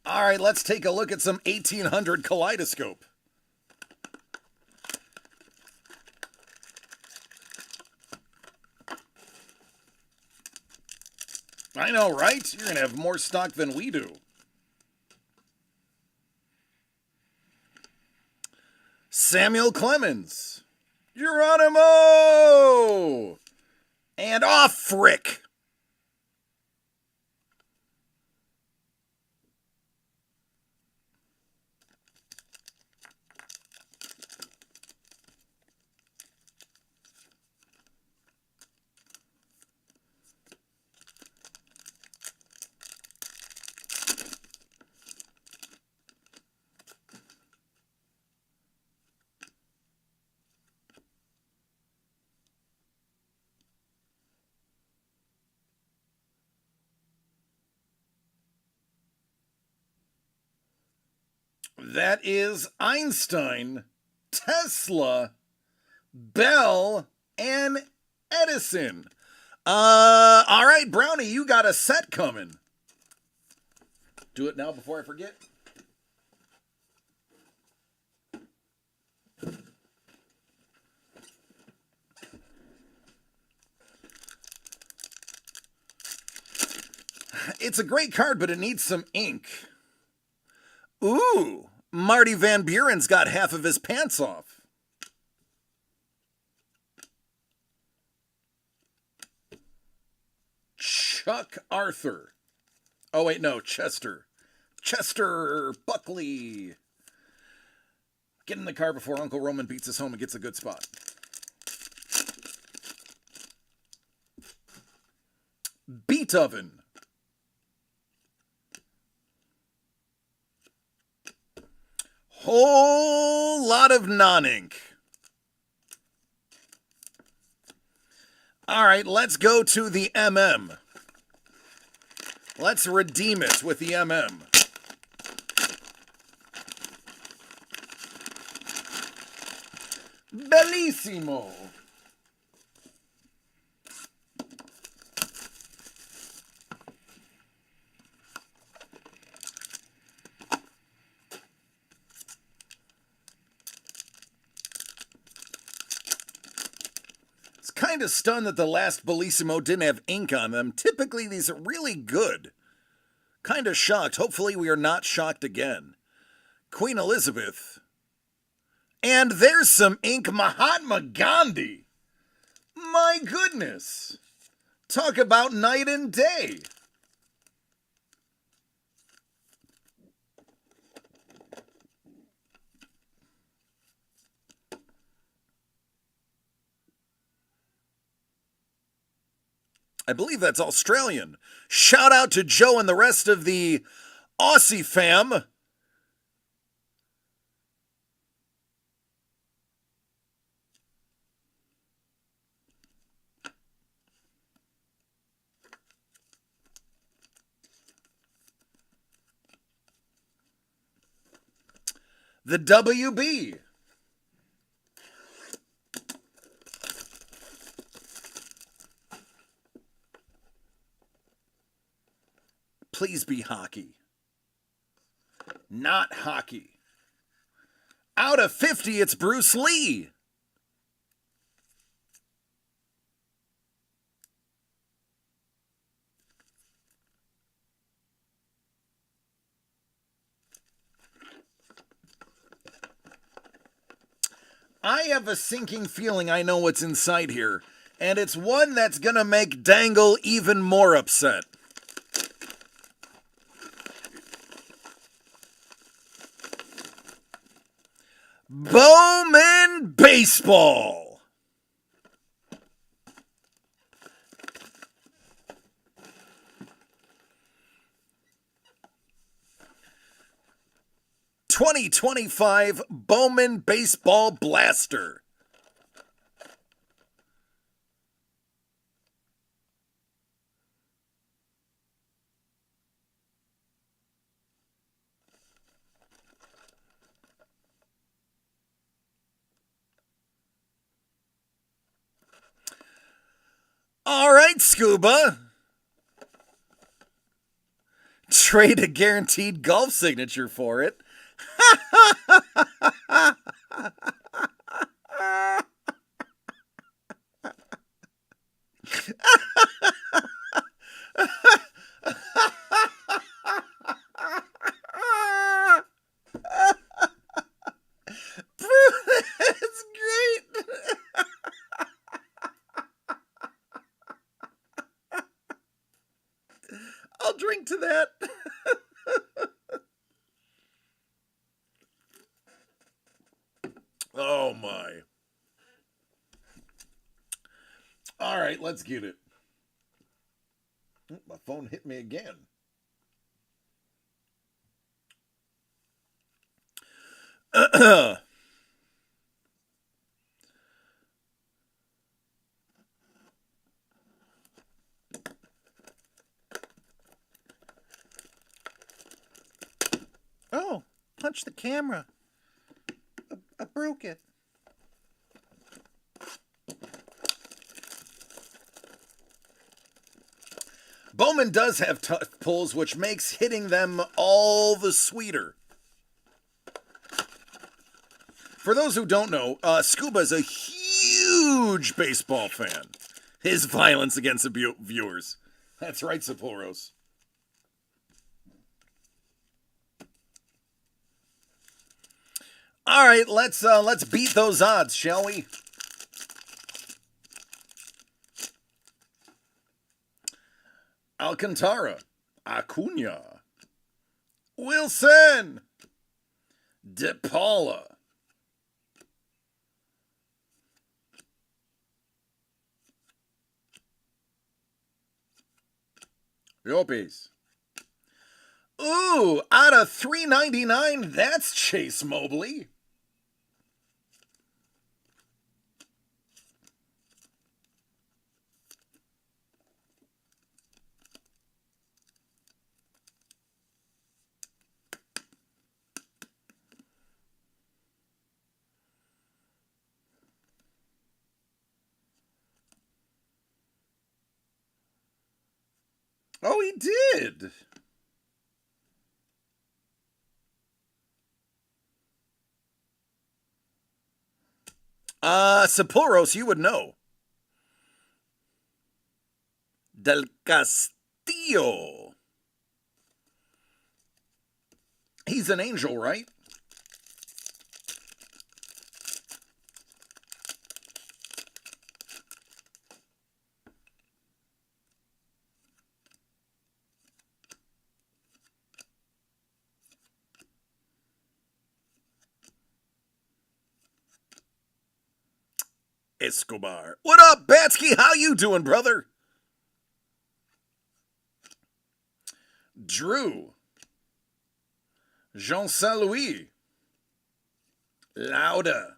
All right, let's take a look at some 1800 Kaleidoscope. I know, right? You're going to have more stock than we do. Samuel Clemens. Geronimo! And off, Frick. That is Einstein, Tesla, Bell, and Edison. All right, Brownie, you got a set coming. Do it now before I forget. It's a great card, but it needs some ink. Ooh, Marty Van Buren's got half of his pants off. Chuck Arthur. Oh, wait, no, Chester. Chester Buckley. Get in the car before Uncle Roman beats us home and gets a good spot. Beethoven. Whole lot of non-ink. All right, let's go to the MM. Let's redeem it with the MM. Bellissimo. Kind of stunned that the last Bellissimo didn't have ink on them. Typically, these are really good. Kind of shocked. Hopefully, we are not shocked again. Queen Elizabeth. And there's some ink. Mahatma Gandhi. My goodness. Talk about night and day. I believe that's Australian. Shout out to Joe and the rest of the Aussie fam. The WB. Please be hockey. Not hockey. Out of 50, it's Bruce Lee. I have a sinking feeling I know what's inside here, and it's one that's gonna make Dangle even more upset. Bowman Baseball. '25 Bowman Baseball Blaster. All right, Scuba. Trade a guaranteed golf signature for it. That's great. I'll drink to that. Oh my. All right, let's get it. My phone hit me again. Oh, punch the camera. I broke it. Bowman does have tough pulls, which makes hitting them all the sweeter. For those who don't know, Scuba is a huge baseball fan. His violence against the viewers. That's right, Sapphoros. All right, let's beat those odds, shall we? Alcantara, Acuna, Wilson, De Paula, Lopez. Ooh, out of $3.99, that's Chase Mobley. Oh, he did. Sapphoros, you would know. Del Castillo. He's an angel, right? Escobar. What up, Batsky? How you doing, brother? Drew. Jean Saint Louis. Lauda.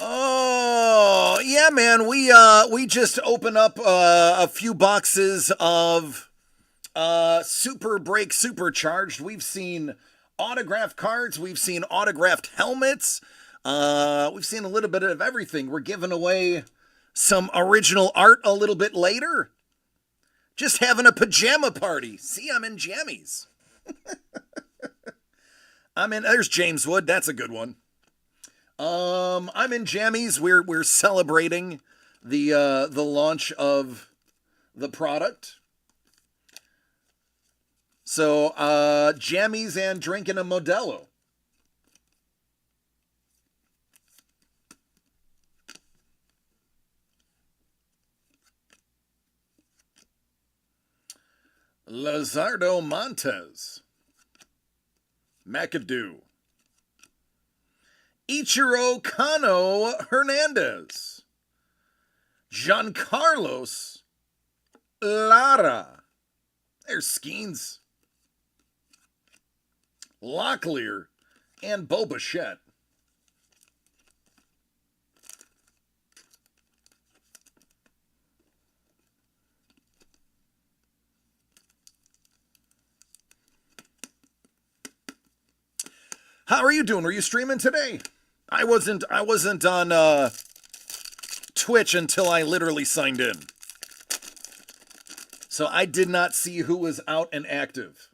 Oh, yeah, man. We just opened up a few boxes of Super Break Supercharged. We've seen autographed cards. We've seen autographed helmets. We've seen a little bit of everything. We're giving away some original art a little bit later. Just having a pajama party. See, I'm in jammies. There's James Wood. That's a good one. I'm in jammies. We're celebrating the launch of the product. So, jammies and drinking a Modelo. Lizardo Montes. McAdoo. Ichiro Kano Hernandez. Giancarlos Lara. There's Skeens. Locklear and Bo Bichette. How are you doing? Were you streaming today? I wasn't on Twitch until I literally signed in. So I did not see who was out and active.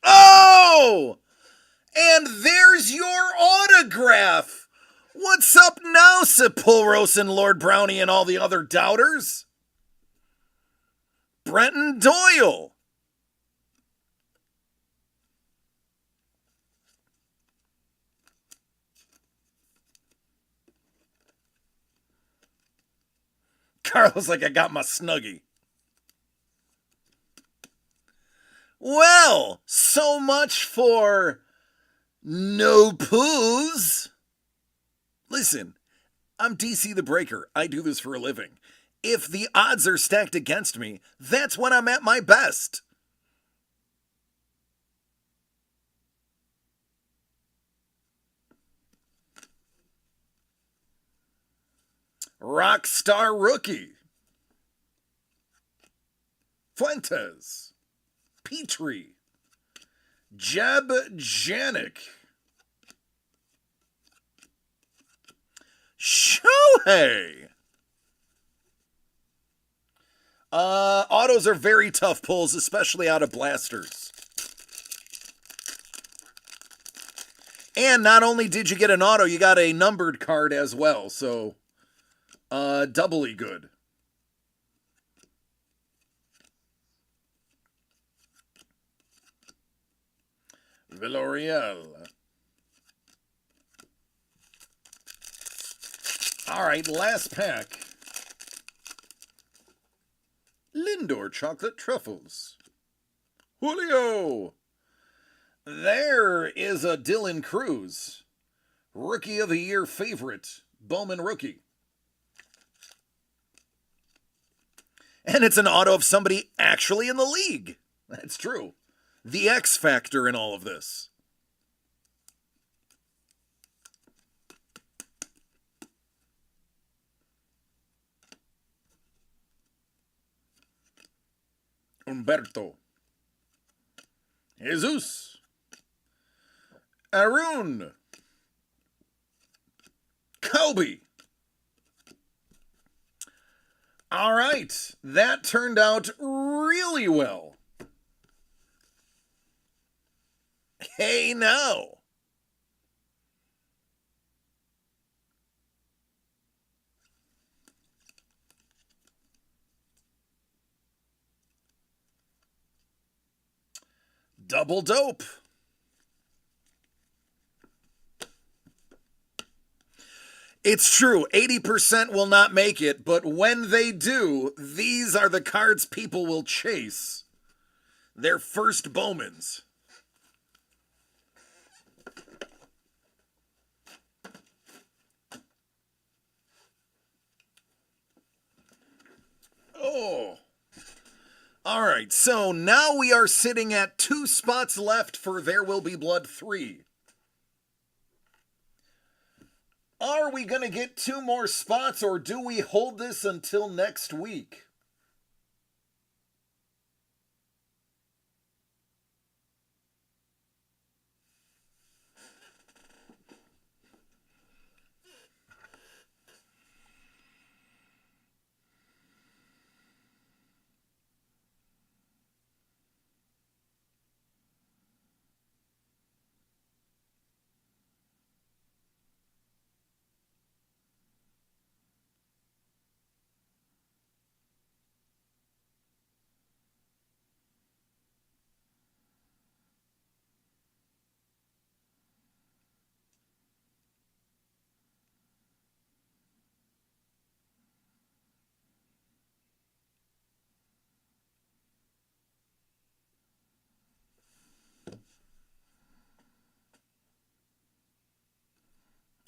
Oh! And there's your autograph! What's up now, Sepulros and Lord Brownie and all the other doubters? Brenton Doyle. Carlos like, I got my Snuggie. Well, so much for no poos. Listen, I'm DC the Breaker. I do this for a living. If the odds are stacked against me, that's when I'm at my best. Rockstar Rookie. Fuentes. Petrie. Jeb Janik. Shohei. Autos are very tough pulls, especially out of blasters. And not only did you get an auto, you got a numbered card as well, so doubly good. Villarreal. All right, last pack. Lindor Chocolate Truffles. Julio. There is a Dylan Cruz. Rookie of the Year favorite. Bowman rookie. And it's an auto of somebody actually in the league. That's true. The X factor in all of this. Humberto. Jesus. Arun. Kobe. All right. That turned out really well. Hey, now. Double dope. It's true, 80% will not make it, but when they do, these are the cards people will chase. Their first Bowmans. Oh. All right, so now we are sitting at 2 spots left for There Will Be Blood 3. Are we going to get 2 more spots, or do we hold this until next week?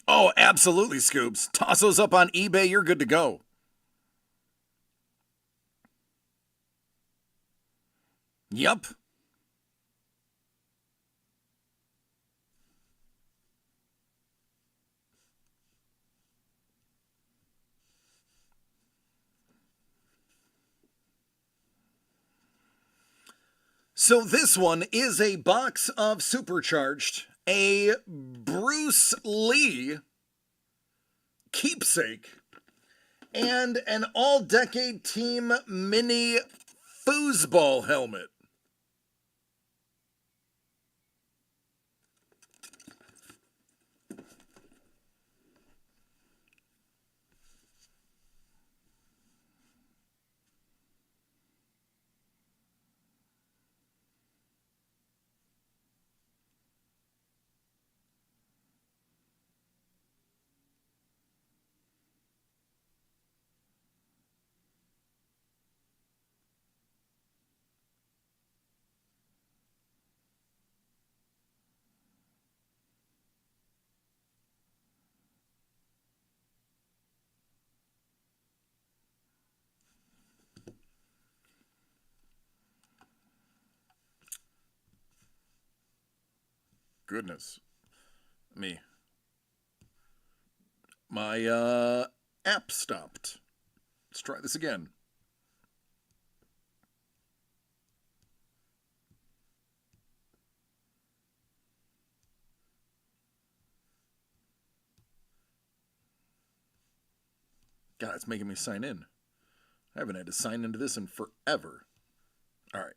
Oh, absolutely, Scoops. Toss those up on eBay, you're good to go. Yup. So this one is a box of Supercharged, a Bruce Lee keepsake, and an all-decade team mini foosball helmet. Goodness me. My app stopped. Let's try this again. God, it's making me sign in. I haven't had to sign into this in forever. All right.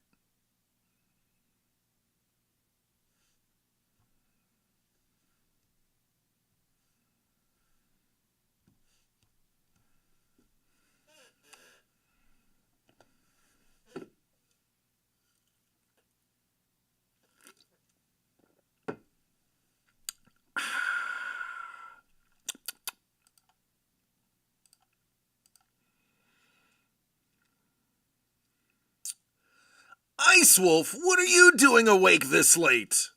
Ice Wolf, what are you doing awake this late?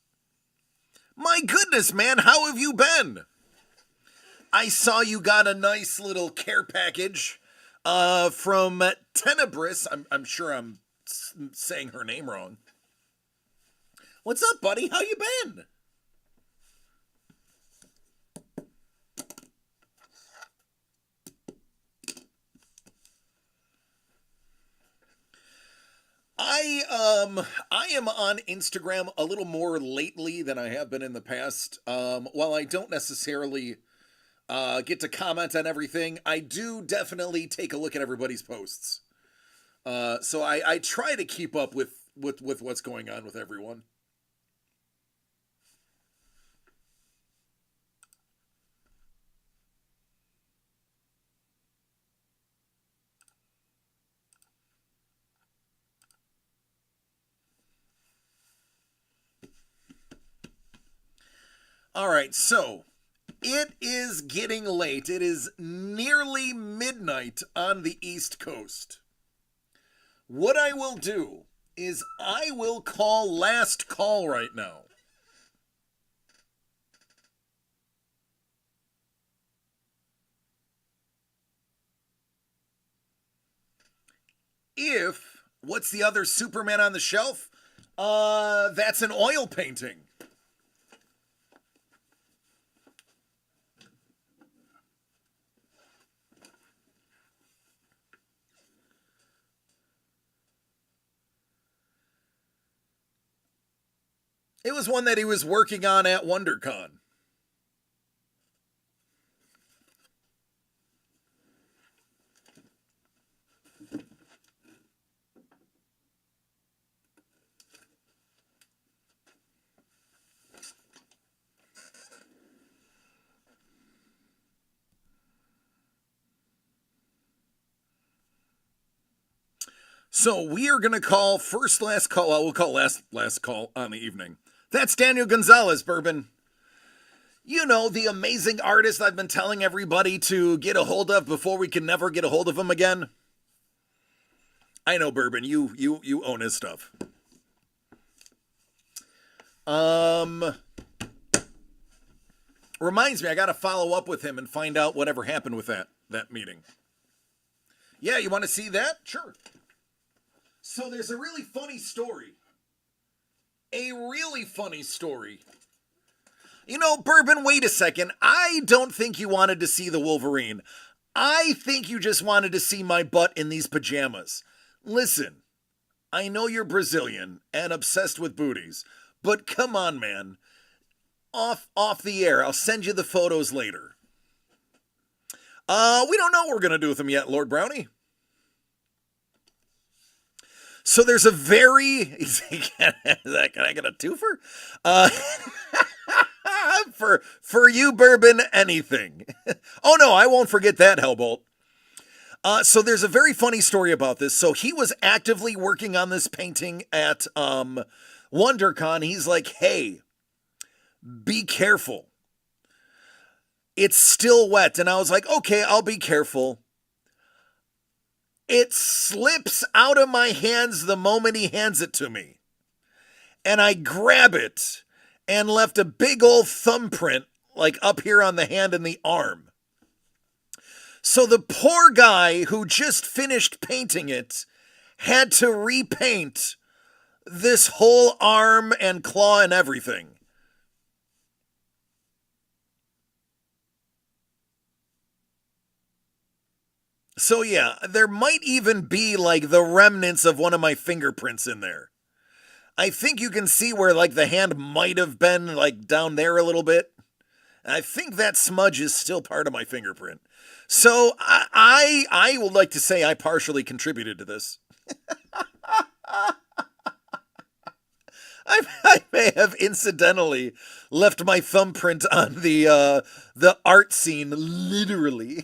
My goodness, man, how have you been? I saw you got a nice little care package from Tenebris. I'm sure I'm saying her name wrong. What's up, buddy? How you been? I am on Instagram a little more lately than I have been in the past. While I don't necessarily get to comment on everything, I do definitely take a look at everybody's posts. So I try to keep up with what's going on with everyone. All right, so it is getting late. It is nearly midnight on the East Coast. What I will do is I will call last call right now. What's the other Superman on the shelf? That's an oil painting. It was one that he was working on at WonderCon. So we are going to call last call. Well, we'll call last call on the evening. That's Daniel Gonzalez, Bourbon. You know, the amazing artist I've been telling everybody to get a hold of before we can never get a hold of him again. I know, Bourbon, you own his stuff. Reminds me, I got to follow up with him and find out whatever happened with that meeting. Yeah, you want to see that? Sure. So there's a really funny story. You know, Bourbon, wait a second. I don't think you wanted to see the Wolverine. I think you just wanted to see my butt in these pajamas. Listen, I know you're Brazilian and obsessed with booties, but come on, man. Off the air. I'll send you the photos later. We don't know what we're going to do with them yet, Lord Brownie. So there's a very... Can I get a twofer? For you, Bourbon, anything. Oh, no, I won't forget that, Hellbolt. So there's a very funny story about this. So he was actively working on this painting at WonderCon. He's like, hey, be careful. It's still wet. And I was like, okay, I'll be careful. It slips out of my hands the moment he hands it to me. And I grab it and left a big old thumbprint like up here on the hand and the arm. So the poor guy who just finished painting it had to repaint this whole arm and claw and everything. So yeah, there might even be like the remnants of one of my fingerprints in there. I think you can see where like the hand might have been like down there a little bit. I think that smudge is still part of my fingerprint. So I would like to say I partially contributed to this. I may have incidentally left my thumbprint on the art scene, literally.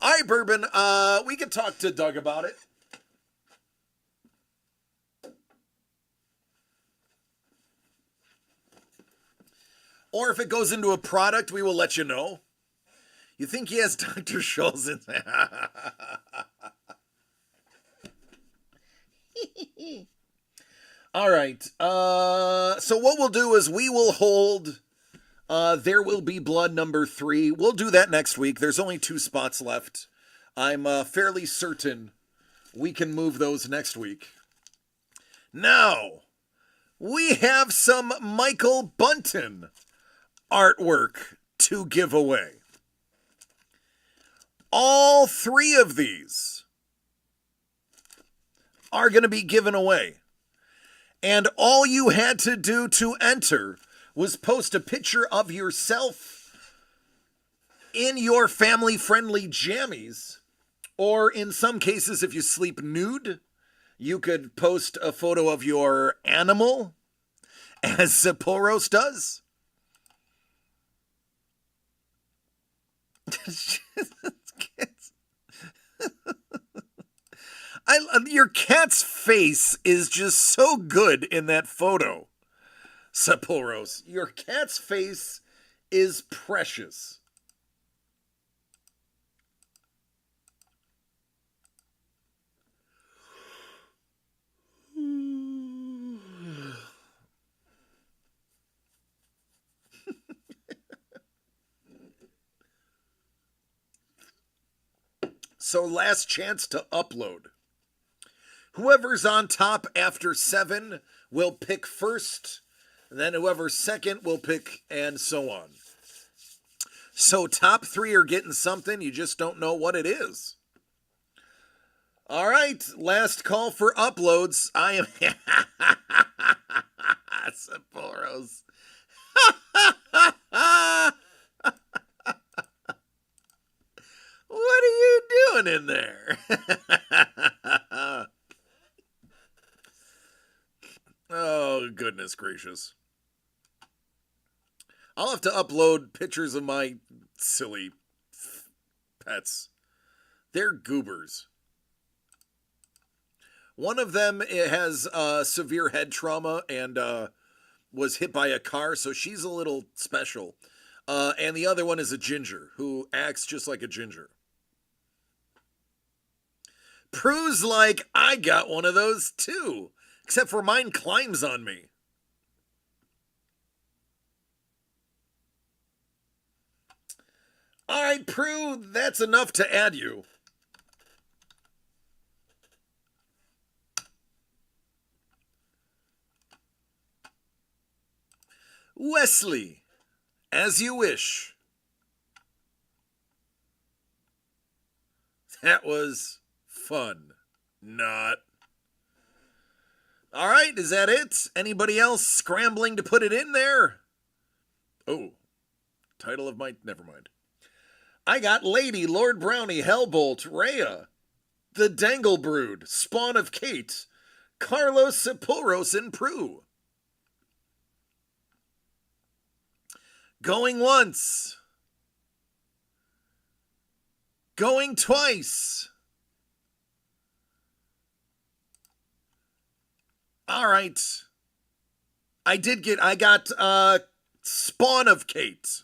All right, Bourbon, we can talk to Doug about it. Or if it goes into a product, we will let you know. You think he has Dr. Scholl's in there? All right. So what we'll do is we will hold There Will Be Blood number 3. We'll do that next week. There's only 2 spots left. I'm fairly certain we can move those next week. Now, we have some Michael Bunton artwork to give away. All 3 of these are going to be given away. And all you had to do to enter was post a picture of yourself in your family-friendly jammies. Or in some cases, if you sleep nude, you could post a photo of your animal, as Sapporos does. Your cat's face is just so good in that photo, Sapporos. Your cat's face is precious. So last chance to upload. Whoever's on top after 7 will pick first, then whoever's second will pick, and so on. So top 3 are getting something, you just don't know what it is. All right, last call for uploads. I am Sapporos. What are you doing in there? Oh, goodness gracious. I'll have to upload pictures of my silly pets. They're goobers. One of them has severe head trauma and was hit by a car, so she's a little special. And the other one is a ginger who acts just like a ginger. Prue's like, I got one of those too. Except for mine climbs on me. All right, Prue, that's enough to add you. Wesley, as you wish. That was fun. Not. All right, is that it? Anybody else scrambling to put it in there? Oh, title of my... Never mind. I got Lady, Lord Brownie, Hellbolt, Rhea, the Dangle Brood, Spawn of Kate, Carlos Sapporos, and Prue. Going once. Going twice. All right. I got Spawn of Kate.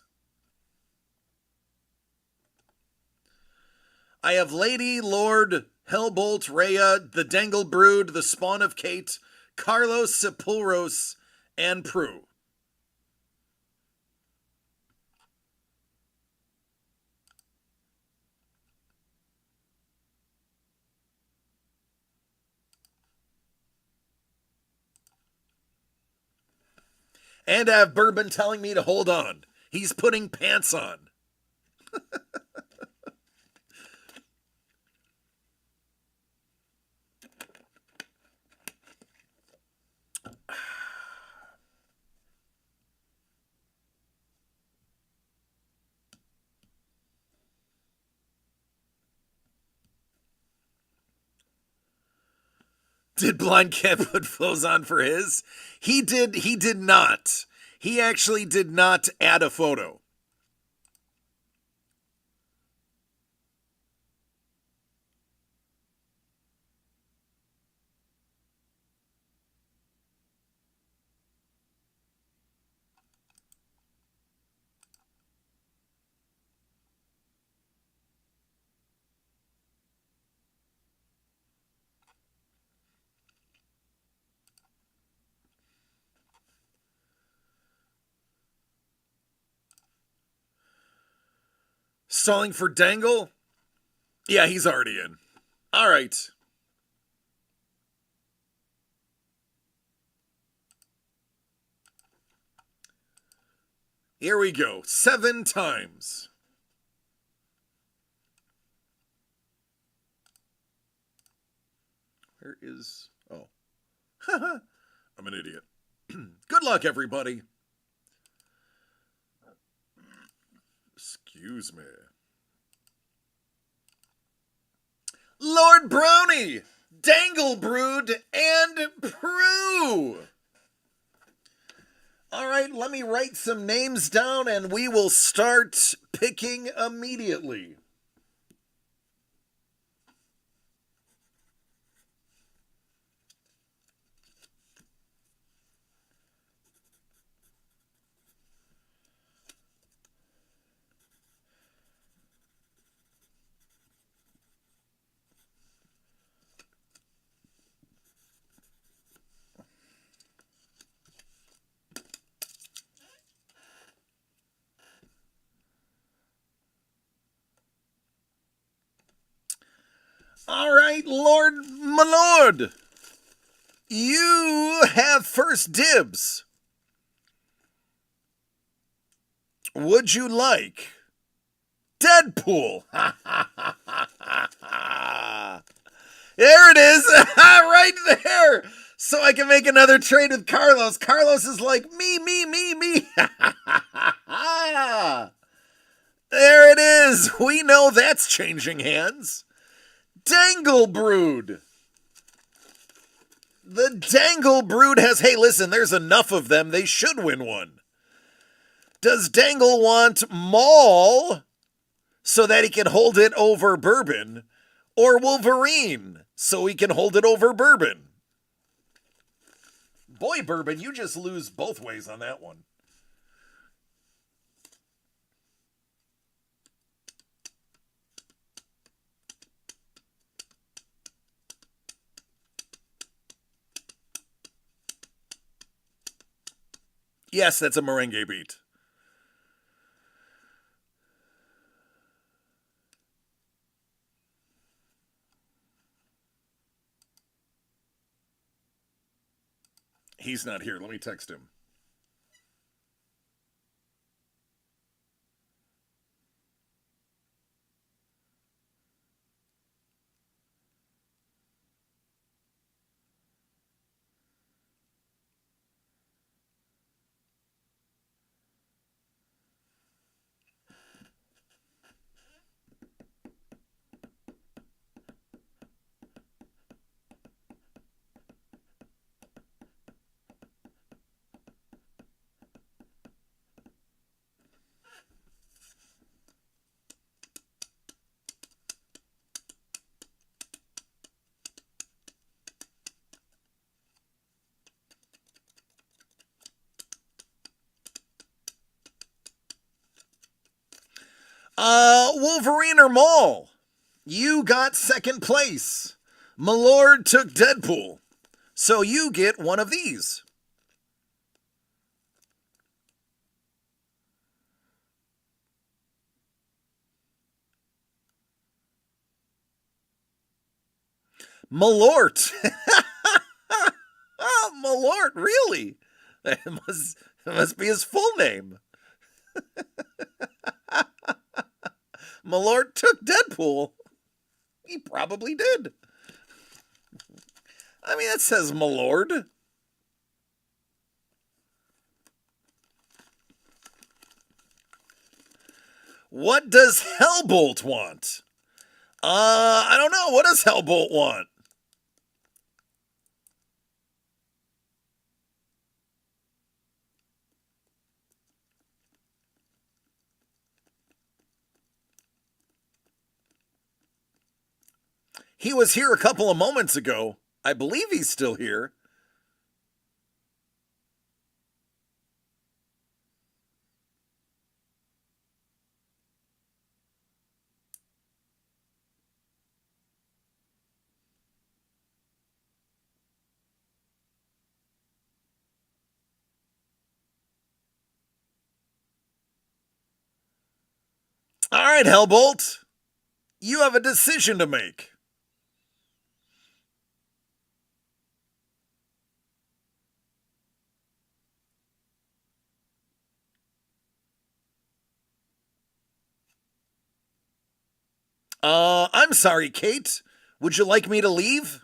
I have Lady, Lord, Hellbolt, Rhea, the Dangle Brood, the Spawn of Kate, Carlos, Sapporos, and Prue. And I have Bourbon telling me to hold on. He's putting pants on. Did Blind Cat put clothes on for his? He did not. He actually did not add a photo. Stalling for Dangle? Yeah, he's already in. All right. Here we go. 7 times. Where is... Oh. I'm an idiot. Good luck, everybody. Excuse me. Lord Brownie, Dangle Brood, and Prue. All right, let me write some names down and we will start picking immediately. All right, my lord, you have first dibs. Would you like Deadpool? There it is, right there. So I can make another trade with Carlos. Carlos is like, me. There it is. We know that's changing hands. Dangle Brood. The Dangle Brood has, hey, listen, there's enough of them. They should win one. Does Dangle want Maul so that he can hold it over Bourbon, or Wolverine so he can hold it over Bourbon? Boy, Bourbon, you just lose both ways on that one. Yes, that's a merengue beat. He's not here. Let me text him. Wolverine or Maul? You got second place. Malord took Deadpool. So you get one of these. Malort. Oh, Malort, really? That must be his full name. Malort took Deadpool. He probably did. I mean, it says Malord. What does Hellbolt want? I don't know. What does Hellbolt want? He was here a couple of moments ago. I believe he's still here. All right, Hellbolt. You have a decision to make. I'm sorry, Kate. Would you like me to leave?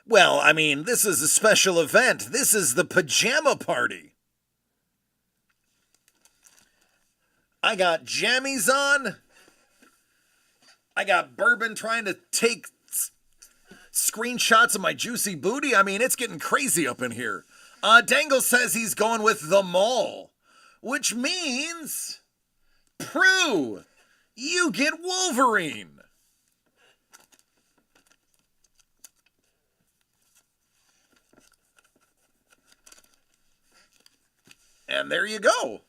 Well, I mean, this is a special event. This is the Pajama Party. I got jammies on. I got bourbon trying to take screenshots of my juicy booty. I mean, it's getting crazy up in here. Dangle says he's going with the mall, which means, Prue, you get Wolverine. And there you go.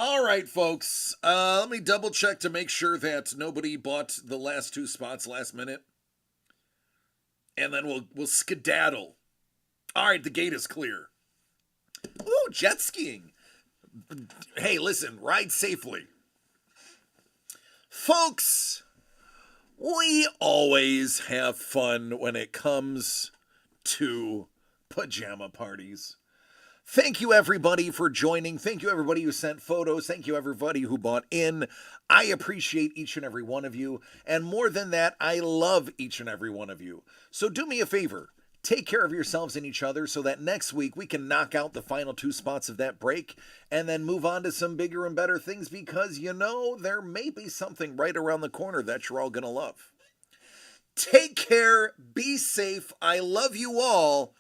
All right, folks. Let me double check to make sure that nobody bought the last two spots last minute. And then we'll skedaddle. All right, the gate is clear. Ooh, jet skiing. Hey, listen, ride safely. Folks, we always have fun when it comes to pajama parties. Thank you, everybody, for joining. Thank you, everybody who sent photos. Thank you, everybody who bought in. I appreciate each and every one of you. And more than that, I love each and every one of you. So do me a favor. Take care of yourselves and each other so that next week we can knock out the final two spots of that break and then move on to some bigger and better things because, you know, there may be something right around the corner that you're all going to love. Take care. Be safe. I love you all.